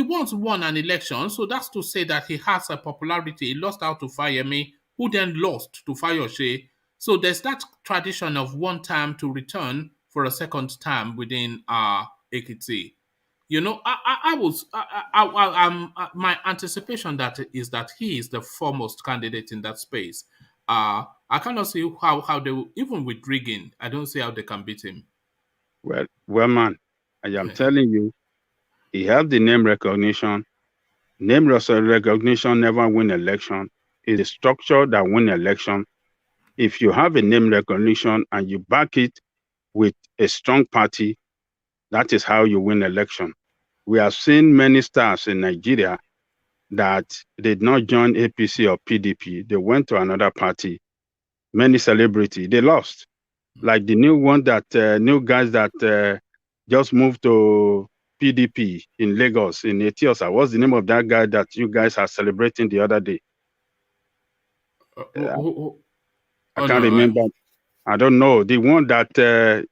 once won an election, so that's to say that he has a popularity. He lost out to Fayemi, who then lost to Fayose. So there's that tradition of one time to return for a second time within Ekiti. You know, my anticipation that is that he is the foremost candidate in that space. I cannot see how they even with rigging. I don't see how they can beat him. Well, man, I am telling you, he has the name recognition. Name recognition never win election. It's a structure that win election. If you have a name recognition and you back it with a strong party, that is how you win election. We have seen many stars in Nigeria that did not join APC or PDP. They went to another party. Many celebrities, they lost. Like the new one that, new guys that just moved to PDP in Lagos, in Etiosa. What's the name of that guy that you guys are celebrating the other day? I can't remember. I don't know. The one that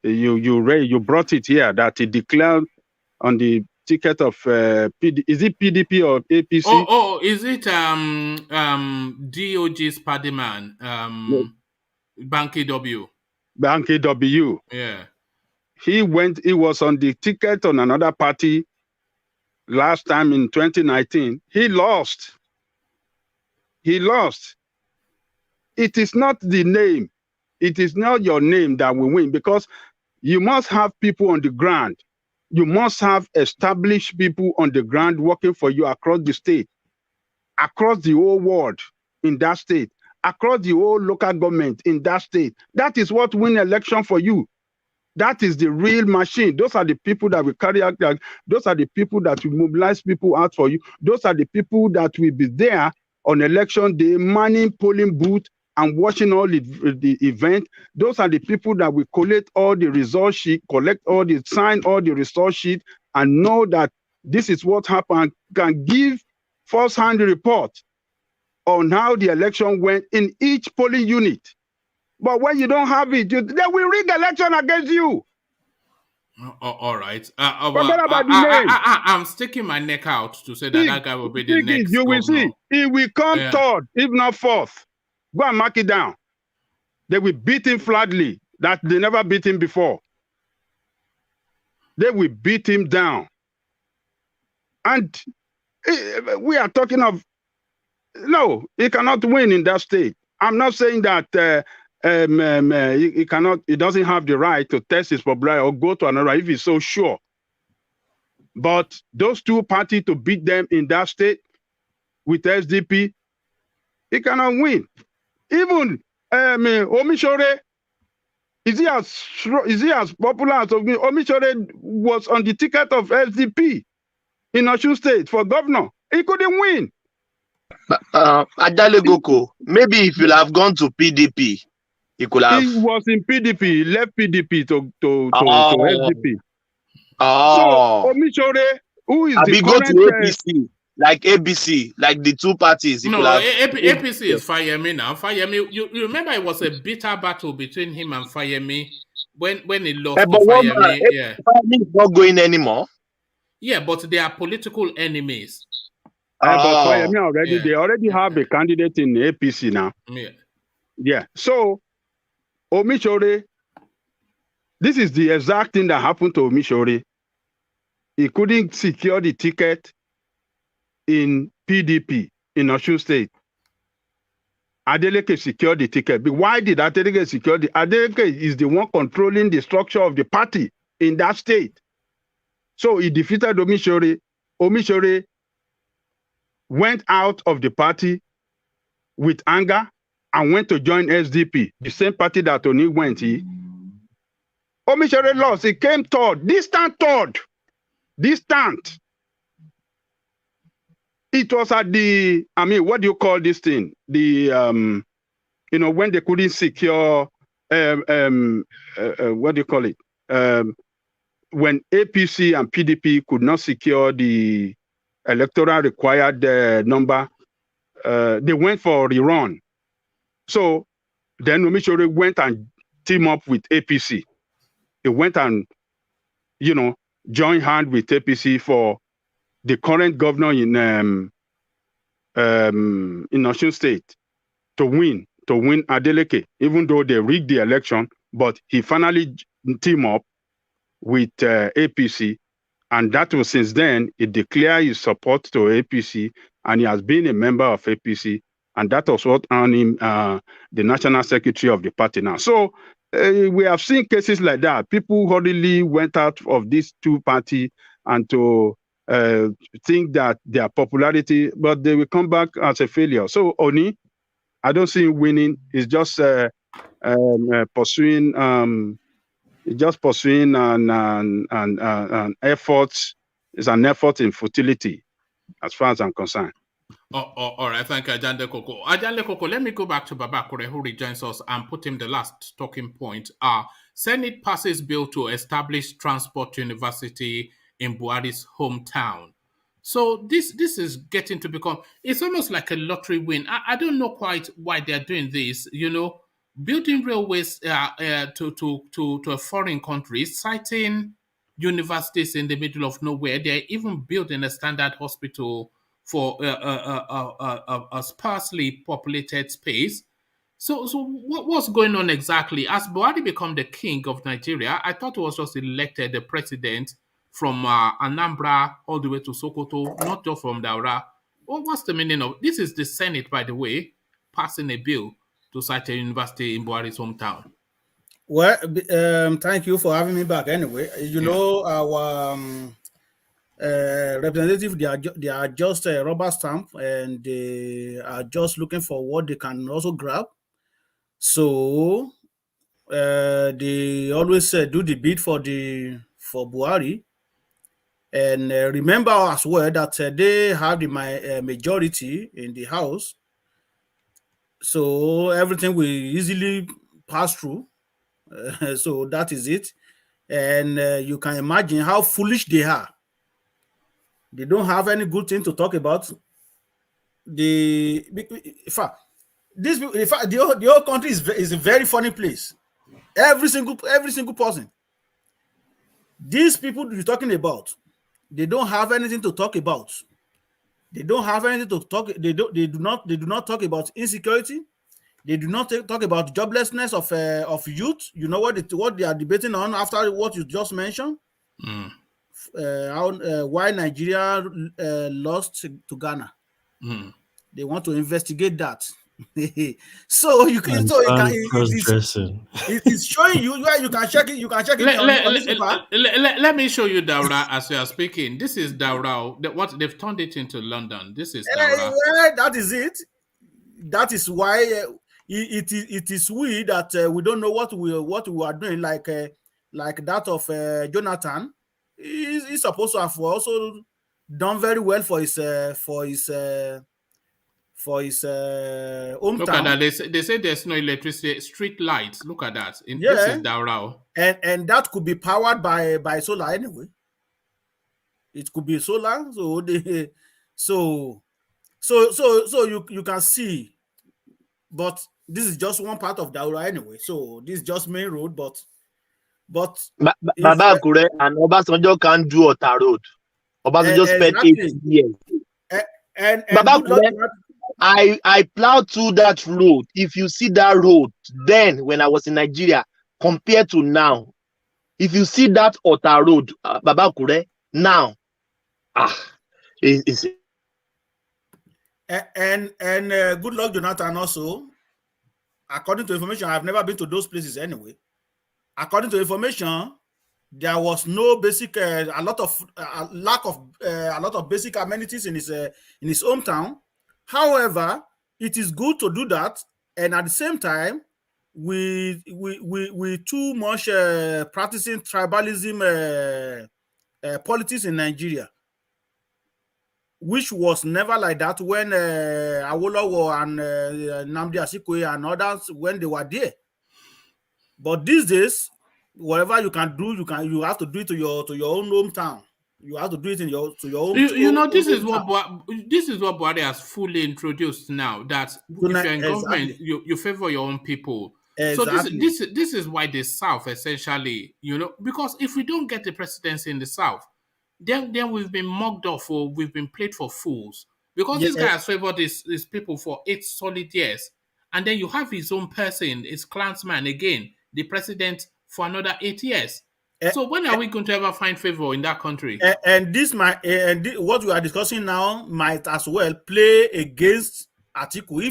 you brought it here, that he declared on the ticket of is it PDP or APC? Is it DOG's party man, Banky W? Banky W. Yeah. He was on the ticket on another party last time in 2019. He lost. He lost. It is not the name. It is not your name that will win, because you must have people on the ground. You must have established people on the ground working for you across the state, across the whole world in that state, across the whole local government in that state. That is what win election for you. That is the real machine. Those are the people that will carry out. Those are the people that will mobilize people out for you. Those are the people that will be there on election day, manning polling booth and watching all the event. Those are the people that will collect all the result sheet, sign all the result sheet, and know that this is what happened, can give first-hand report on how the election went in each polling unit. But when you don't have it, they will rig election against you. All right. Forget about the name. I'm sticking my neck out to say that guy will be the next You will governor. see. He will come third, if not fourth. Go and mark it down. They will beat him flatly. That they never beat him before. They will beat him down. And we are talking of, no, he cannot win in that state. I'm not saying that he doesn't have the right to test his popularity or go to another if he's so sure. But those two parties to beat them in that state with SDP, he cannot win. Even Omishore, is he as popular as Omishore was on the ticket of SDP in Osun State for governor? He couldn't win. Adale Goko, maybe if you have gone to PDP, he could have. He was in PDP. He left PDP to SDP. Oh. So Omishore, who is the go current to APC, like ABC, like the two parties. No, APC is Fayemi now. Fayemi, you remember it was a bitter battle between him and Fayemi when he lost to Fayemi. Fayemi is not going anymore. Yeah, but they are political enemies. But Fayemi already, they already have a candidate in APC now. Yeah. So Omishore, this is the exact thing that happened to Omishore. He couldn't secure the ticket in PDP in Osun State. Adeleke secured the ticket. But why did Adeleke secure the? Adeleke is the one controlling the structure of the party in that state. So he defeated Omishore. Omishore went out of the party with anger and went to join SDP, the same party that Oni went. Omishore lost. He came third, distant third. Distant. It was at the, what do you call this thing? The, when they couldn't secure, what do you call it? When APC and PDP could not secure the electoral required number, they went for rerun. So then Omishore went and teamed up with APC. He went and, joined hand with APC for the current governor in Osun State to win Adeleke, even though they rigged the election, but he finally teamed up with APC And that was since then, he declared his support to APC, and he has been a member of APC. And that was what earned him the national secretary of the party now. So we have seen cases like that. People hurriedly went out of these two parties and to think that their popularity, but they will come back as a failure. So Oni, I don't see him winning. He's just pursuing an effort. It's an effort in futility, as far as I'm concerned. All right, thank you, Ajande Koko. Ajande Koko, let me go back to Babakure, who rejoins us, and put him the last talking point. Senate passes bill to establish transport university in Buhari's hometown. So this is getting to become, it's almost like a lottery win. I don't know quite why they're doing this, building railways to a foreign country, citing universities in the middle of nowhere. They're even building a standard hospital for a sparsely populated space. So what's going on exactly? Has Buhari become the king of Nigeria? I thought he was just elected the president from Anambra all the way to Sokoto, not just from Daura. What's the meaning of this? Is the Senate, by the way, passing a bill to cite a university in Buhari's hometown? Well, thank you for having me back. Anyway, know our representative, they are just a rubber stamp, and they are just looking for what they can also grab. So they always do the bid for Buhari, and remember as well that they have the majority in the House, so everything will easily pass through. So that is it, and you can imagine how foolish they are. They don't have any good thing to talk about. In fact, the whole country is a very funny place. Every single person. These people you're talking about, they don't have anything to talk about. They don't have anything to talk. They do not talk about insecurity. They do not talk about joblessness of youth. You know what they are debating on after what you just mentioned. Why Nigeria lost to Ghana. They want to investigate that. So you can. It is showing you where you can check it. You can check it. Let me show you Daura as we are speaking. This is Daura. What they've turned it into London. This is Daura. That is it. That is why it is we that we don't know what we are doing. Like that of Jonathan. He's supposed to have also done very well for his hometown. Look at that. They say there's no electricity, street lights. Look at that. This is Daurao. And that could be powered by solar anyway. It could be solar. So you can see, but this is just one part of Daura anyway. So this is just main road, but Baba Kure and Obasanjo can't do Ota Road. Obasanjo spent 8 years. And Baba Kure, I plowed through that road. If you see that road then when I was in Nigeria compared to now, if you see that Ota Road, Baba Kure, now, it's and good luck, Jonathan. Also, according to information, I've never been to those places anyway. According to information, there was no basic, a lot of basic amenities in his hometown. However, it is good to do that, and at the same time, we too much practicing tribalism politics in Nigeria, which was never like that when Oluomo and Nnamdi Azikiwe and others when they were there. But these days, whatever you can do, you have to do it to your own hometown. You have to do it to your own. This is what Buhari has fully introduced now. That if you're in government, you favor your own people. Exactly. So this is why the South essentially, because if we don't get the presidency in the South, then we've been mugged off or we've been played for fools. Because this guy has favored his people for 8 solid years, and then you have his own person, his clansman again, the president for another 8 years. So when are we going to ever find favor in that country? And what we are discussing now might as well play against Atiku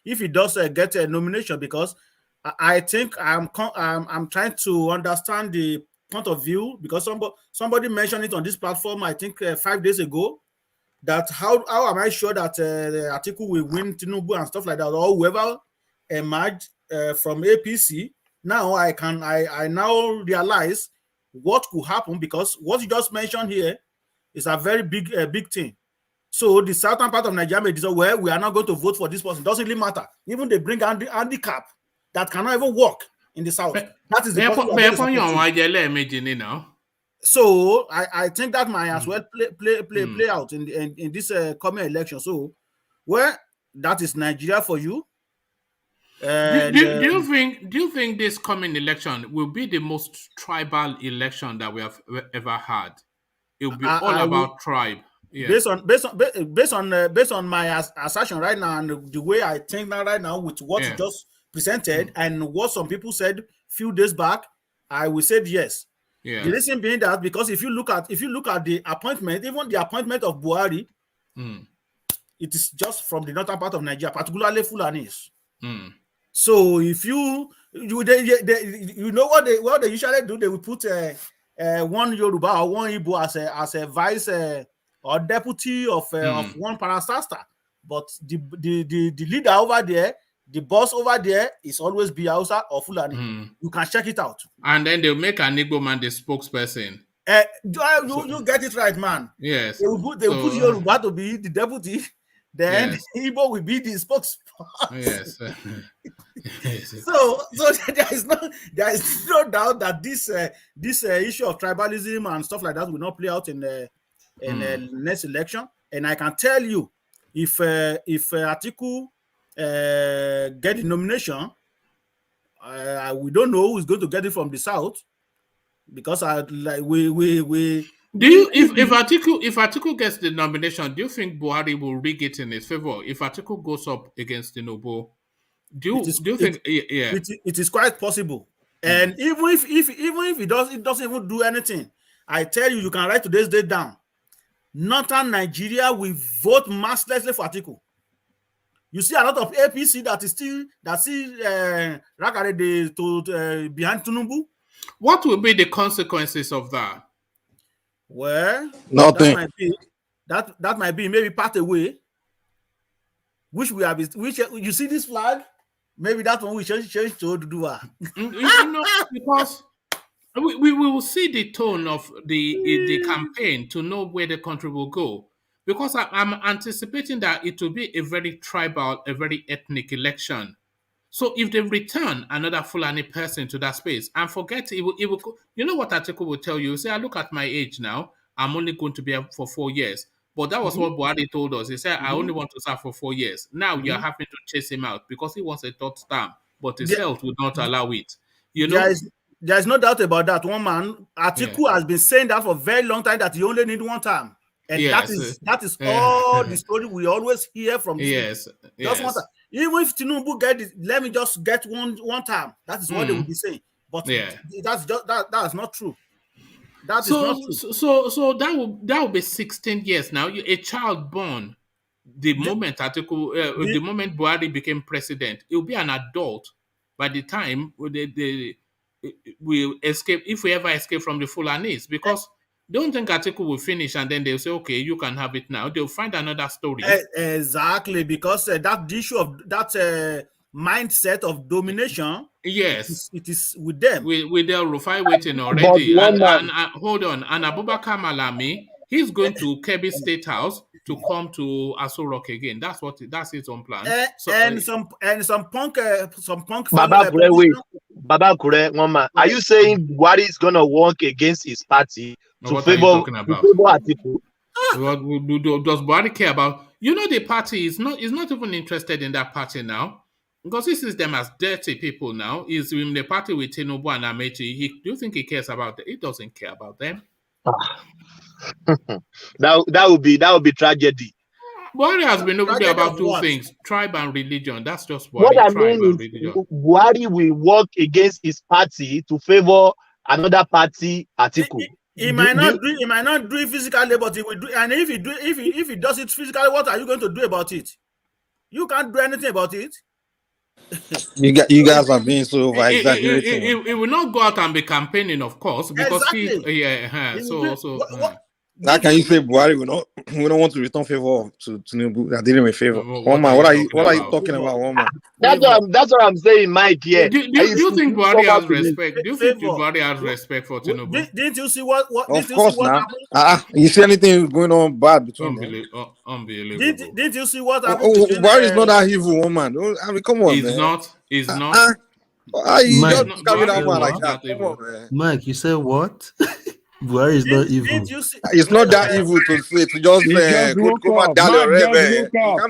if he does get a nomination, because I think I'm trying to understand the point of view, because somebody mentioned it on this platform, I think 5 days ago, that how am I sure that Atiku will win Tinubu and stuff like that, or whoever emerged from APC. Now I now realize what could happen, because what you just mentioned here is a very big thing. So the southern part of Nigeria may decide, well, we are not going to vote for this person. It doesn't really matter. Even they bring handicap that cannot even work in the south. That is the person. So I think that might as well play out in this coming election. So, well, that is Nigeria for you. Do you think this coming election will be the most tribal election that we have ever had? It will be all about tribe. Yeah. Based on my assertion right now, and the way I think now right now with what you just presented and what some people said a few days back, I will say yes. Yeah. The reason being that because if you look at the appointment, even the appointment of Buhari, it is just from the northern part of Nigeria, particularly Fulanis. So if you know what they usually do, they will put one Yoruba or one Igbo as a vice or deputy of one parastata, but the leader over there, the boss over there is always Biausa or Fulani. You can check it out. And then they'll make an Igbo man the spokesperson. You get it right, man. Yes. They will put Yoruba to be the deputy. Then Igbo will be the spokesperson. Yes. So there is no doubt that this issue of tribalism and stuff like that will not play out in the next election. And I can tell you, if Atiku get the nomination, we don't know who is going to get it from the south, because if Atiku gets the nomination, do you think Buhari will rig it in his favor? If Atiku goes up against Tinubu, do you think? It is quite possible. And even if it doesn't even do anything, I tell you, you can write today's date down. Northern Nigeria will vote masslessly for Atiku. You see a lot of APC that still behind Tinubu. What will be the consequences of that? Well, nothing. That might be maybe part away. Which you see this flag? Maybe that one we change to Oduduwa. Because we will see the tone of the campaign to know where the country will go. Because I'm anticipating that it will be a very tribal, a very ethnic election. So if they return another Fulani person to that space, and forget it will, you know what Atiku will tell you? Say, I look at my age now, I'm only going to be up for 4 years. But that was what Buhari told us. He said, I only want to serve for 4 years. Now you're having to chase him out because he wants a third term, but his health would not allow it. You know? There's no doubt about that. One man, Atiku has been saying that for a very long time, that he only need one term. And that is all the story we always hear from this. Just one time. Even if Tinubu get it, let me just get one term. That is what they will be saying. But that's not true. That is not true. So that will be 16 years now. A child born the moment the moment Buhari became president, it will be an adult by the time we escape, if we ever escape from the Fulanis, because don't think Atiku will finish and then they'll say, okay, you can have it now. They'll find another story. Exactly, because that issue of that mindset of domination, yes, it is with them. With their Rufai waiting already. And hold on, and Abubakar Malami, he's going to Kebbi State House to come to Aso Rock again. That's his own plan. Some punk. Baba Kure, wait. Baba Kure, Mama, are you saying Buhari is gonna work against his party to favor Atiku? What does Buhari care about? You know, the party is not even interested in that party now, because he sees them as dirty people now. He's in the party with Tinubu and Amechi. Do you think he cares about them? He doesn't care about them. that would be tragedy. Buhari has been over there Tragedy about of two what? things: tribe and religion. That's just What Buhari, I tribe mean and is religion. Buhari will work against his party to favor another party Atiku. He might not do it physically, but he will do. And if he does it physically, what are you going to do about it? You can't do anything about it. You guys are being so over exaggerating. He will not go out and be campaigning, of course, because How can you say Buhari we don't want to return favor to Tinubu? That didn't favor. What are you talking about, Woman? That's what I'm saying, Mike. Yeah. Do you think Buhari has respect? Do you think Buhari has respect for Tinubu? Didn't you see what? Of course, now. You see anything going on bad between them? Unbelievable. Didn't you see what happened? Buhari is not that evil, woman. I mean, come on, he's man. Not. He's not. Just carry that man like that. Come on, man. Mike, you said what? Buhari is not evil. It's not that evil to say to just come and down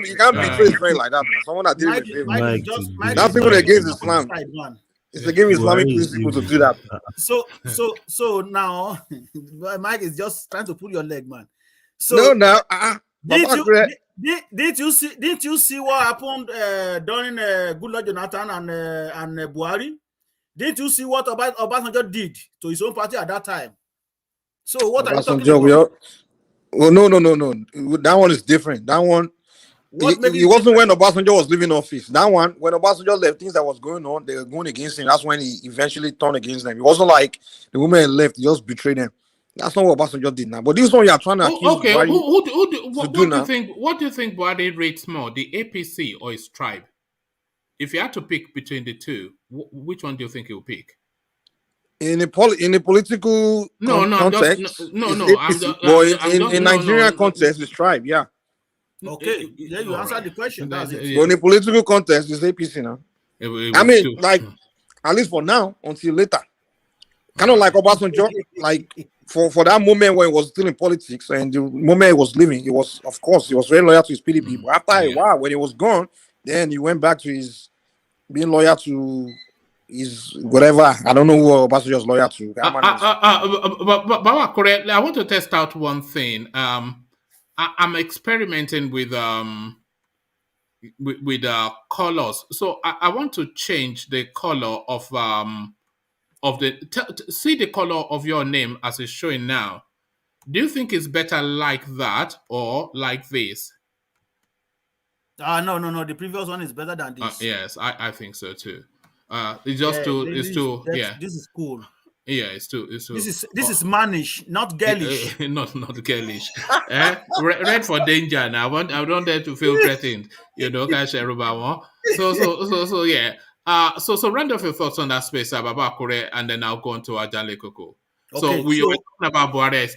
you can't betray his friend like that, man. Someone that didn't favor. That's even against Islam. It's against Islamic principle to do that. So now Mike is just trying to pull your leg, man. So didn't you see what happened during Goodluck Jonathan and Buhari? Didn't you see what Obasanjo did to his own party at that time? So what are you talking about? Well, no. That one is different. That one, it wasn't when Obasanjo was leaving office. That one, when Obasanjo left, things that was going on, they were going against him. That's when he eventually turned against them. It wasn't like the woman left, he just betrayed them. That's not what Obasanjo did now. But this one you are trying to accuse Buhari what do you think Buhari rates more, the APC or his tribe? If you had to pick between the two, which one do you think he will pick? In a political context, in Nigerian context, it's tribe, yeah. Okay, yeah, you answered the question. That's it. But in a political context, it's APC now. I mean, like, at least for now, until later. Kind of like Obasanjo, like for that moment when he was still in politics and the moment he was leaving, he was very loyal to his PDP. But after a while, when he was gone, then he went back to his being loyal to his whatever. I don't know who Obasanjo is loyal to. But correct. I want to test out one thing. I'm experimenting with colors. So I want to change the color of see the color of your name as it's showing now. Do you think it's better like that or like this? No. The previous one is better than this. Yes, I think so too. It's this is cool. Yeah, it's too. This is mannish, not girlish. not girlish. Red for danger. Now I don't dare to feel threatened. So yeah. So round off your thoughts on that space, Baba Kure, and then I'll go on to Ajale Koko. So we were talking about Buhari,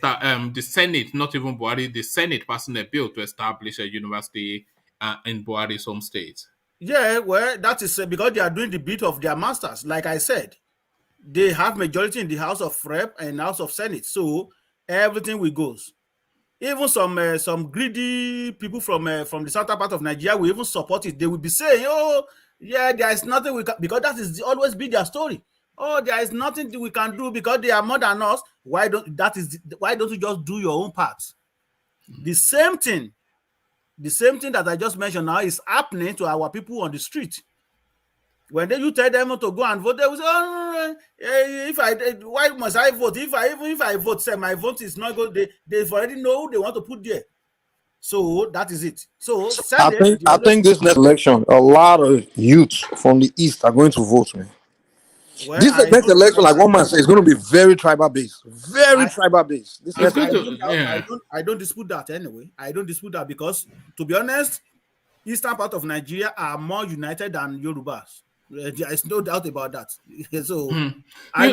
the Senate, not even Buhari, the Senate passing a bill to establish a university in Buhari's home state. Yeah, well, that is because they are doing the bit of their masters. Like I said, they have majority in the House of Rep and House of Senate, so everything will goes. Even some greedy people from the southern part of Nigeria will even support it. They will be saying, "Oh, yeah, there is nothing we can," because that is always be their story. Oh, there is nothing we can do because they are more than us. Why don't you just do your own part? The same thing that I just mentioned now is happening to our people on the street. When you tell them to go and vote, they will say, "Oh, why must I vote? If I vote, say my vote is not good." They already know who they want to put there. So that is it. So I think this next election, a lot of youths from the east are going to vote, man. Well, this next election, like one man said, is going to be very tribal based. Tribal based. I don't dispute that anyway. I don't dispute that because, to be honest, eastern part of Nigeria are more united than Yorubas. There is no doubt about that. So I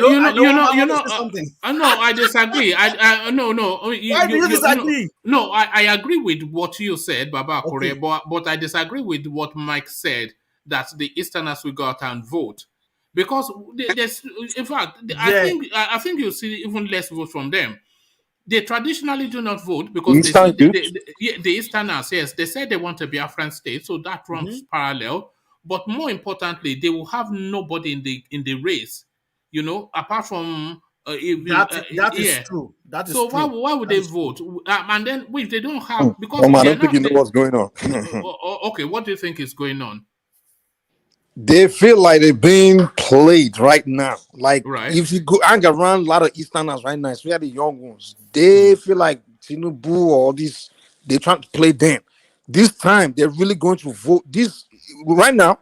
disagree. Why do you disagree? I agree with what you said, Baba Kure, but I disagree with what Mike said, that the Easterners will go out and vote. Because there's, in fact, I think you'll see even less votes from them. They traditionally do not vote because the Easterners, yes, they said they want a Biafran state, so that runs parallel. But more importantly, they will have nobody in the race, apart from That is true. That is so true. why would they vote? And then if they don't have because I don't think you know what's going on. Okay, what do you think is going on? They feel like they're being played right now. Like if you go hang around a lot of Easterners right now, especially the young ones, they feel like Tinubu or this, they're trying to play them. This time they're really going to vote. This right now,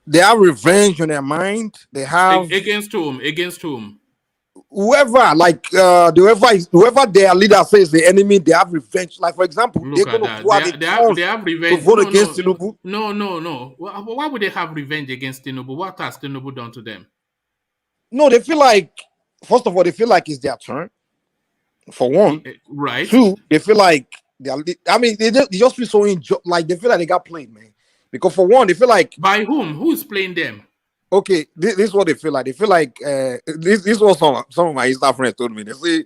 they have revenge on their mind. They have against whom? Against whom? Whoever, like whoever their leader says the enemy, they have revenge. Like for example, Look they're at going to that. They have revenge. to vote against Tinubu. No. Why would they have revenge against Tinubu? What has Tinubu done to them? No, they feel like, first of all, they feel like it's their turn. For one, right. Two, they feel like they just feel so like they feel like they got played, man. Because for one, they feel like by whom? Who is playing them? Okay, this is what they feel like. They feel like this is what some of my Eastern friends told me. They say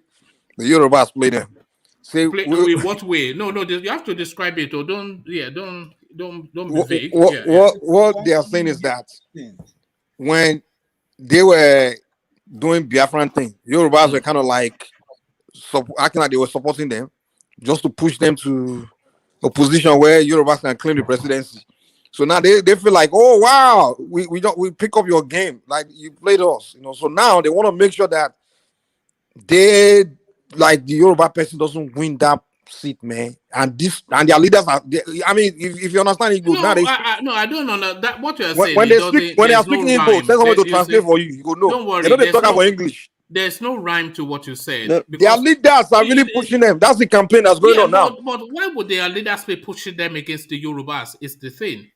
the Yorubas play them. Say in what way? No, you have to describe it, or don't be vague. What they are saying is that when they were doing Biafran thing, Yorubas were kind of like acting like they were supporting them, just to push them to a position where Yorubas can claim the presidency. So now they feel like, oh wow, we pick up your game, like you played us, So now they want to make sure that they, like, the Yoruba person doesn't win that seat, man. And their leaders are. If you understand it, good. No, I don't know that. What you are saying when they are speaking Igbo, tell someone to translate for you. You go no. Don't worry. They don't talk about English. There's no rhyme to what you said. No, their leaders are really pushing them. That's the campaign that's going on now. But why would their leaders be pushing them against the Yorubas? Is the thing.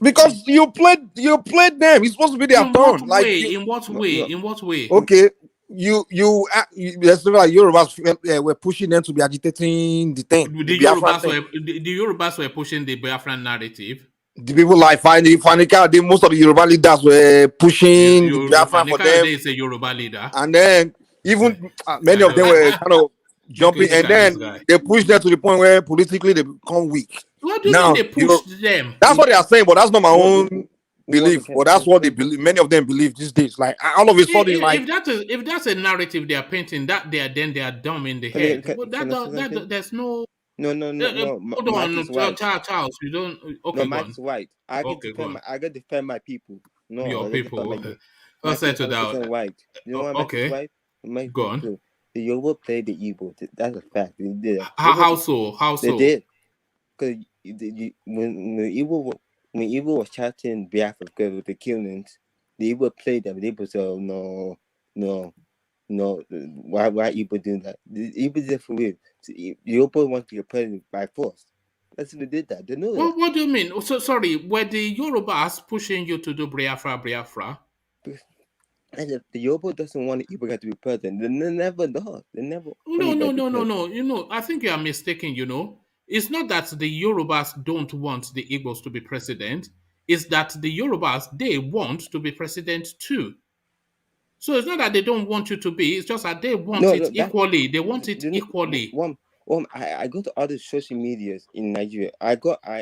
Because you played them. It's supposed to be their turn. In what way? Okay, there's like Yorubas were pushing them to be agitating the thing. The Yorubas were pushing the Biafran narrative. The people like Fanika, most of the Yoruba leaders were pushing the Biafran for them. Is a Yoruba leader, and then even many of them were kind of jumping, and then they pushed them to the point where politically they become weak. What do you mean they pushed them? That's what they are saying, but that's not my own belief. But that's what they believe. Many of them believe these days. Like all of a sudden, if that's a narrative they are painting, that they are dumb in the head. There's no. No. Hold on, Charles. You don't. Okay, no, Mike's right. I can defend my people. No, your people. Let's settle down. Right. You know what? Okay. Right? Go on. The Yoruba played the Igbo. That's a fact. They did. How so? They did. Because when Igbo was chatting Biafra with the killings, the Igbo played them. The Igbo said, no. Why Igbo doing that? The Igbo did it for real. The Igbo want to get president by force. That's why they did that. They know that. What do you mean? So sorry, were the Yorubas pushing you to do Biafra? And the Yoruba doesn't want the Igbo to be president. They never does. They never. No. I think you are mistaken. It's not that the Yorubas don't want the Igbos to be president. It's that the Yorubas, they want to be president too. So it's not that they don't want you to be. It's just that they want it equally. They want it equally. I go to other social medias in Nigeria. I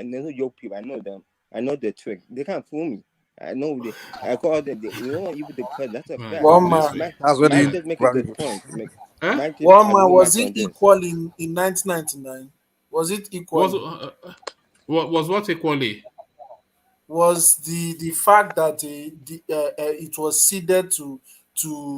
know your people. I know them. I know their trick. They can't fool me. I know they. I go out there. Even the president. That's a fact. One man. That's what they make a good point. One man, was it equal in 1999? Was it equal? Was what equally? Was the fact that it was ceded to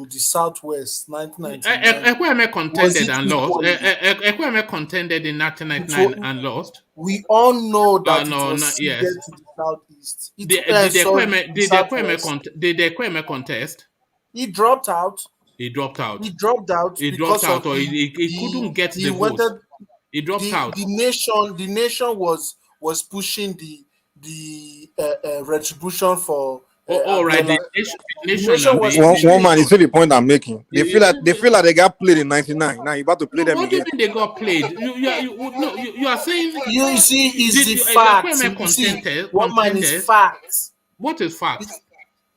the Southwest 1999? Ekwe contended and lost. Ekwe contended in 1999 and lost. We all know that it was ceded to the Southeast. Did Ekwe contest? He dropped out. He dropped out, or he couldn't get the vote. He dropped out. The nation was pushing the retribution for. Right. The nation was one man. You see the point I'm making. They feel like they got played in '99. Now you're about to play them what again. What do you mean they got played? You are saying you see is the fact. What man is facts? What is facts?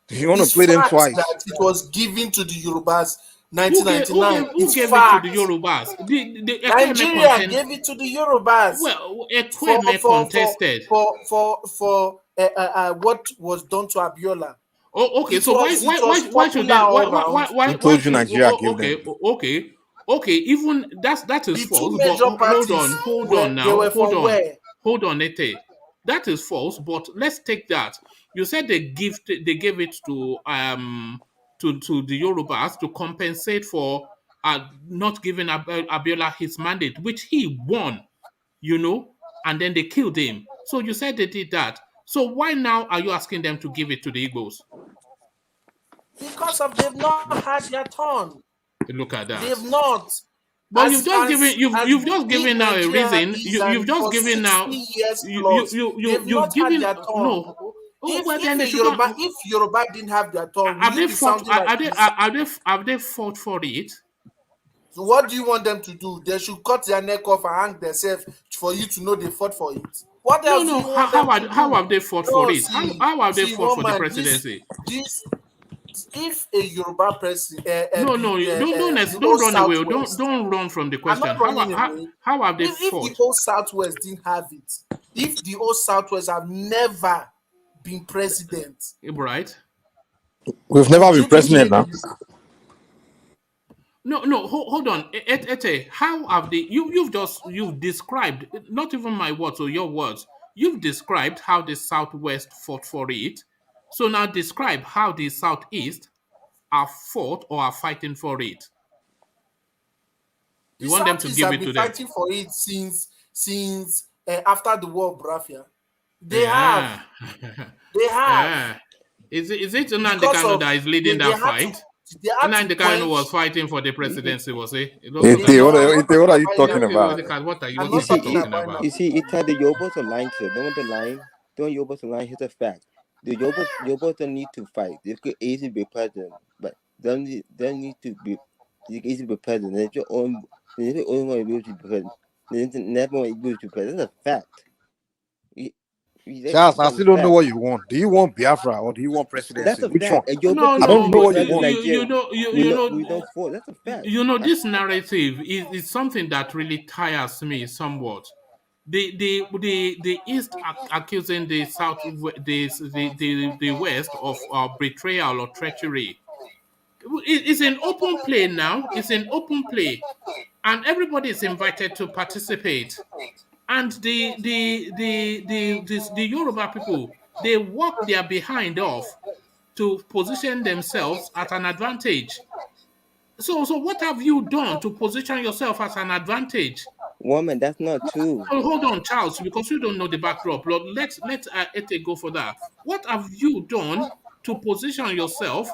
You want to play them twice? That it was given to the Yorubas. 1999. Who gave it to the Yorubas? Nigeria gave it to the Yorubas. Well, Ekwe contested for what was done to Abiola. Oh, okay. It So was why should they popular all why round. Who told you should Nigeria gave okay them? okay even that is The two false. But major hold parties on, they were from where? hold on, Ete. That is false. But let's take that. You said they gave it to the Yorubas to compensate for not giving Abiola his mandate, which he won. And then they killed him. So you said they did that. So why now are you asking them to give it to the Igbos? Because of they've not had their turn. Look at that. They've not. But you've just given now a reason. You've just given now. You've given their turn. No. If Yoruba didn't have their turn, have they fought for it? So what do you want them to do? They should cut their neck off and hang themselves for you to know they fought for it. What else do you want them to do? How have they fought for it? How have they fought for the presidency? If a Yoruba president, don't run away. Don't run from the question. How have they fought? If the whole Southwest didn't have it, if the whole Southwest have never been president, right? We've never been president now. No, hold on. Ete, how have they you've described, not even my words or your words, you've described how the Southwest fought for it. So now describe how the Southeast are fought or are fighting for it. You want them to give it to them? Fighting for it since after the war of Biafra. They have. They have. Is it Nnamdi Kanu that is leading that fight? Nnamdi Kanu was fighting for the presidency, was he? What are you talking about? What are you talking about? You see, it's how the Yorubas are lying to them. Don't want the line. Don't Yorubas are lying. Here's a fact. The Yorubas don't need to fight. They could easily be president, but they don't need to be. You can easily be president. If you're only want to be able to be president, they never want to be able to be president. That's a fact. Charles, I still don't know what you want. Do you want Biafra or do you want presidency? That's a Which fact. one? No, I don't know what you want. That's a fact. This narrative is something that really tires me somewhat. The East accusing the South, the West of betrayal or treachery. It's an open play now. It's an open play, and everybody is invited to participate. And the Yoruba people, they walk their behind off to position themselves at an advantage. So what have you done to position yourself as an advantage? Woman, that's not true. Hold on, Charles, because you don't know the backdrop. Lord, let's Ete go for that. What have you done to position yourself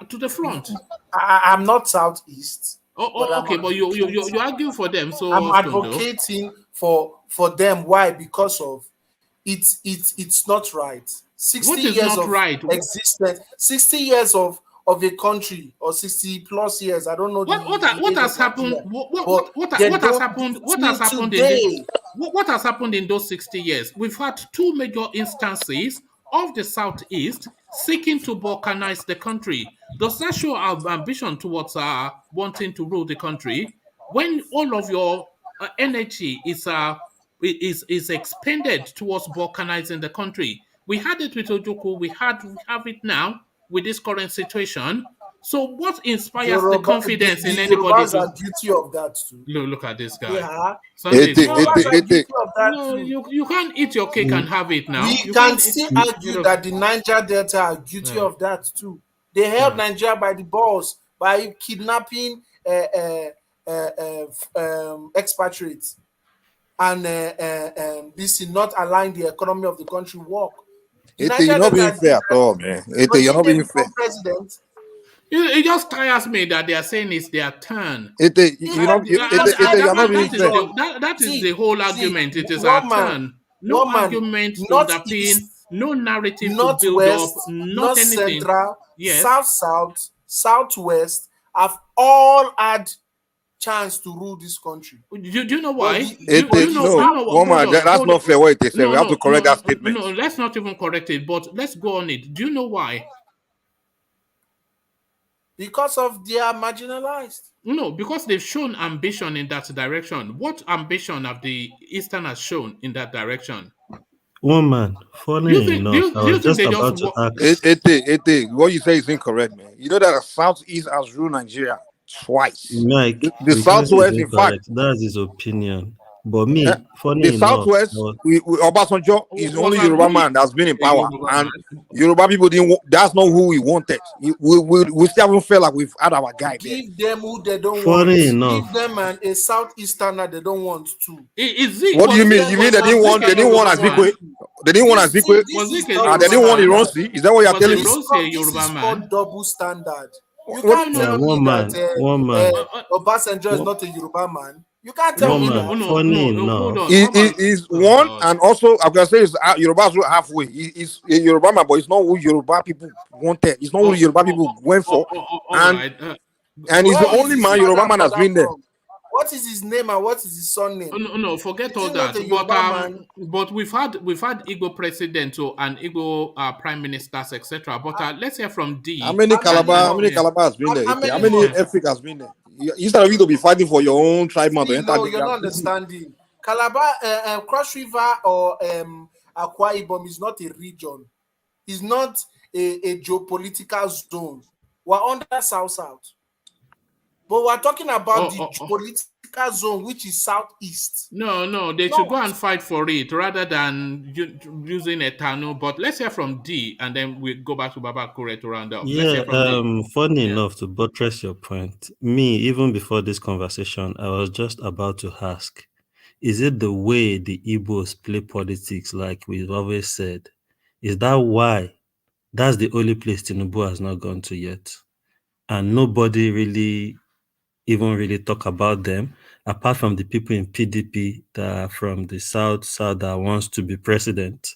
to the front? I'm not Southeast. Okay, but you argue for them. So I'm advocating for them. Why? Because of it's not right. 60 years of existence, 60 years of a country, or 60 plus years. I don't know. What has happened? What has happened? What has happened in those 60 years? We've had two major instances of the Southeast seeking to balkanize the country. Does that show our ambition towards wanting to rule the country? When all of your energy is expended towards balkanizing the country, we had it with Ojukwu, we have it now with this current situation. So what inspires the confidence in anybody? The are guilty of that too. Look at this guy. Yeah. No, you can't eat your cake and have it now. We can still argue that the Niger Delta are guilty of that too. They held Nigeria by the balls by kidnapping expatriates and this not allowing the economy of the country work. You're not being fair at all, man. You're not being fair. President. It just tires me that they are saying it's their turn. You're not being fair. That is the whole argument. It is our turn. No argument to underpin, no narrative to build up, not anything. Central, South, Southwest have all had chance to rule this country. Do you know why? That's not fair what they say. We have to correct that statement. No, let's not even correct it, but let's go on it. Do you know why? Because of they are marginalized. No, because they've shown ambition in that direction. What ambition have the Easterners shown in that direction? Woman, funny enough, I was just about to ask. What you say is incorrect, man. You know that the Southeast has ruled Nigeria twice. Mike, The we can't say it's Southwest, in fact, incorrect. That's his opinion. But me, the funny enough, Southwest, Obasanjo is the only Yoruba man that's been in power, and Yoruba people didn't. That's not who we wanted. We still haven't felt like we've had our guy there. Give them who they don't funny want. Enough. Give them a Southeasterner they don't want to. What do you mean? You mean they didn't want Azikwe? They didn't want Azikwe? They didn't want Ironsi? Is that what you're telling me? This is called double standard. You can't tell me that Obasanjo is not a Yoruba man. You can't tell me that. Funny enough. He's one, and also I'm gonna say is Yoruba halfway. He's a Yoruba man, but it's not who Yoruba people wanted. It's not who Yoruba people went for, and he's the only man Yoruba man has been there. What is his name and what is his surname? No, forget all that. But we've had Igbo president and Igbo prime ministers, etc. But let's hear from D. How many Calabar has been there? How many Africa has been there? Instead of you to be fighting for your own tribe, man. No, you're not understanding. Calabar, Cross River, or Akwa Ibom is not a region. It's not a geopolitical zone. We're under South. But we're talking about the political zone, which is Southeast. No, they should go and fight for it rather than using a tunnel. But let's hear from D, and then we go back to Baba Kure to round up. Yeah, funny enough, to buttress your point, me, even before this conversation, I was just about to ask, is it the way the Igbos play politics, like we've always said? Is that why that's the only place Tinubu has not gone to yet? And nobody really talk about them, apart from the people in PDP that are from the South that wants to be president.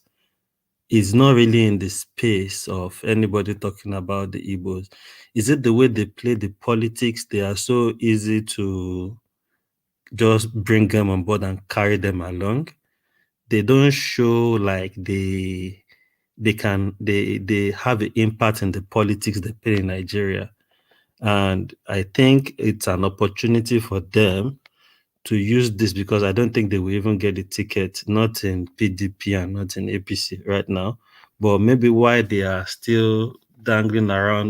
It's not really in the space of anybody talking about the Igbos. Is it the way they play the politics? They are so easy to just bring them on board and carry them along. They don't show like they have an impact in the politics they play in Nigeria. And I think it's an opportunity for them to use this, because I don't think they will even get a ticket, not in PDP and not in APC right now. But maybe while they are still dangling around,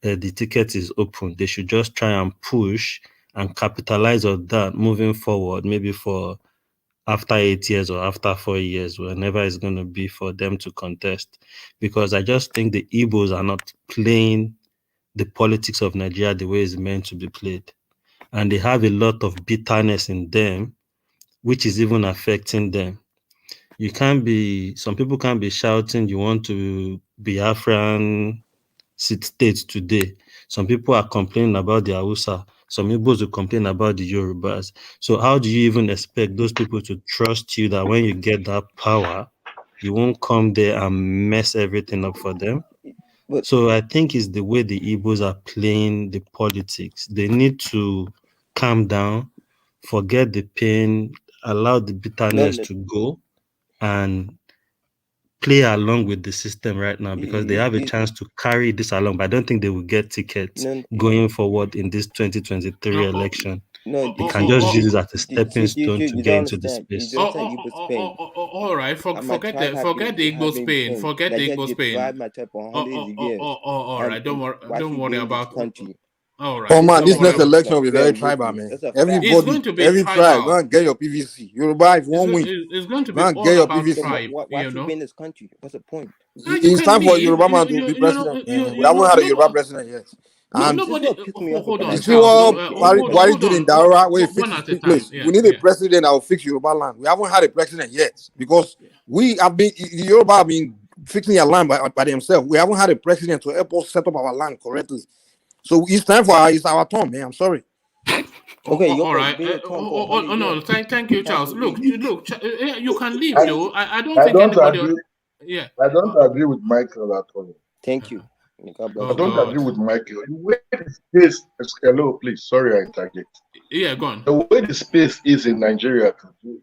the ticket is open, they should just try and push and capitalize on that moving forward, maybe for after 8 years or after 4 years, whenever it's going to be for them to contest. Because I just think the Igbos are not playing the politics of Nigeria the way it's meant to be played. And they have a lot of bitterness in them, which is even affecting them. Some people can't be shouting, you want to be Afghan state today. Some people are complaining about the Hausa. Some people will complain about the Yorubas. So how do you even expect those people to trust you that when you get that power, you won't come there and mess everything up for them? So I think it's the way the Igbos are playing the politics. They need to calm down, forget the pain, allow the bitterness to go, and play along with the system right now, because they have a chance to carry this along. But I don't think they will get tickets going forward in this 2023 election. They can just use it as a stepping stone to get into the space. All right, forget the Igbo Spain. Forget the Igbo Spain. All right, don't worry about country. All right. Oh man, this next election will be very tribal, man. Every tribe, go and get your PVC. Yoruba, if one win, it's going to be all get your about PVC. tribe. Why should be in this country? What's the point? It's time for Yoruba man to be president. We haven't had a Yoruba president yet. And Hold on. you see what Buhari did in Daura, where he fixed the place. We need a president that will fix Yoruba land. We haven't had a president yet, because we have been, the Yoruba have been fixing their land by themselves. We haven't had a president to help us set up our land correctly. So it's time for it's our turn, man. I'm sorry. Okay, all right. No, thank you, Charles. Look, you can leave though. I don't think anybody. Yeah. I don't agree with Michael at all. Thank you. I don't agree with Michael. The way the space, hello, please. Sorry, I interject. Yeah, go on. The way the space is in Nigeria today,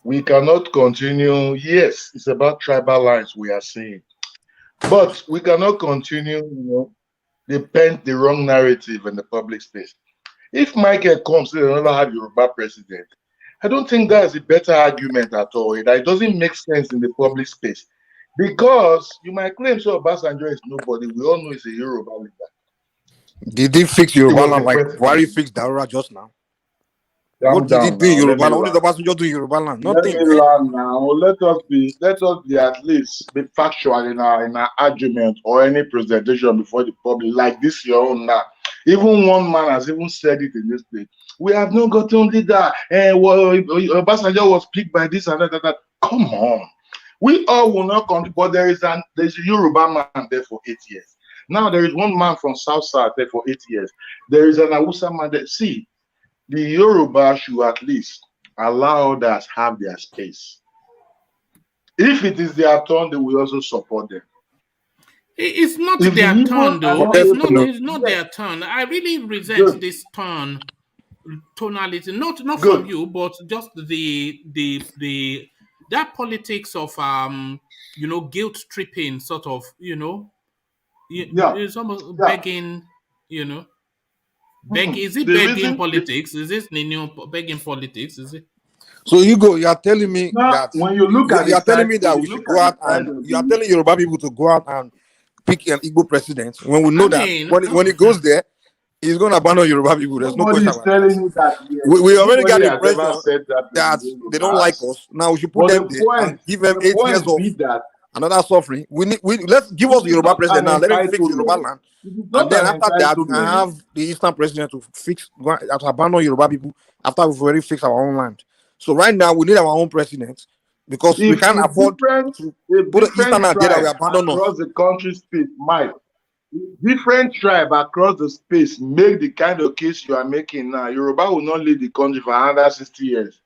we cannot continue. Yes, it's about tribal lines we are saying, but we cannot continue. They paint the wrong narrative in the public space. If Michael comes to another have Yoruba president, I don't think that's a better argument at all. It doesn't make sense in the public space. Because you might claim so Obasanjo is nobody. We all know he's a Yoruba leader. Did he fix Yoruba land like Buhari fixed Daura just now? What did he do in Yoruba land? What did Obasanjo do in Yoruba land? Nothing. Let me learn now. Let us be at least be factual in our argument or any presentation before the public, like this your own now. Even one man has even said it in this place. We have not gotten leader. Obasanjo was picked by this and that. Come on. We all will not come, but there's a Yoruba man there for 8 years. Now there is one man from South there for 8 years. There is an Hausa man there. See, the Yoruba should at least allow others have their space. If it is their turn, they will also support them. It's not their turn, though. It's not their turn. I really resent this tonality. Not from you, but just that politics of guilt tripping, sort of, it's almost begging, Is it begging politics? Is this new begging politics? Is it? So you are telling me that when you look at you are telling me that we should go out and you are telling Yoruba people to go out and pick an Igbo president when we know that when he goes there, he's going to abandon Yoruba people. There's no question about it. We already got the impression that they don't like us. Now we should put them there and give them 8 years of another suffering. Let's give us the Yoruba president now. Let him fix Yoruba land. And then after that, we can have the Eastern president to abandon Yoruba people after we've already fixed our own land. So right now, we need our own president because we can't afford to put an Eastern Nigeria we abandon us. Across the country space, Mike. Different tribe across the space make the kind of case you are making now. Yoruba will not lead the country for another 60 years.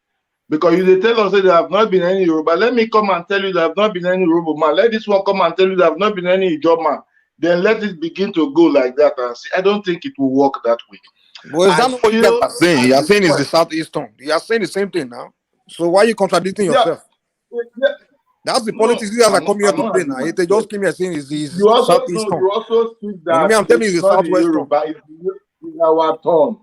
Because you tell us that there have not been any Yoruba. Let me come and tell you there have not been any Yoruba man. Let this one come and tell you there have not been any Ijaw man. Then let it begin to go like that. And see, I don't think it will work that way. Well, is that not what you guys are saying? You are saying it's the Southeastern. You are saying the same thing now. So why are you contradicting yourself? Yeah. That's the politics you guys are coming here to play now. They just came here saying it's Southeastern. You also speak that I'm telling you, it's the Southwestern. It's our turn.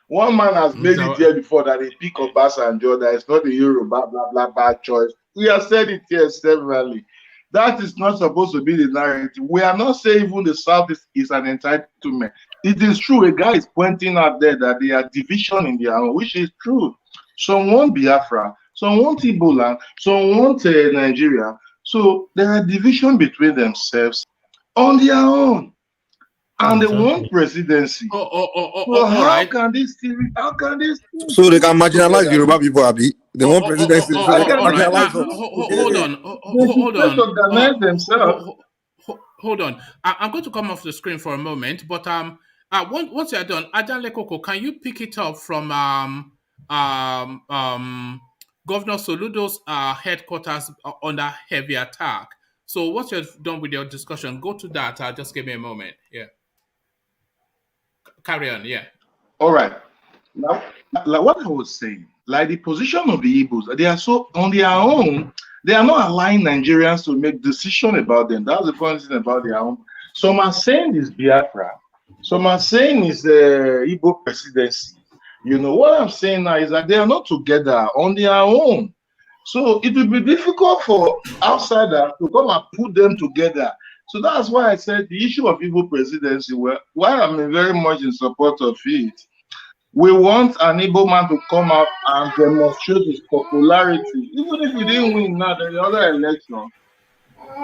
One man has made it here before that they pick up Obasanjo, that it's not a Yoruba, blah, blah, bad choice. We have said it here severally. That is not supposed to be the narrative. We are not saying even the South is an entitlement. It is true. A guy is pointing out there that they are division in their own, which is true. Some want Biafra, some want Ebola, some want Nigeria. So there are division between themselves on their own. And they want presidency. How can this still? So they can marginalize the Yoruba people, Abi. They want presidency. So they can marginalize Hold on. Themselves. Hold on. I'm going to come off the screen for a moment, but once you're done, Ajanle Koko, can you pick it up from Governor Soludo'S headquarters under heavy attack? So once you're done with your discussion, go to that. Just give me a moment. Yeah. Carry on, yeah. All right. Now, like what I was saying, like the position of the Igbos, they are so on their own, they are not allowing Nigerians to make decisions about them. That's the funny thing about their own. Some are saying it's Biafra, some are saying it's the Igbo presidency. You know, what I'm saying now is that they are not together on their own. So it will be difficult for outsiders to come and put them together. So that's why I said the issue of Igbo presidency, while I'm very much in support of it, we want an Igbo man to come out and demonstrate his popularity. Even if we didn't win now, there's another election.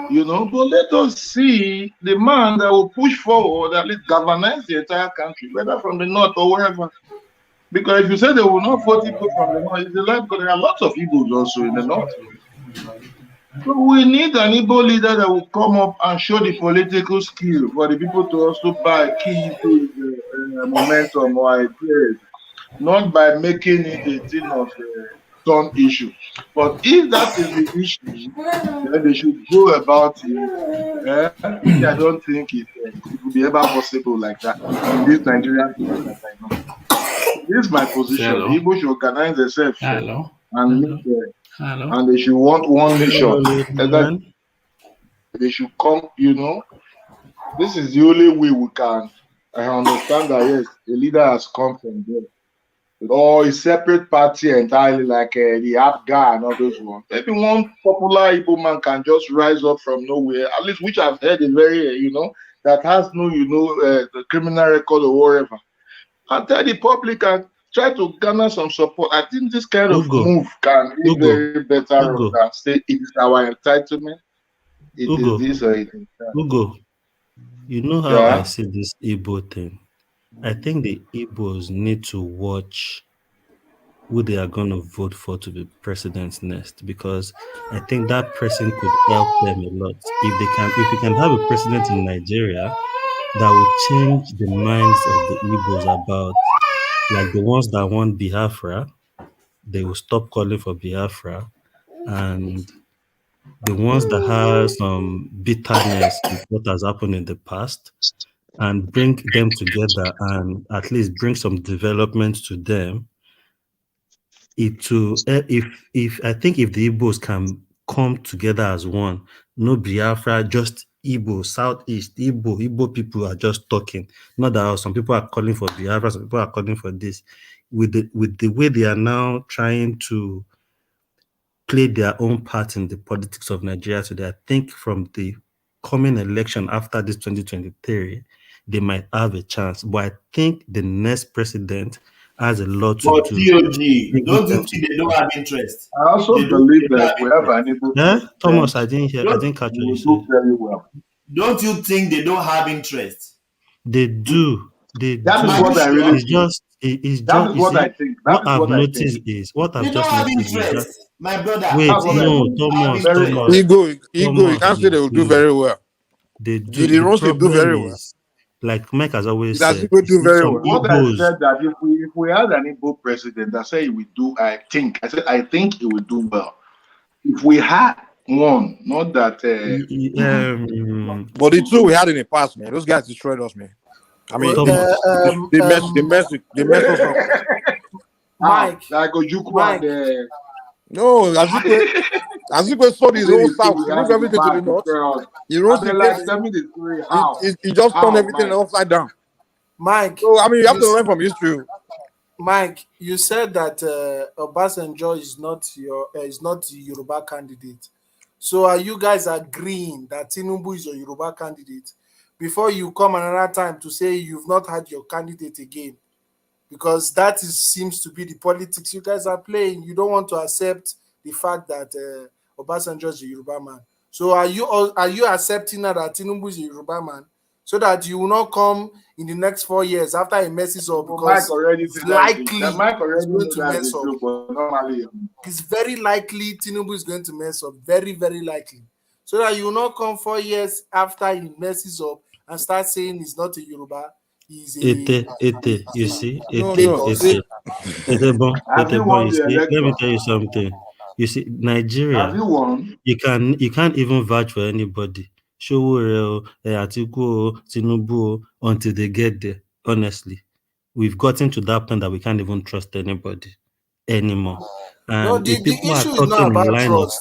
You know, but let us see the man that will push forward, at least galvanize the entire country, whether from the north or wherever. Because if you say they will not vote people from the north, it's a lie, because there are lots of Igbos also in the north. So we need an Igbo leader that will come up and show the political skill for the people to also buy key into the momentum or ideas, not by making it a thing of some issue. But if that is the issue, then they should go about it. I don't think it will be ever possible like that in this Nigerian people that I know. This is my position. Hello. People should organize themselves and they should want one nation. And they should come, you know. This is the only way we can. I understand that, yes, a leader has come from there. or a separate party entirely, like the ABUJA and all those ones. Maybe one popular Igbo man can just rise up from nowhere, at least which I've heard is very, that has no, the criminal record or whatever, and tell the public and try to garner some support. I think this kind of move can be very better than say it is our entitlement. It is this or it is that. Ugo, you know how I see this Igbo thing? I think the Igbos need to watch who they are going to vote for to be president next, because I think that person could help them a lot. If we can have a president in Nigeria that will change the minds of the Igbos about, like the ones that want Biafra, they will stop calling for Biafra, and the ones that have some bitterness with what has happened in the past, and bring them together and at least bring some development to them. If I think if the Igbos can come together as one, no Biafra, just Igbo, Southeast, Igbo people are just talking. Not that some people are calling for Biafra, some people are calling for this. With the way they are now trying to play their own part in the politics of Nigeria today, I think from the coming election after this 2023, they might have a chance. But I think the next president has a lot to do. DOG, don't you think they don't have interest? I also believe that we have an able. Yeah, Thomas, I didn't catch what you said. Very well. Don't you think they don't have interest? They do. That is what I really think. That is what I think. What I've noticed is that, my brother. Wait, no, Thomas. Ego, you can't say they will do very well. They do. The Ransom will do very well. Like Mike has always said, do very well. What I said that if we had an Igbo president, I say he would do. I think he would do well. If we had one, not that. But the two we had in the past, man, those guys destroyed us, man. I mean, they mess us up. Mike, like Ojukwu. No, Azikwe saw his whole south. He moved everything to the north. He rose he just turned everything upside down. Mike, so I mean, you have to learn from history. Mike, you said that Obasanjo is not the Yoruba candidate. So are you guys agreeing that Tinubu is a Yoruba candidate before you come another time to say you've not had your candidate again? Because seems to be the politics you guys are playing. You don't want to accept the fact that Obasanjo is a Yoruba man. So are you accepting that Tinubu is a Yoruba man, so that you will not come in the next 4 years after he messes up? Because it's likely he's going to mess up. It's very likely Tinubu is going to mess up. Very, very likely. So that you will not come 4 years after he messes up and start saying he's not a Yoruba. You see, let me tell you something. You see, Nigeria, you can't even vouch for anybody. Atiku, Tinubu, until they get there. Honestly, we've gotten to that point that we can't even trust anybody anymore. And the issue is not about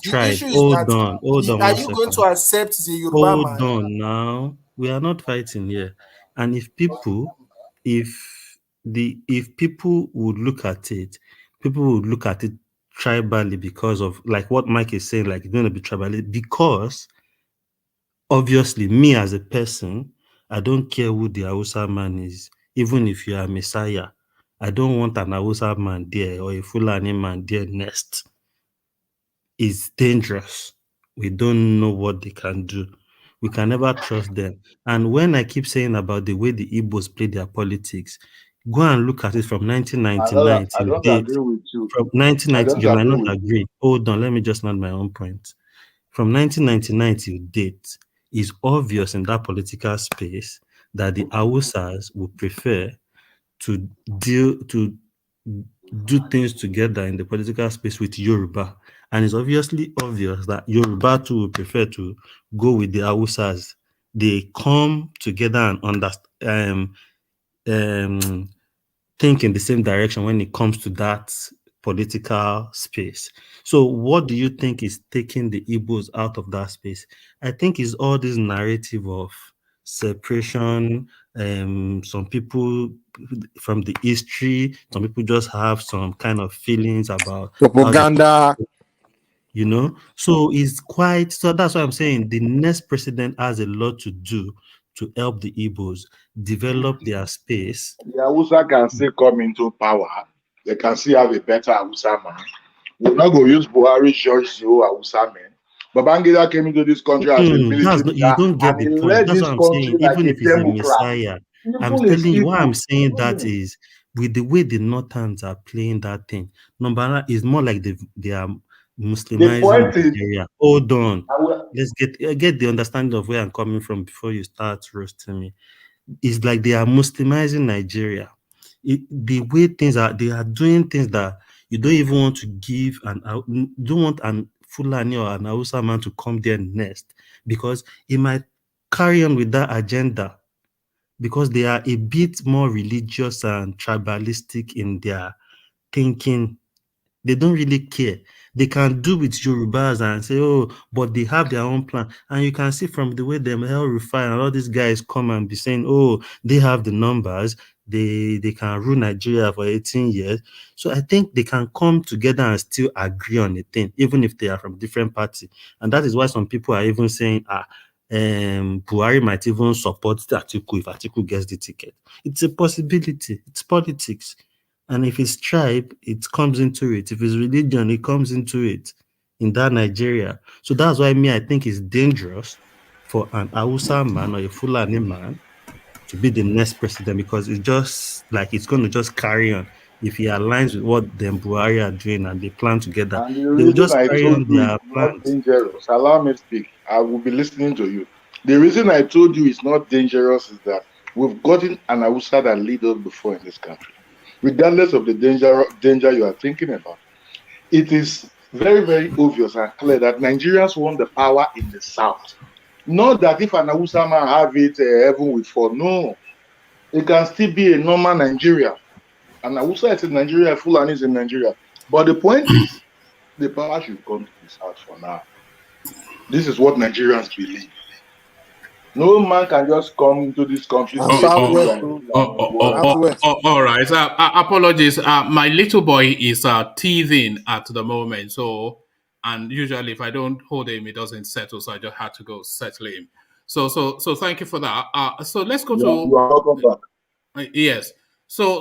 trust. Hold on. Are you going to accept the Yoruba man? Hold on now. We are not fighting here. And if people would look at it, people would look at it tribally, because of like what Mike is saying, like it's going to be tribally, because obviously me as a person, I don't care who the Hausa man is, even if you are Messiah. I don't want an Hausa man there or a Fulani man there next. It's dangerous. We don't know what they can do. We can never trust them. And when I keep saying about the way the Igbos play their politics, go and look at it from 1999 I don't agree with you. From 1990, you might not agree. Hold on, let me just add my own point. From 1999 till date, it's obvious in that political space that the Hausas would prefer to do things together in the political space with Yoruba. And it's obviously obvious that Yoruba too would prefer to go with the Hausas. They come together and understand, think in the same direction when it comes to that political space. So what do you think is taking the Igbos out of that space? I think it's all this narrative of separation some people from the history, some people just have some kind of feelings about propaganda. You know, so it's quite, so that's why I'm saying the next president has a lot to do to help the Igbos develop their space. The Hausa can still come into power. They can still have a better Hausa man. We're not going to use Buhari, George, the Hausa man. Babangida came into this country as a military leader, You don't get and he the point. led That's this what I'm country saying. like Even a if he's a democrat. messiah, I'm Evil is telling you why evil. I'm saying that is with the way the Northerns are playing that thing. Number one is more like they are Muslimizing Nigeria. Hold on. Let's get the understanding of where I'm coming from before you start roasting me. It's like they are Muslimizing Nigeria. The way things are, they are doing things that you don't even want to give don't want an Fulani or an Hausa man to come there next, because he might carry on with that agenda, because they are a bit more religious and tribalistic in their thinking. They don't really care. They can do with Yorubas and say, oh, but they have their own plan. And you can see from the way them El Rufai and all these guys come and be saying, oh, they have the numbers. They can rule Nigeria for 18 years. So I think they can come together and still agree on a thing, even if they are from different parties. And that is why some people are even saying, Buhari might even support Atiku if Atiku gets the ticket. It's a possibility. It's politics. And if it's tribe, it comes into it. If it's religion, it comes into it in that Nigeria. So that's why I think it's dangerous for an Hausa man or a Fulani man to be the next president, because it's just like it's going to just carry on. If he aligns with what them Buhari are doing and they plan together, And the they will reason just I carry told on you their it's not plans. dangerous, allow me to speak. I will be listening to you. The reason I told you it's not dangerous is that we've gotten an Hausa that lead us before in this country. Regardless of the danger you are thinking about, it is very, very obvious and clear that Nigerians want the power in the south. Not that if an Hausa man have it, heaven will fall. No, it can still be a normal Nigeria. And Hausa is in Nigeria, Fulani is in Nigeria. But the point is, the power should come to the south for now. This is what Nigerians believe. No man can just come into this country. All right. Apologies. My little boy is teething at the moment. So, and usually if I don't hold him, he doesn't settle. So I just had to go settle him. So thank you for that. So let's go to. You are welcome back. Yes. So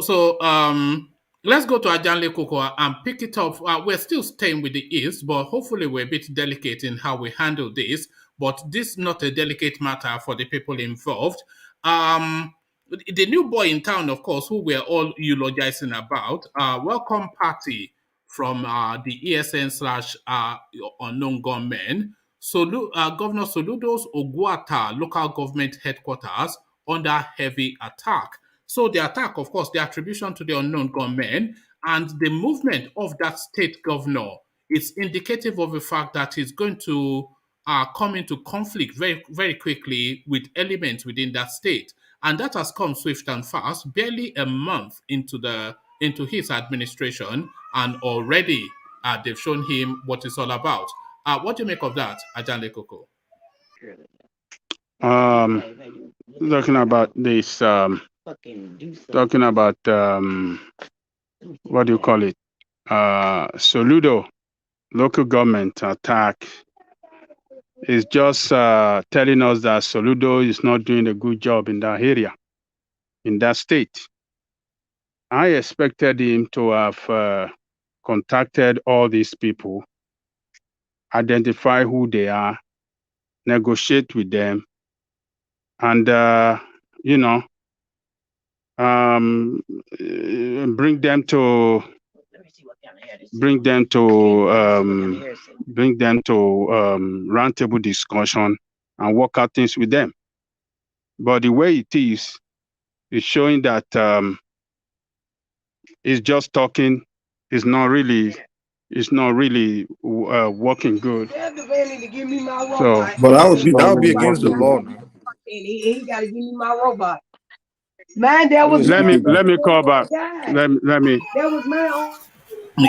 let's go to Ajanle Koko and pick it up. We're still staying with the East, but hopefully we're a bit delicate in how we handle this. But this is not a delicate matter for the people involved. The new boy in town, of course, who we're all eulogizing about, Welcome Party from the ESN/unknown gunmen. Governor Soludo'S Oguata local government headquarters under heavy attack. So the attack, of course, the attribution to the unknown gunmen and the movement of that state governor is indicative of the fact that he's going to come into conflict very, very quickly with elements within that state. And that has come swift and fast, barely a month into his administration, and already they've shown him what it's all about. What do you make of that, Ajanle Koko? Talking about this, talking about what do you call it? Soludo local government attack is just telling us that Soludo is not doing a good job in that area, in that state. I expected him to have contacted all these people, identify who they are, negotiate with them, and bring them to roundtable discussion and work out things with them. But the way it is showing that it's just talking. It's not really working good. So, but that would be against the law. He got to give me my robot. Man, that was let me call back. Let me. That was my own.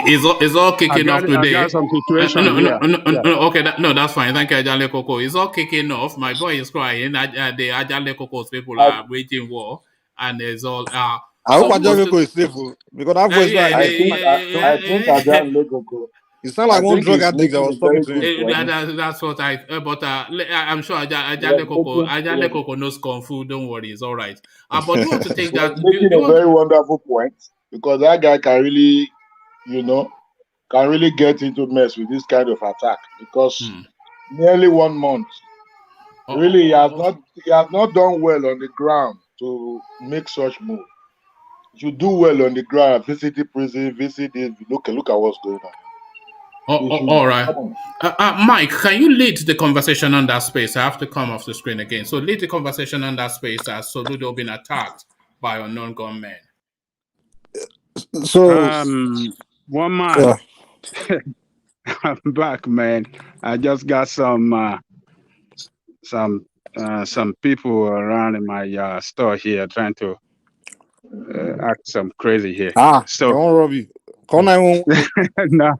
It's all kicking off today. I got some situation here. Okay, that's fine. Thank you, Ajale Koko. It's all kicking off. My boy is crying. The Ajale Koko's people are waging war, and it's all. I hope Ajale Koko is safe because that voice I think Ajale Koko. You sound like one drug addict that was talking to him. That's what I'm sure Ajale Koko knows Kung Fu. Don't worry, it's all right. But do you want to take that? Making a very wonderful point because that guy can really, can really get into mess with this kind of attack because nearly 1 month, really, he has not done well on the ground to make such move. You do well on the ground, visit the prison, visit it. Look at what's going on. All right. Mike, can you lead the conversation on that space? I have to come off the screen again. So lead the conversation on that space as Soludo being attacked by unknown gunmen. So, one man, I'm back, man. I just got some people around in my store here trying to act some crazy here. So they won't rob you. Call 911. No.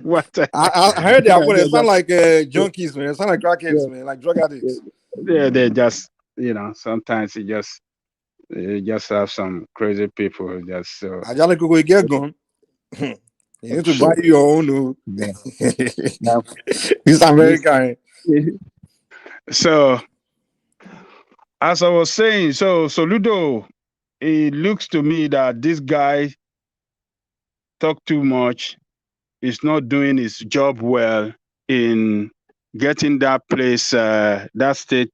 What? I heard that, but it sound like junkies, man. It sound like crackheads, man, like drug addicts. Yeah, they just, sometimes you just have some crazy people just so. Ajale Koko, you get gone. You need to buy your own. This American. So, as I was saying, Soludo, it looks to me that this guy talk too much. He's not doing his job well in getting that place, that state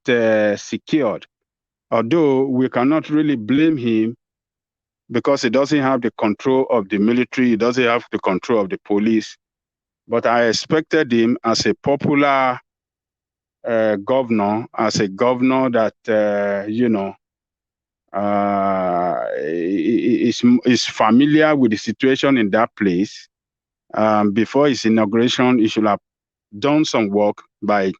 secured. Although we cannot really blame him because he doesn't have the control of the military, he doesn't have the control of the police. But I expected him as a popular governor, as a governor that, is familiar with the situation in that place. Before his inauguration, he should have done some work by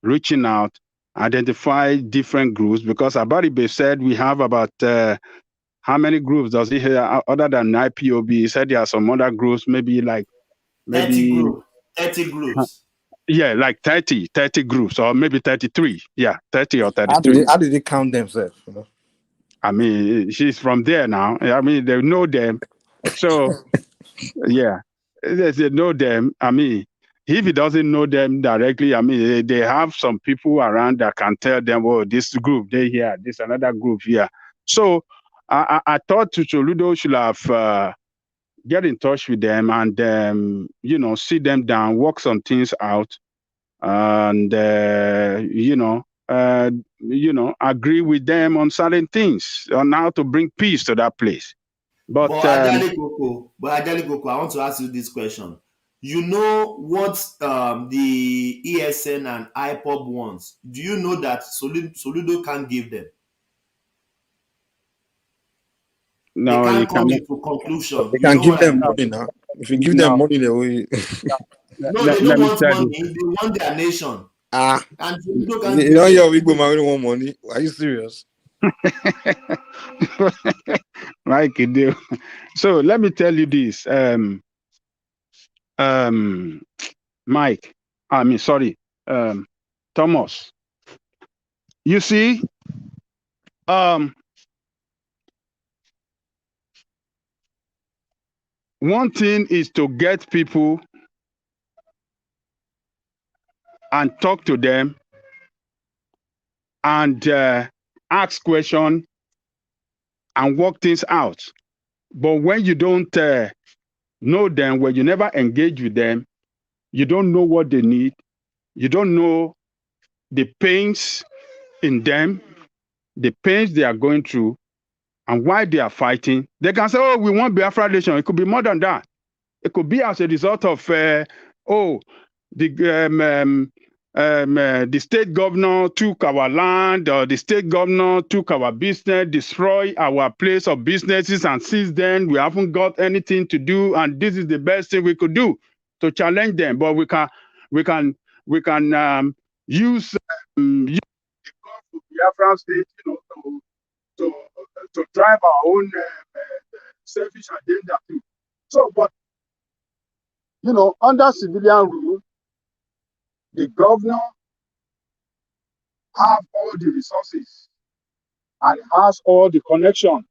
reaching out, identify different groups, because Abaribe said we have about, how many groups does he have other than IPOB? He said there are some other groups, maybe 30 groups. Yeah, like 30 groups, or maybe 33. Yeah, 30 or 33. How did they count themselves? I mean, she's from there now. I mean, they know them. So, yeah, they know them. I mean, if he doesn't know them directly, I mean, they have some people around that can tell them, oh, this group, they here, this another group here. So, I thought Soludo should have get in touch with them and, sit them down, work some things out, and, agree with them on certain things on how to bring peace to that place. But Ajale Koko, I want to ask you this question. You know what the ESN and IPOB wants? Do you know that Soludo can't give them? No, they you can't come cannot. to conclusion. They can give them money now. If you give them money, they will. No, they don't want money. They want their nation. And Soludo can't you know your Ukgm only want money. Are you serious? Like you do. So let me tell you this. Mike. I mean, sorry. Thomas. You see, one thing is to get people and talk to them and ask questions and work things out. But when you don't know them, when you never engage with them, you don't know what they need. You don't know the pains in them, the pains they are going through, and why they are fighting. They can say, oh, we want Biafra nation. It could be more than that. It could be as a result of, the state governor took our land, or the state governor took our business, destroy our place of businesses, and since then we haven't got anything to do, and this is the best thing we could do to challenge them. But we can use the Biafran state, to drive our own selfish agenda too. So, but You know, under civilian rule, the governor have all the resources and has all the connection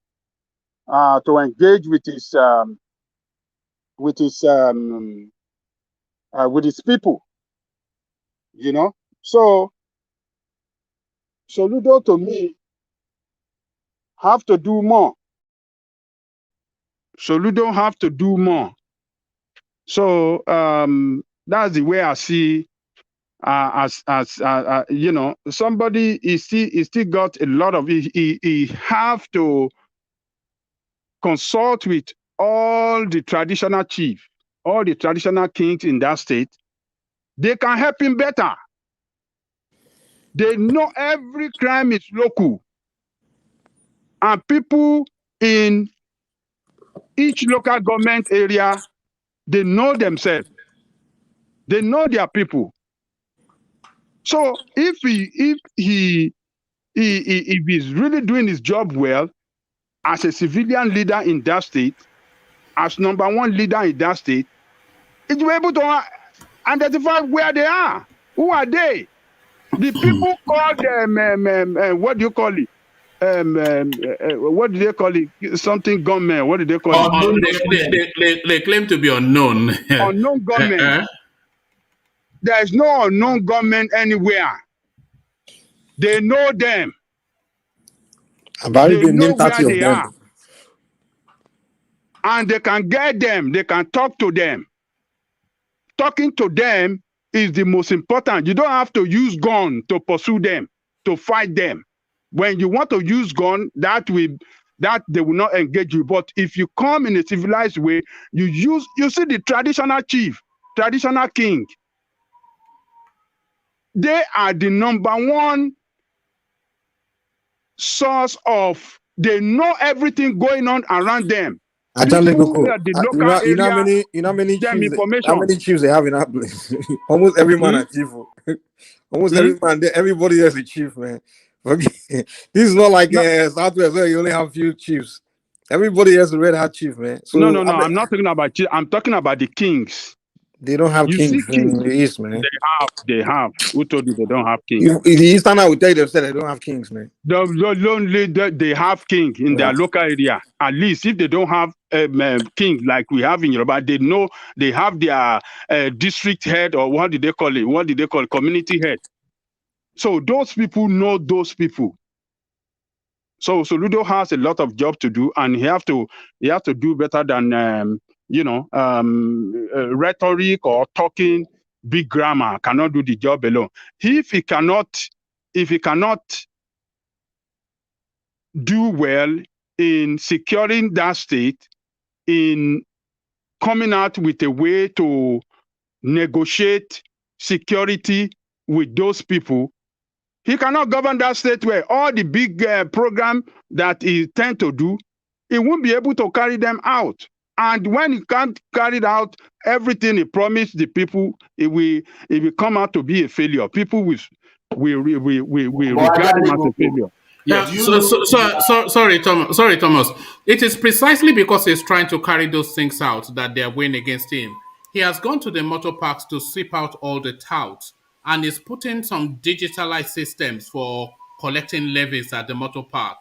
to engage with his people. You know, so Soludo to me have to do more. Soludo have to do more. So that's the way I see. You know, somebody is still got a lot of. He have to consult with all the traditional chiefs, all the traditional kings in that state. They can help him better. They know every crime is local, and people in each local government area, they know themselves. They know their people. So if he's really doing his job well as a civilian leader in that state, as number one leader in that state, he'll be able to identify where they are. Who are they? The people call them what do you call it? What do they call it? Something gunmen. What do they call it? They claim to be unknown. Unknown gunmen. There is no unknown gunmen anywhere. They know them. They know where they are. And they can get them. They can talk to them. Talking to them is the most important. You don't have to use gun to pursue them, to fight them. When you want to use gun, that they will not engage you. But if you come in a civilized way, you see the traditional chief, traditional king. They are the number one source of, they know everything going on around them. You know how many chiefs they have in that place? Almost every man a chief. Almost every man, everybody is a chief, man. This is not like Southwest where you only have few chiefs. Everybody has a red hat chief, man. So no, I'm not talking about chief. I'm talking about the kings. They don't have kings in the East, man. They have. Who told you they don't have kings? In the Eastern, I would tell you themselves they don't have kings, man. They have king in their local area. At least if they don't have king like we have in Yoruba, they know they have their district head, or what did they call it? What did they call it? Community head. So those people know those people. So Soludo has a lot of job to do, and he have to do better than rhetoric or talking big grammar. Cannot do the job alone. If he cannot do well in securing that state, in coming out with a way to negotiate security with those people, he cannot govern that state where all the big program that he tend to do, he won't be able to carry them out. And when he can't carry it out, everything he promised the people, it will come out to be a failure. People will regard him as a failure. Yeah. Sorry, Thomas. It is precisely because he's trying to carry those things out that they are going against him. He has gone to the motor parks to sweep out all the touts, and is putting some digitalized systems for collecting levies at the motor park.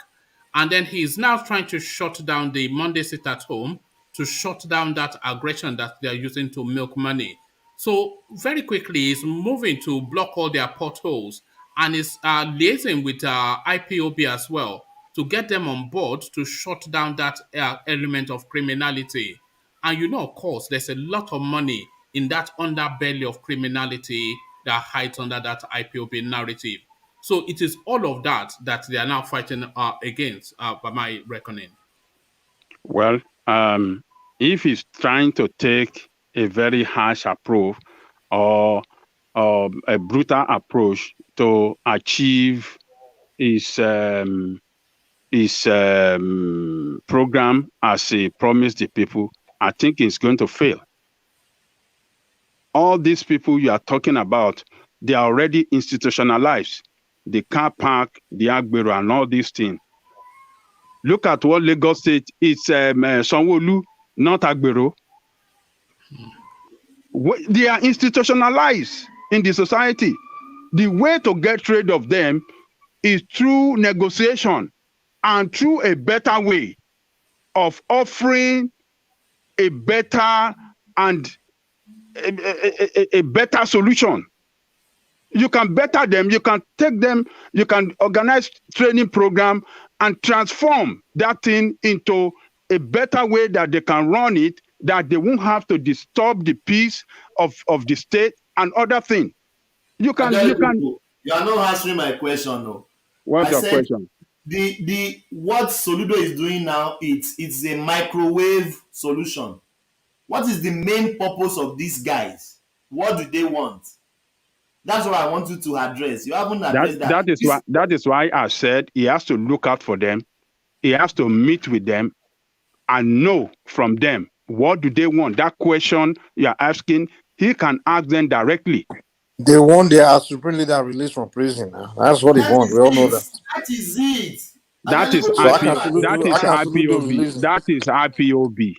And then he's now trying to shut down the Monday sit at home, to shut down that aggression that they're using to milk money. So very quickly, he's moving to block all their potholes, and is liaising with IPOB as well to get them on board to shut down that element of criminality. And of course, there's a lot of money in that underbelly of criminality that hides under that IPOB narrative. So it is all of that they are now fighting against, by my reckoning. Well, if he's trying to take a very harsh approach or a brutal approach to achieve his program as he promised the people, I think it's going to fail. All these people you are talking about, they are already institutionalized. The car park, the Agbero, and all these things. Look at what Lagos State is, Sanwo Olu, not Agbero. They are institutionalized in the society. The way to get rid of them is through negotiation and through a better way of offering a better and a better solution. You can better them, you can take them, you can organize training program and transform that thing into a better way that they can run it, that they won't have to disturb the peace of the state and other things. You are not answering my question, no. What's your question? What Soludo is doing now, it's a microwave solution. What is the main purpose of these guys? What do they want? That's what I want you to address. You haven't addressed that. That is why I said he has to look out for them. He has to meet with them and know from them what do they want. That question you are asking, he can ask them directly. They want their supreme leader released from prison. That's what they want. We all know that. That is it. That is IPOB. That is IPOB.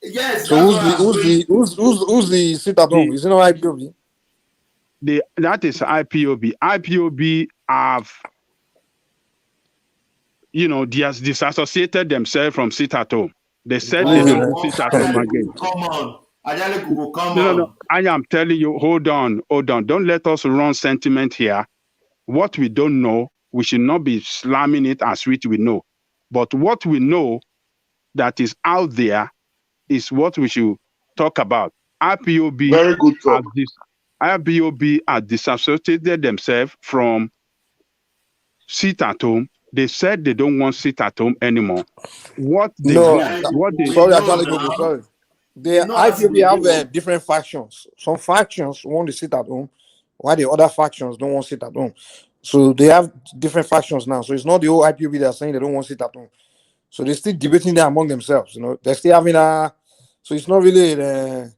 Yes. So who's the sit at home? Is it not IPOB? That is IPOB. IPOB have, they have disassociated themselves from sit at home. They said they don't sit at home again. Come on. No. I am telling you, hold on. Don't let us run sentiment here. What we don't know, we should not be slamming it as which we know. But what we know that is out there is what we should talk about. IPOB, very good talk. IPOB has disassociated themselves from sit at home. They said they don't want sit at home anymore. Sorry. The IPOB have different factions. Some factions want to sit at home, while the other factions don't want to sit at home. So they have different factions now. So it's not the whole IPOB that are saying they don't want to sit at home. So they're still debating there among themselves. They're still having so it's not really the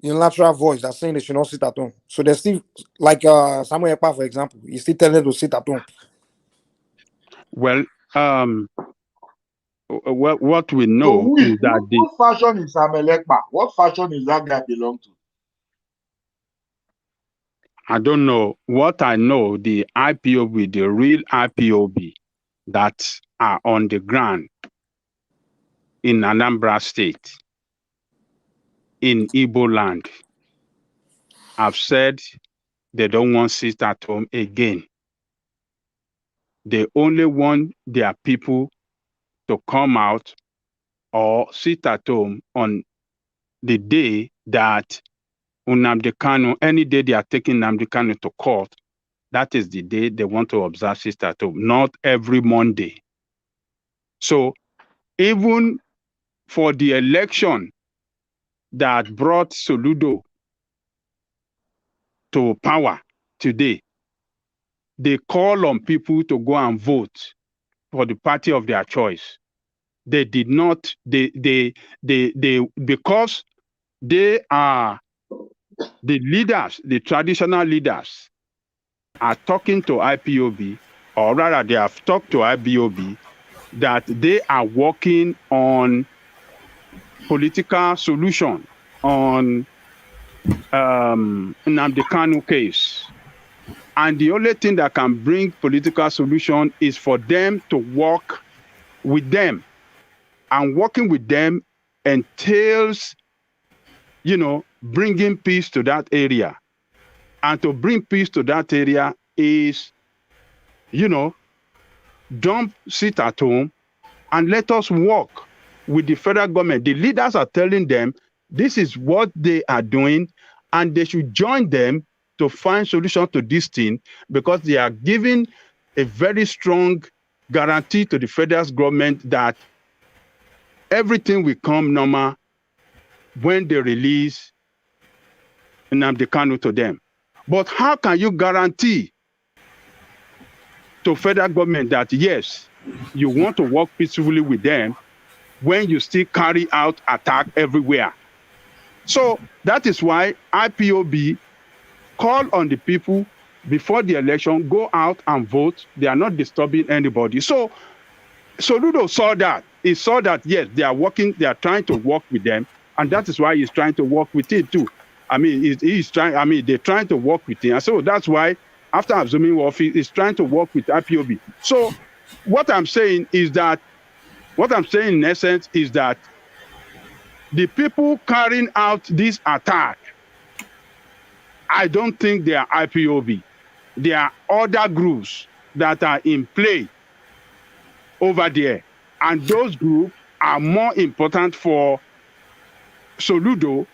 unilateral voice that's saying they should not sit at home. So they're still, like Sanwo Olu, for example, he's still telling them to sit at home. Well, what we know is that what faction is Amelekpa? What faction is that guy belong to? I don't know. What I know, the IPOB, the real IPOB that are on the ground in Anambra State, in Igbo land, have said they don't want to sit at home again. They only want their people to come out or sit at home on the day that Nnamdi Kanu, any day they are taking Nnamdi Kanu to court, that is the day they want to observe sit at home, not every Monday. So even for the election that brought Soludo to power today, they call on people to go and vote for the party of their choice. They did not, because they are the leaders, the traditional leaders are talking to IPOB, or rather they have talked to IPOB that they are working on political solution on Nnamdi Kanu case. And the only thing that can bring political solution is for them to work with them. And working with them entails, bringing peace to that area. And to bring peace to that area is, don't sit at home and let us work with the federal government. The leaders are telling them this is what they are doing, and they should join them to find solutions to this thing, because they are giving a very strong guarantee to the federal government that everything will come normal when they release Nnamdi Kanu to them. But how can you guarantee to federal government that, yes, you want to work peacefully with them when you still carry out attack everywhere? So that is why IPOB call on the people before the election, go out and vote. They are not disturbing anybody. So Soludo saw that. He saw that, yes, they are working, they are trying to work with them. And that is why he's trying to work with it too. I mean, he's trying. I mean, they're trying to work with him, and so that's why after assuming office, he's trying to work with IPOB. So, what I'm saying in essence is that the people carrying out this attack, I don't think they are IPOB. There are other groups that are in play over there, and those groups are more important for Soludo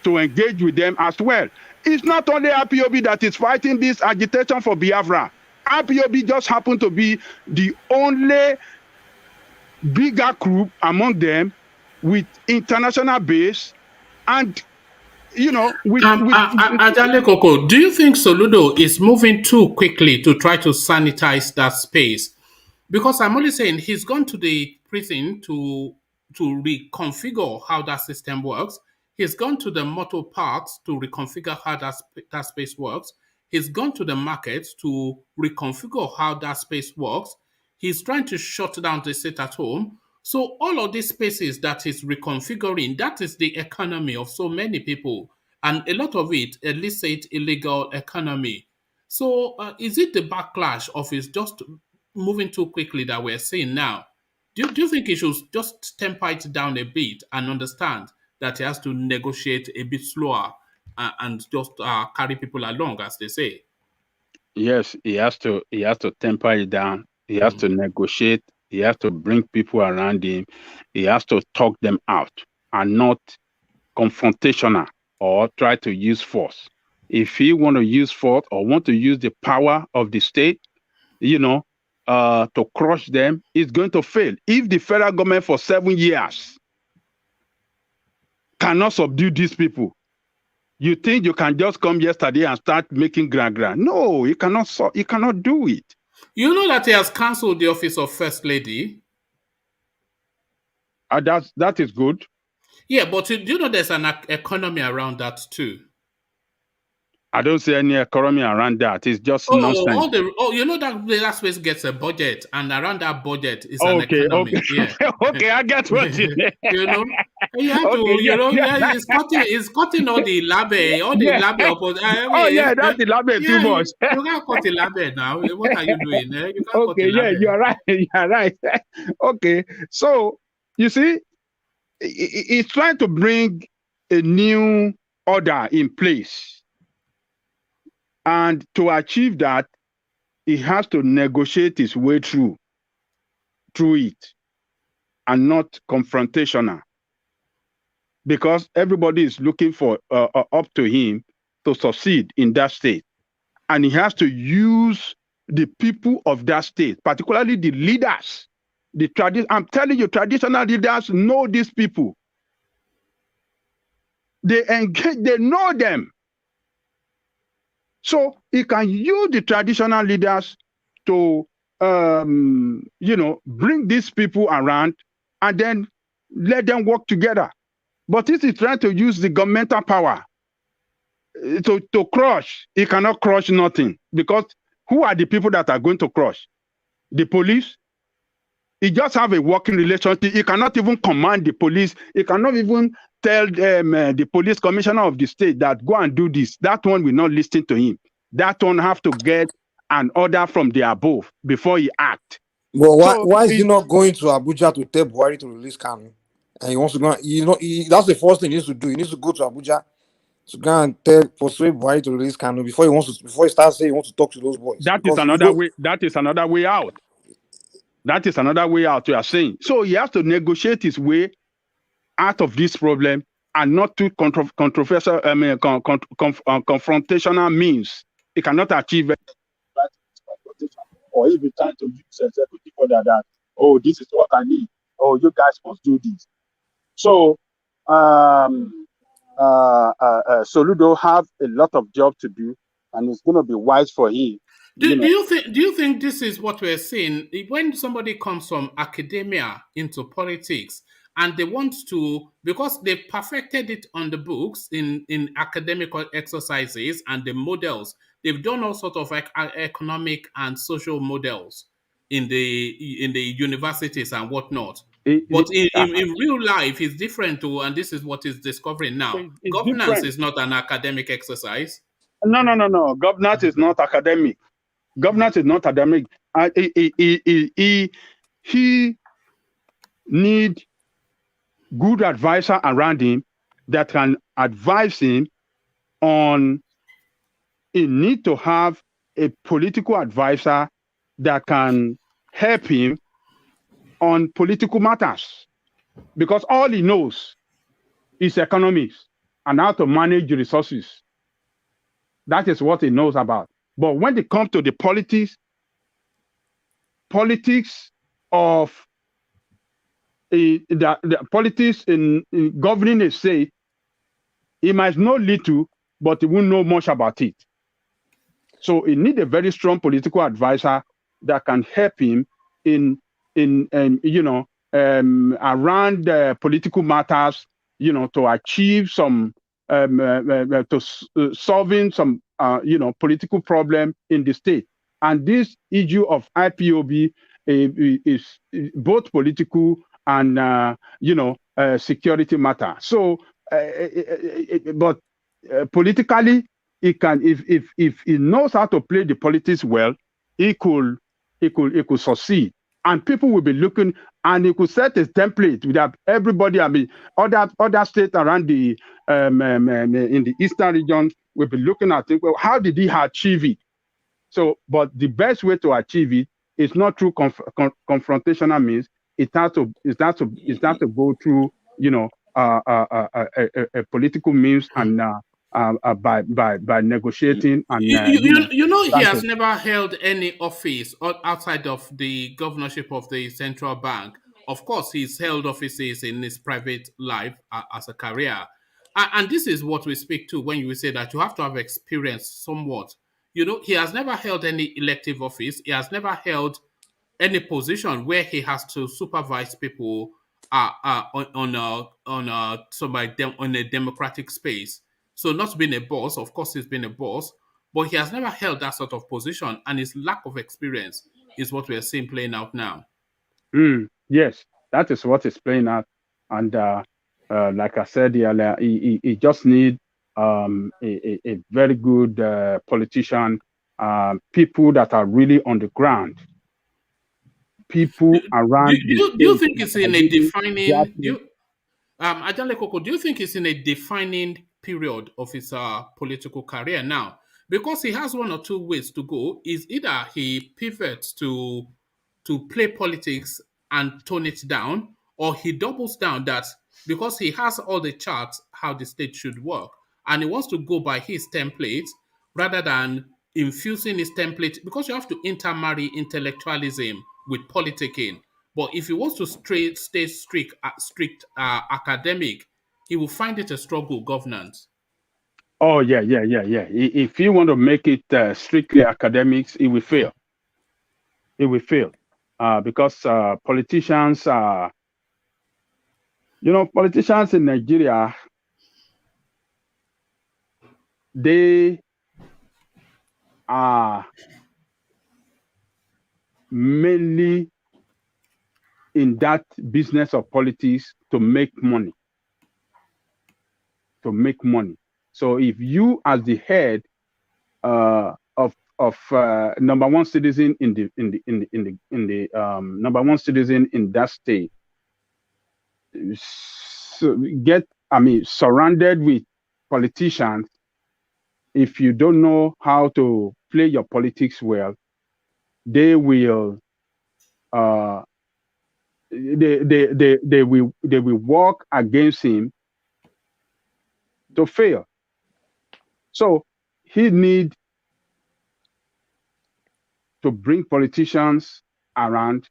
to engage with them as well. It's not only IPOB that is fighting this agitation for Biafra. IPOB just happened to be the only bigger group among them with international base and, you know, Ajale Koko, do you think Soludo is moving too quickly to try to sanitize that space? Because I'm only saying he's gone to the prison to reconfigure how that system works. He's gone to the motor parks to reconfigure how that space works. He's gone to the market to reconfigure how that space works. He's trying to shut down the sit at home. So all of these spaces that is reconfiguring, that is the economy of so many people. And a lot of it, illicit, illegal economy. So is it the backlash of his just moving too quickly that we're seeing now? Do you think he should just temper it down a bit and understand that he has to negotiate a bit slower and just carry people along, as they say? Yes, he has to temper it down. He has to negotiate. He has to bring people around him. He has to talk them out and not confrontational or try to use force. If he want to use force or want to use the power of the state, you know, to crush them, it's going to fail. If the federal government for 7 years cannot subdue these people, you think you can just come yesterday and start making gra-gra? No, you cannot do it. You know that he has cancelled the office of First Lady? That is good. Yeah, but do you know there's an economy around that too? I don't see any economy around that. It's just nonsense. You know that space gets a budget, and around that budget is an economy. Okay. Yeah. Okay, I get what you mean. You know, you have to, it's cutting all the label, that's the label too much. You can't cut the label now. What are you doing? You can't cut the label. You're right. Okay, so you see, it's trying to bring a new order in place. And to achieve that, he has to negotiate his way through it and not confrontational. Because everybody is looking for up to him to succeed in that state. And he has to use the people of that state, particularly the leaders. I'm telling you, traditional leaders know these people. They engage, they know them. So he can use the traditional leaders to, bring these people around and then let them work together. But if he's trying to use the governmental power to crush, he cannot crush nothing. Because who are the people that are going to crush? The police? He just have a working relationship. He cannot even command the police. He cannot even tell the police commissioner of the state that go and do this. That one will not listen to him. That one have to get an order from the above before he act. Well, why is he not going to Abuja to tell Buhari to release KADUN? And he wants to go. That's the first thing he needs to do. He needs to go to Abuja to go and persuade Buhari to release KADUN before he starts saying he wants to talk to those boys. That is another way. That is another way out. That is another way out. You are saying. So he has to negotiate his way out of this problem and not too controversial. Confrontational means. He cannot achieve it. Or if he tries to use executive order that, this is what I need. You guys must do this. So, Soludo have a lot of job to do, and it's going to be wise for him. Do you think this is what we're seeing when somebody comes from academia into politics and they want to, because they've perfected it on the books in academic exercises and the models, they've done all sorts of economic and social models in the universities and whatnot. But in real life, it's different too, and this is what he's discovering now. Governance different. is not an academic exercise. No. Governance is not academic. Governance is not academic. He need good advisor around him that can advise him on. He need to have a political advisor that can help him on political matters, because all he knows is economics and how to manage resources. That is what he knows about. But when it comes to the politics of the politics in governing a state, he might know little, but he won't know much about it. So he needs a very strong political advisor that can help him around political matters, to achieve some solving some political problem in the state. And this issue of IPOB is both political and security matter. So, but politically, he can, if he knows how to play the politics well, he could succeed. And people will be looking, and he could set a template with everybody. I mean, other states around the in the eastern region will be looking at it. Well, how did he achieve it? So, but the best way to achieve it is not through confrontational means. It has to go through a political means and by negotiating and he has never held any office outside of the governorship of the central bank. Of course, he's held offices in his private life as a career, and this is what we speak to when you say that you have to have experience somewhat. He has never held any elective office. He has never held any position where he has to supervise people on a democratic space. So not being a boss, of course he's been a boss, but he has never held that sort of position, and his lack of experience is what we are seeing playing out now. Yes, that is what is playing out. And like I said earlier, he just need a very good politician, people that are really on the ground. People around. Do you think it's in a defining? Ajale Koko, do you think it's in a defining period of his political career now? Because he has one or two ways to go. Is either he pivots to play politics and tone it down, or he doubles down that because he has all the charts how the state should work, and he wants to go by his template rather than infusing his template, because you have to intermarry intellectualism with politicking. But if he wants to stay strict academic, he will find it a struggle governance. Oh, yeah. If you want to make it strictly academics, it will fail. It will fail because politicians politicians in Nigeria, they are mainly in that business of politics to make money. So if you, as the head of number one citizen in the number one citizen in that state, surrounded with politicians, if you don't know how to play your politics well, they will they will work against him to fail. So he need to bring politicians around,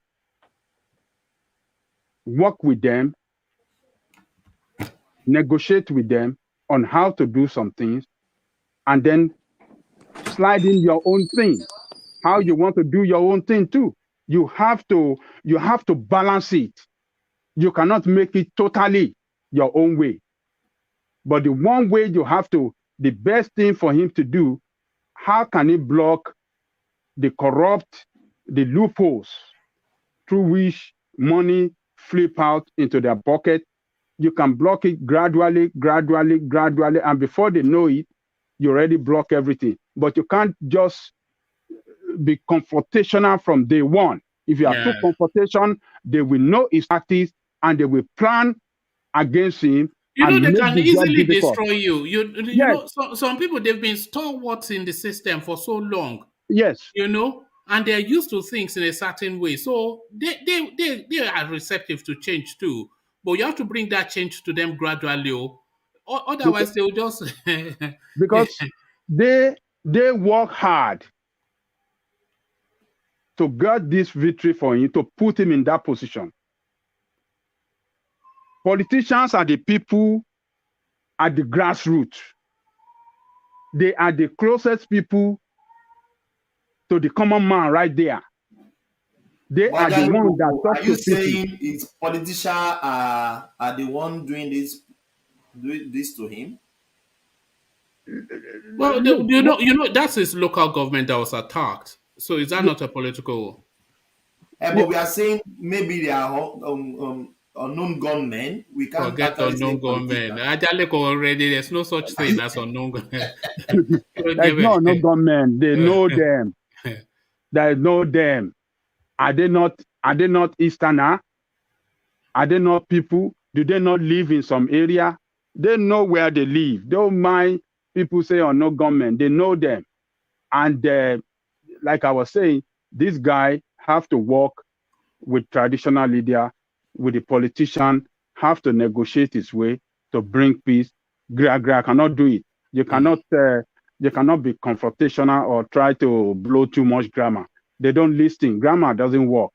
work with them, negotiate with them on how to do some things, and then slide in your own thing, how you want to do your own thing too. You have to balance it. You cannot make it totally your own way. But the one way you have to, the best thing for him to do, how can he block the corrupt, the loopholes through which money flip out into their bucket. You can block it gradually, and before they know it, you already block everything. But you can't just be confrontational from day one. If you are too confrontation, they will know his tactics and they will plan against him. You know, they make can the job easily difficult. destroy you. You Yes. know, some people, they've been stalwarts in the system for so long. Yes. You know, and they're used to things in a certain way. So they are receptive to change too. But you have to bring that change to them gradually. Otherwise, they'll just... because they work hard to get this victory for him, to put him in that position. Politicians are the people at the grassroots. They are the closest people to the common man right there. They are the ones that talk to people. Are you saying it's politicians are the one doing this to him? Well, you know, that's his local government that was attacked. So is that not a political? But we are saying maybe they are unknown gunmen. We can't forget unknown gunmen. Already, there's no such thing as unknown gunmen. There's no unknown gunmen. They know them. They know them. Are they not Easterner? Are they not people? Do they not live in some area? They know where they live. Don't mind people say unknown gunmen. They know them. And like I was saying, this guy have to work with traditional leader, with the politician, have to negotiate his way to bring peace. Gra cannot do it. You cannot be confrontational or try to blow too much grammar. They don't listen. Grammar doesn't work.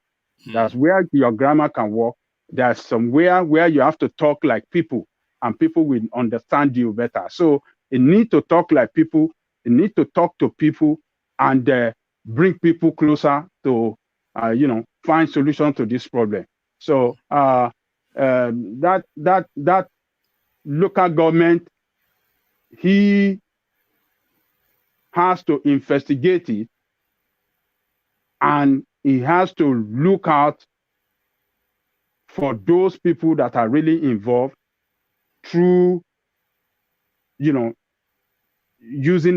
That's where your grammar can work. There's somewhere where you have to talk like people and people will understand you better. So you need to talk like people. You need to talk to people and bring people closer to, find solution to this problem. So that local government, he has to investigate it, and he has to look out for those people that are really involved through, using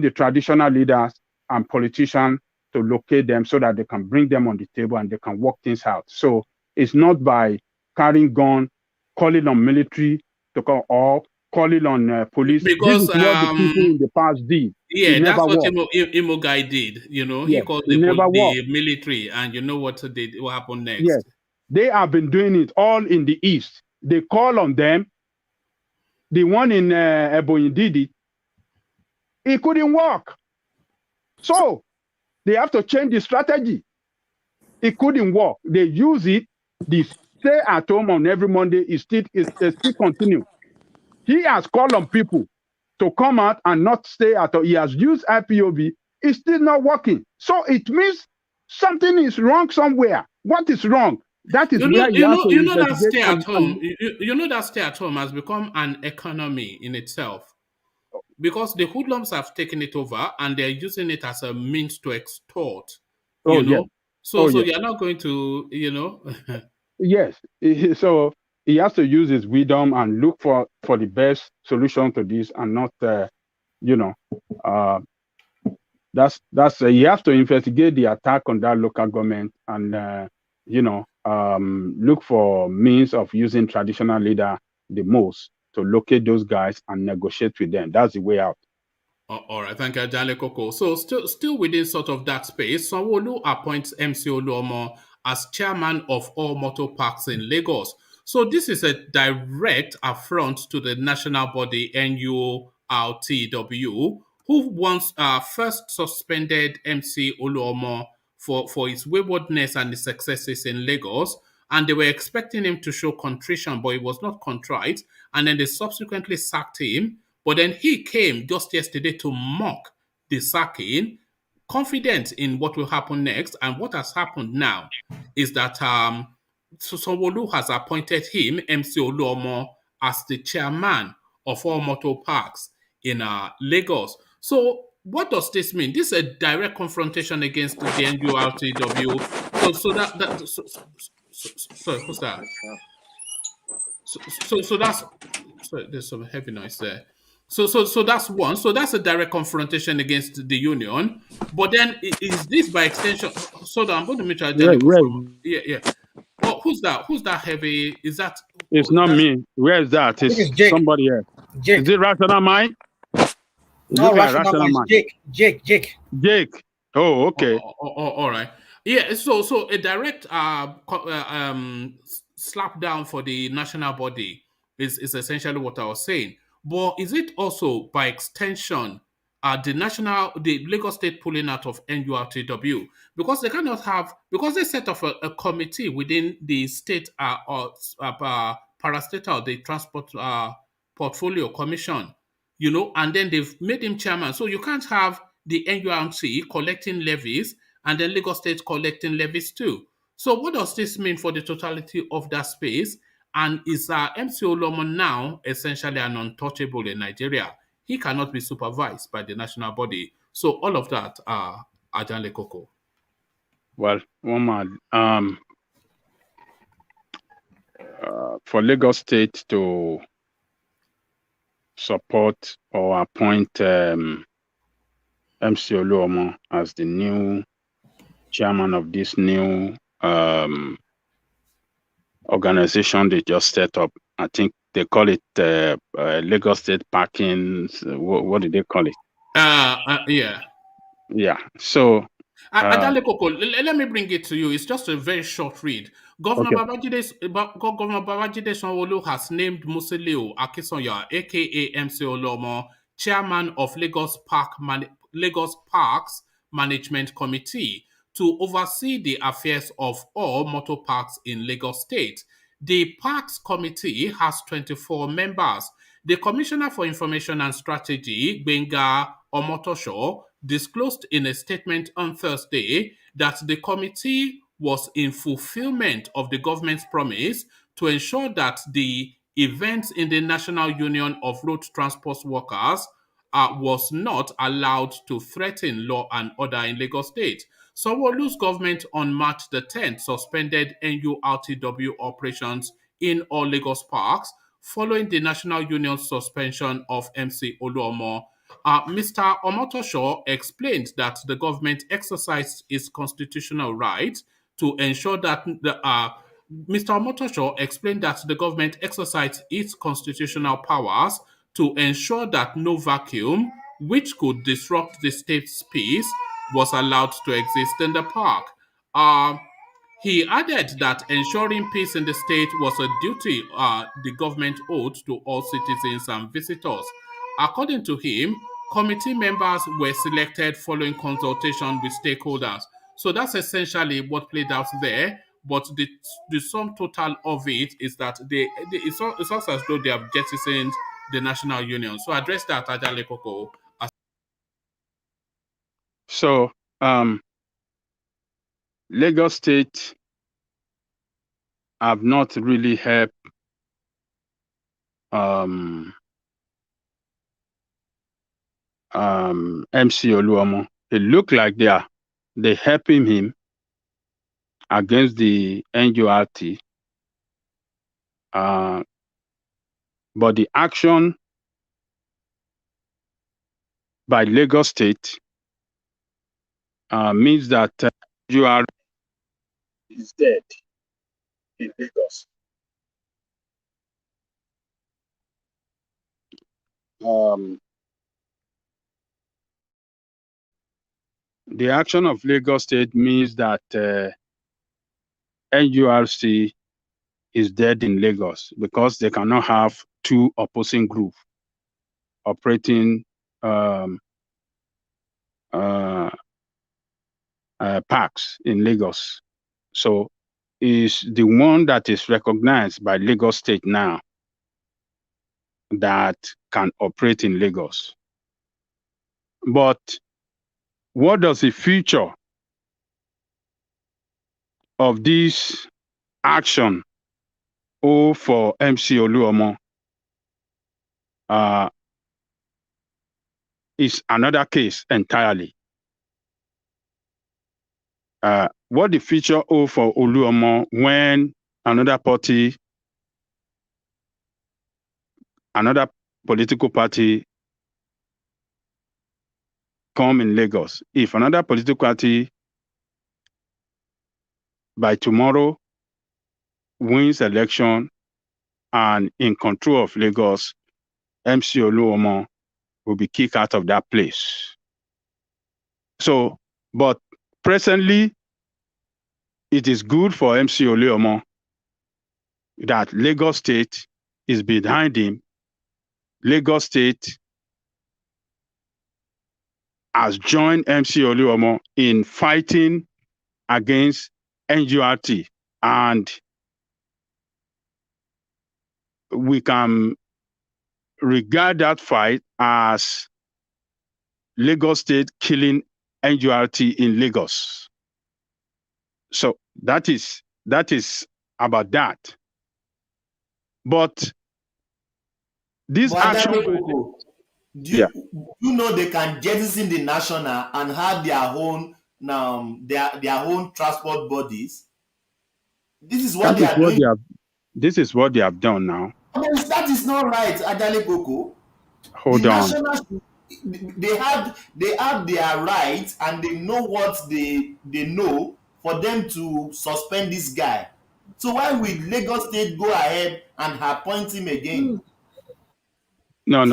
the traditional leaders and politicians to locate them so that they can bring them on the table and they can work things out. So it's not by carrying gun, calling on military to call, or calling on police. Because this is what the people in the past did. Yeah, that's what Imo guy did. He called the military, and you know what happened next. Yes, they have been doing it all in the East. They call on them. The one in Ebonyi did it. It couldn't work. So they have to change the strategy. It couldn't work. They use it. They stay at home on every Monday. It still continue. He has called on people to come out and not stay at home. He has used IPOB. It's still not working. So it means something is wrong somewhere. What is wrong? That is where you have to that stay at home. That stay at home has become an economy in itself, because the hoodlums have taken it over and they're using it as a means to extort. So you're not going to, Yes. So he has to use his wisdom and look for the best solution to this, and not, that's he has to investigate the attack on that local government and, look for means of using traditional leader the most to locate those guys and negotiate with them. That's the way out. All right, thank you, Jale Koko. So still within sort of that space, Sanwo Olu appoints MC Oluomo as chairman of all motor parks in Lagos. So this is a direct affront to the national body NURTW, who once first suspended MC Oluomo for his waywardness and his successes in Lagos. And they were expecting him to show contrition, but he was not contrite. And then they subsequently sacked him. But then he came just yesterday to mock the sacking, confident in what will happen next. And what has happened now is that Sanwo Olu has appointed him, MC Oluomo, as the chairman of all motor parks in Lagos. So what does this mean? This is a direct confrontation against the NURTW. Sorry, who's that? So that's there's some heavy noise there. So that's one. So that's a direct confrontation against the union. But then is this by extension? So I'm going to make sure. Yeah. Oh, who's that? Who's that heavy? Is that? It's not me. Where is that? It's Jake. somebody else. Jake. Is it Rational Mind? No, Rational Mind. Jake. Oh, okay. All right. Yeah. So a direct slap down for the national body is essentially what I was saying. But is it also by extension the Lagos State pulling out of NURTW, because they cannot have, because they set up a committee within the state parastatal, the transport portfolio commission, and then they've made him chairman. So you can't have the NURTW collecting levies and then Lagos State collecting levies too. So what does this mean for the totality of that space? And is MC Oluomo now essentially an untouchable in Nigeria? He cannot be supervised by the national body. So all of that are Ajanle Koko. Well, Woman, for Lagos State to support or appoint MC Oluomo as the new chairman of this new organization they just set up. I think they call it Lagos State Parking. What do they call it? Yeah. Yeah. So, Ajanle Koko, let me bring it to you. It's just a very short read. Governor Babajide Sanwo-Olu has named Musiliu Akisanya, aka MC Oluomo, chairman of Lagos Parks Management Committee, to oversee the affairs of all motor parks in Lagos State. The Parks Committee has 24 members. The Commissioner for Information and Strategy, Gbenga Omotosho, disclosed in a statement on Thursday that the committee was in fulfillment of the government's promise to ensure that the events in the National Union of Road Transport Workers was not allowed to threaten law and order in Lagos State. Sanwo-Olu's government on March the 10th suspended NURTW operations in all Lagos parks following the National Union's suspension of MC Oluomo. Mr. Omotosho explained that the government exercised its constitutional right to ensure that Mr. Omotosho explained that the government exercised its constitutional powers to ensure that no vacuum which could disrupt the state's peace was allowed to exist in the park. He added that ensuring peace in the state was a duty the government owed to all citizens and visitors. According to him, committee members were selected following consultation with stakeholders. So that's essentially what played out there. But the sum total of it is that it's also as though they have jettisoned the National Union. So address that, Ajanle Koko. So, Lagos State have not really helped MC Oluomo. It looked like they helping him against the NURT. But the action by Lagos State means that NURT is dead in Lagos. The action of Lagos State means that NURC is dead in Lagos because they cannot have two opposing groups operating parks in Lagos. So is the one that is recognized by Lagos State now that can operate in Lagos. But what does the future of this action hold for MC Oluomo? Is another case entirely. What the future hold for Oluomo when another party another political party come in Lagos, if another political party by tomorrow wins election and in control of Lagos, MC Oluomo will be kicked out of that place. So, but presently, it is good for MC Oluomo that Lagos State is behind him. Lagos State has joined MC Oluomo in fighting against NGRT, and we can regard that fight as Lagos State killing NGRT in Lagos. So that is about that. But this action, do you know they can jettison the national and have their own their own transport bodies? This is what they are doing. This is what they have done now. I mean, that is not right, Adale Koko. Hold on. They have their rights and they know what they know for them to suspend this guy. So why will Lagos State go ahead and appoint him again? No.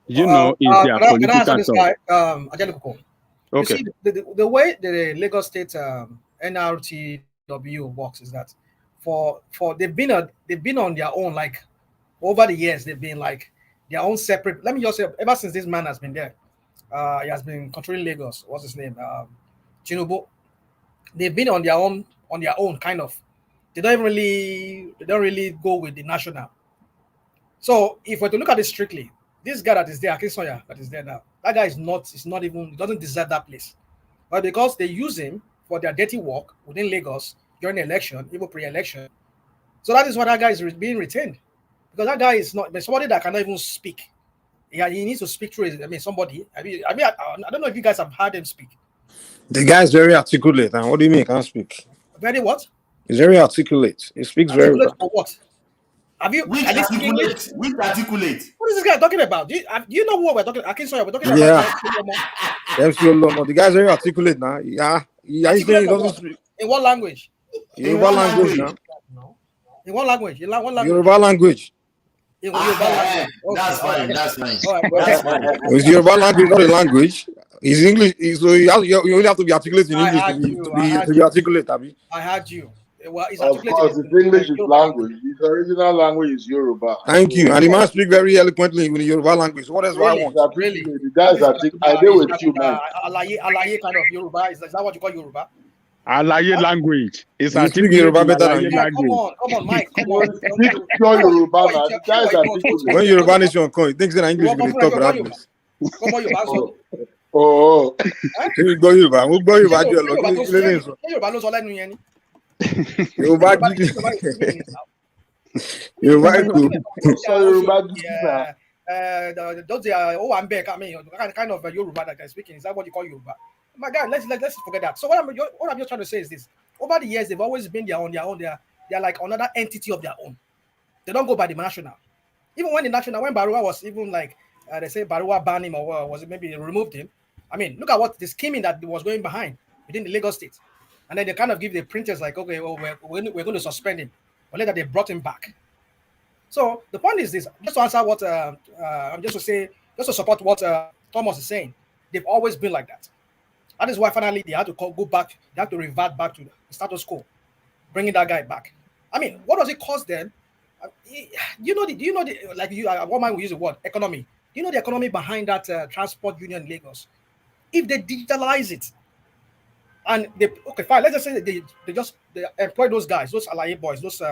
You know, it's their political talk. Adale Koko. Okay. You see, the way the Lagos State NRTW works is that for they've been on their own, like over the years, they've been like their own separate. Let me just say, ever since this man has been there, he has been controlling Lagos. What's his name? Tinubu. They've been on their own kind of. They don't really go with the national. So if we're to look at it strictly, this guy that is there, Akinsoya, that is there now, that guy is not even, he doesn't deserve that place. But because they use him for their dirty work within Lagos during the election, even pre-election, so that is why that guy is being retained. Because that guy is not somebody that cannot even speak. Yeah, he needs to speak through. Somebody. I don't know if you guys have heard him speak. The guy is very articulate. And what do you mean he can't speak? Very what? He's very articulate. He speaks very well. For what? Have you? Which articulate? What is this guy talking about? Do you know what we're talking? Akinsoya, we're talking about. Yeah. The guy's very articulate now. Yeah. He doesn't speak. In what language? In what language now? In what language? In what language? Yoruba language. That's fine. It's Yoruba language, not a language. It's English, so you only have to be articulate in English to be articulate, Abi. I heard you. Well, of course, if English is language, his original language is Yoruba. Thank you. And the man speaks very eloquently in the Yoruba language. So what else do I want? Really? The guys I deal with you, man. Alaye kind of Yoruba. Is that what you call Yoruba? Alaye language. It's speak Yoruba better than you. Come on, Mike. Come on. Yoruba, man. The guys when Yoruba nation come, he thinks that English is going to talk about this. Come on, Yoruba. Oh. We'll go Yoruba. Yoruba ló sọ lẹ́nu yẹn ni. Yoruba those are kind of Yoruba that they're speaking. Is that what you call Yoruba? My God, let's forget that. So what I'm just trying to say is this: over the years, they've always been their own. They're like another entity of their own. They don't go by the national. Even when when Barua was even like they say Barua banned him or was it maybe they removed him. I mean, look at what the scheming that was going behind within the Lagos State, and then they kind of give the printers like, okay, well, we're going to suspend him, but later they brought him back. So the point is this: just to answer what just to support what Thomas is saying, they've always been like that. That is why finally they had to go back. They had to revert back to the status quo, bringing that guy back. I mean, what does it cost them? One man will use the word economy. Do you know the economy behind that transport union in Lagos? If they digitalize it, and let's just say they employ those guys, those Alaye boys, those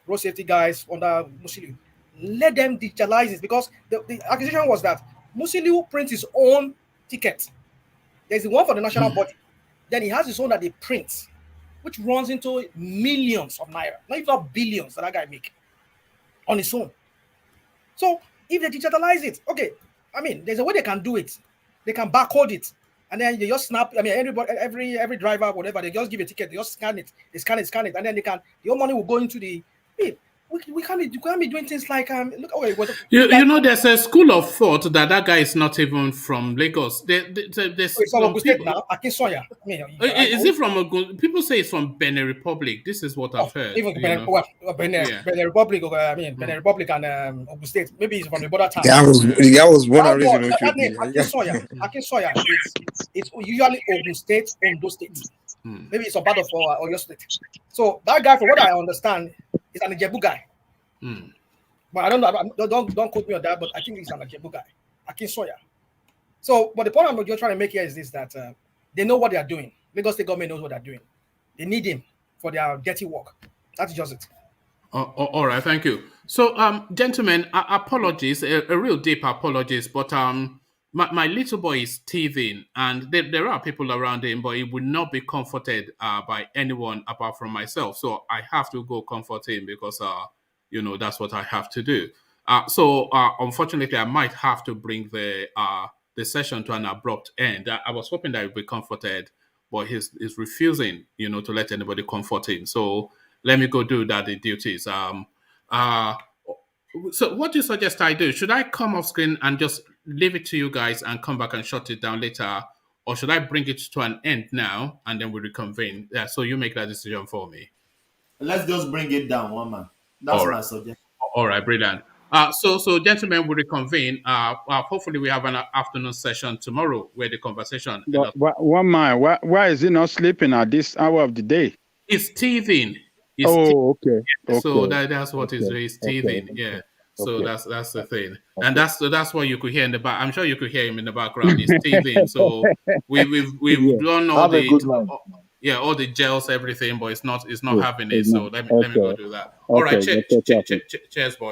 road safety guys under Musiliu. Let them digitalize it, because the accusation was that Musiliu prints his own ticket. There's the one for the national body. Then he has his own that they print, which runs into millions of naira, not even billions that guy make on his own. So if they digitalize it, okay, I mean, there's a way they can do it. They can barcode it, and then you just snap. I mean, every driver, whatever, they just give a ticket. They just scan it. They scan it, and then the money will go into the. we can't be doing things like look. Oh, wait, you know, there's a school of thought that guy is not even from Lagos. There's some people. Now. Akinsoya. Is it from a? People say it's from Benin Republic. This is what I've heard. Even Benin Republic, Benin Republic and Ogun State. Maybe it's from the border town. The guy was born and raised in Akinsoya. It's usually Ogun State, Ondo State. Maybe it's a part of Oyo State. So that guy, from what I understand, is an Ijebu guy. But I don't know. Don't quote me on that. But I think he's an Ijebu guy. Akinsoya. So, but the point I'm just trying to make here is this: that they know what they are doing. Lagos State government knows what they're doing. They need him for their dirty work. That's just it. All right, thank you. So, gentlemen, apologies, a real deep apologies, but my little boy is teething, and there are people around him, but he would not be comforted by anyone apart from myself. So I have to go comfort him because, that's what I have to do. So unfortunately, I might have to bring the session to an abrupt end. I was hoping that he'd be comforted, but he's refusing, to let anybody comfort him. So let me go do that, the duties. So what do you suggest I do? Should I come off screen and just leave it to you guys and come back and shut it down later? Or should I bring it to an end now and then we reconvene? Yeah, so you make that decision for me. Let's just bring it down, one man. That's my suggestion. All right, brilliant. So gentlemen, we reconvene. Hopefully we have an afternoon session tomorrow where the conversation... One man, why is he not sleeping at this hour of the day? It's teething. Okay. So that's what is teething. Yeah. So that's the thing, and that's what you could hear in the back. I'm sure you could hear him in the background. He's teething. So we've done all all the gels, everything, but it's not having it. So let me go do that. All right. Cheers, boys.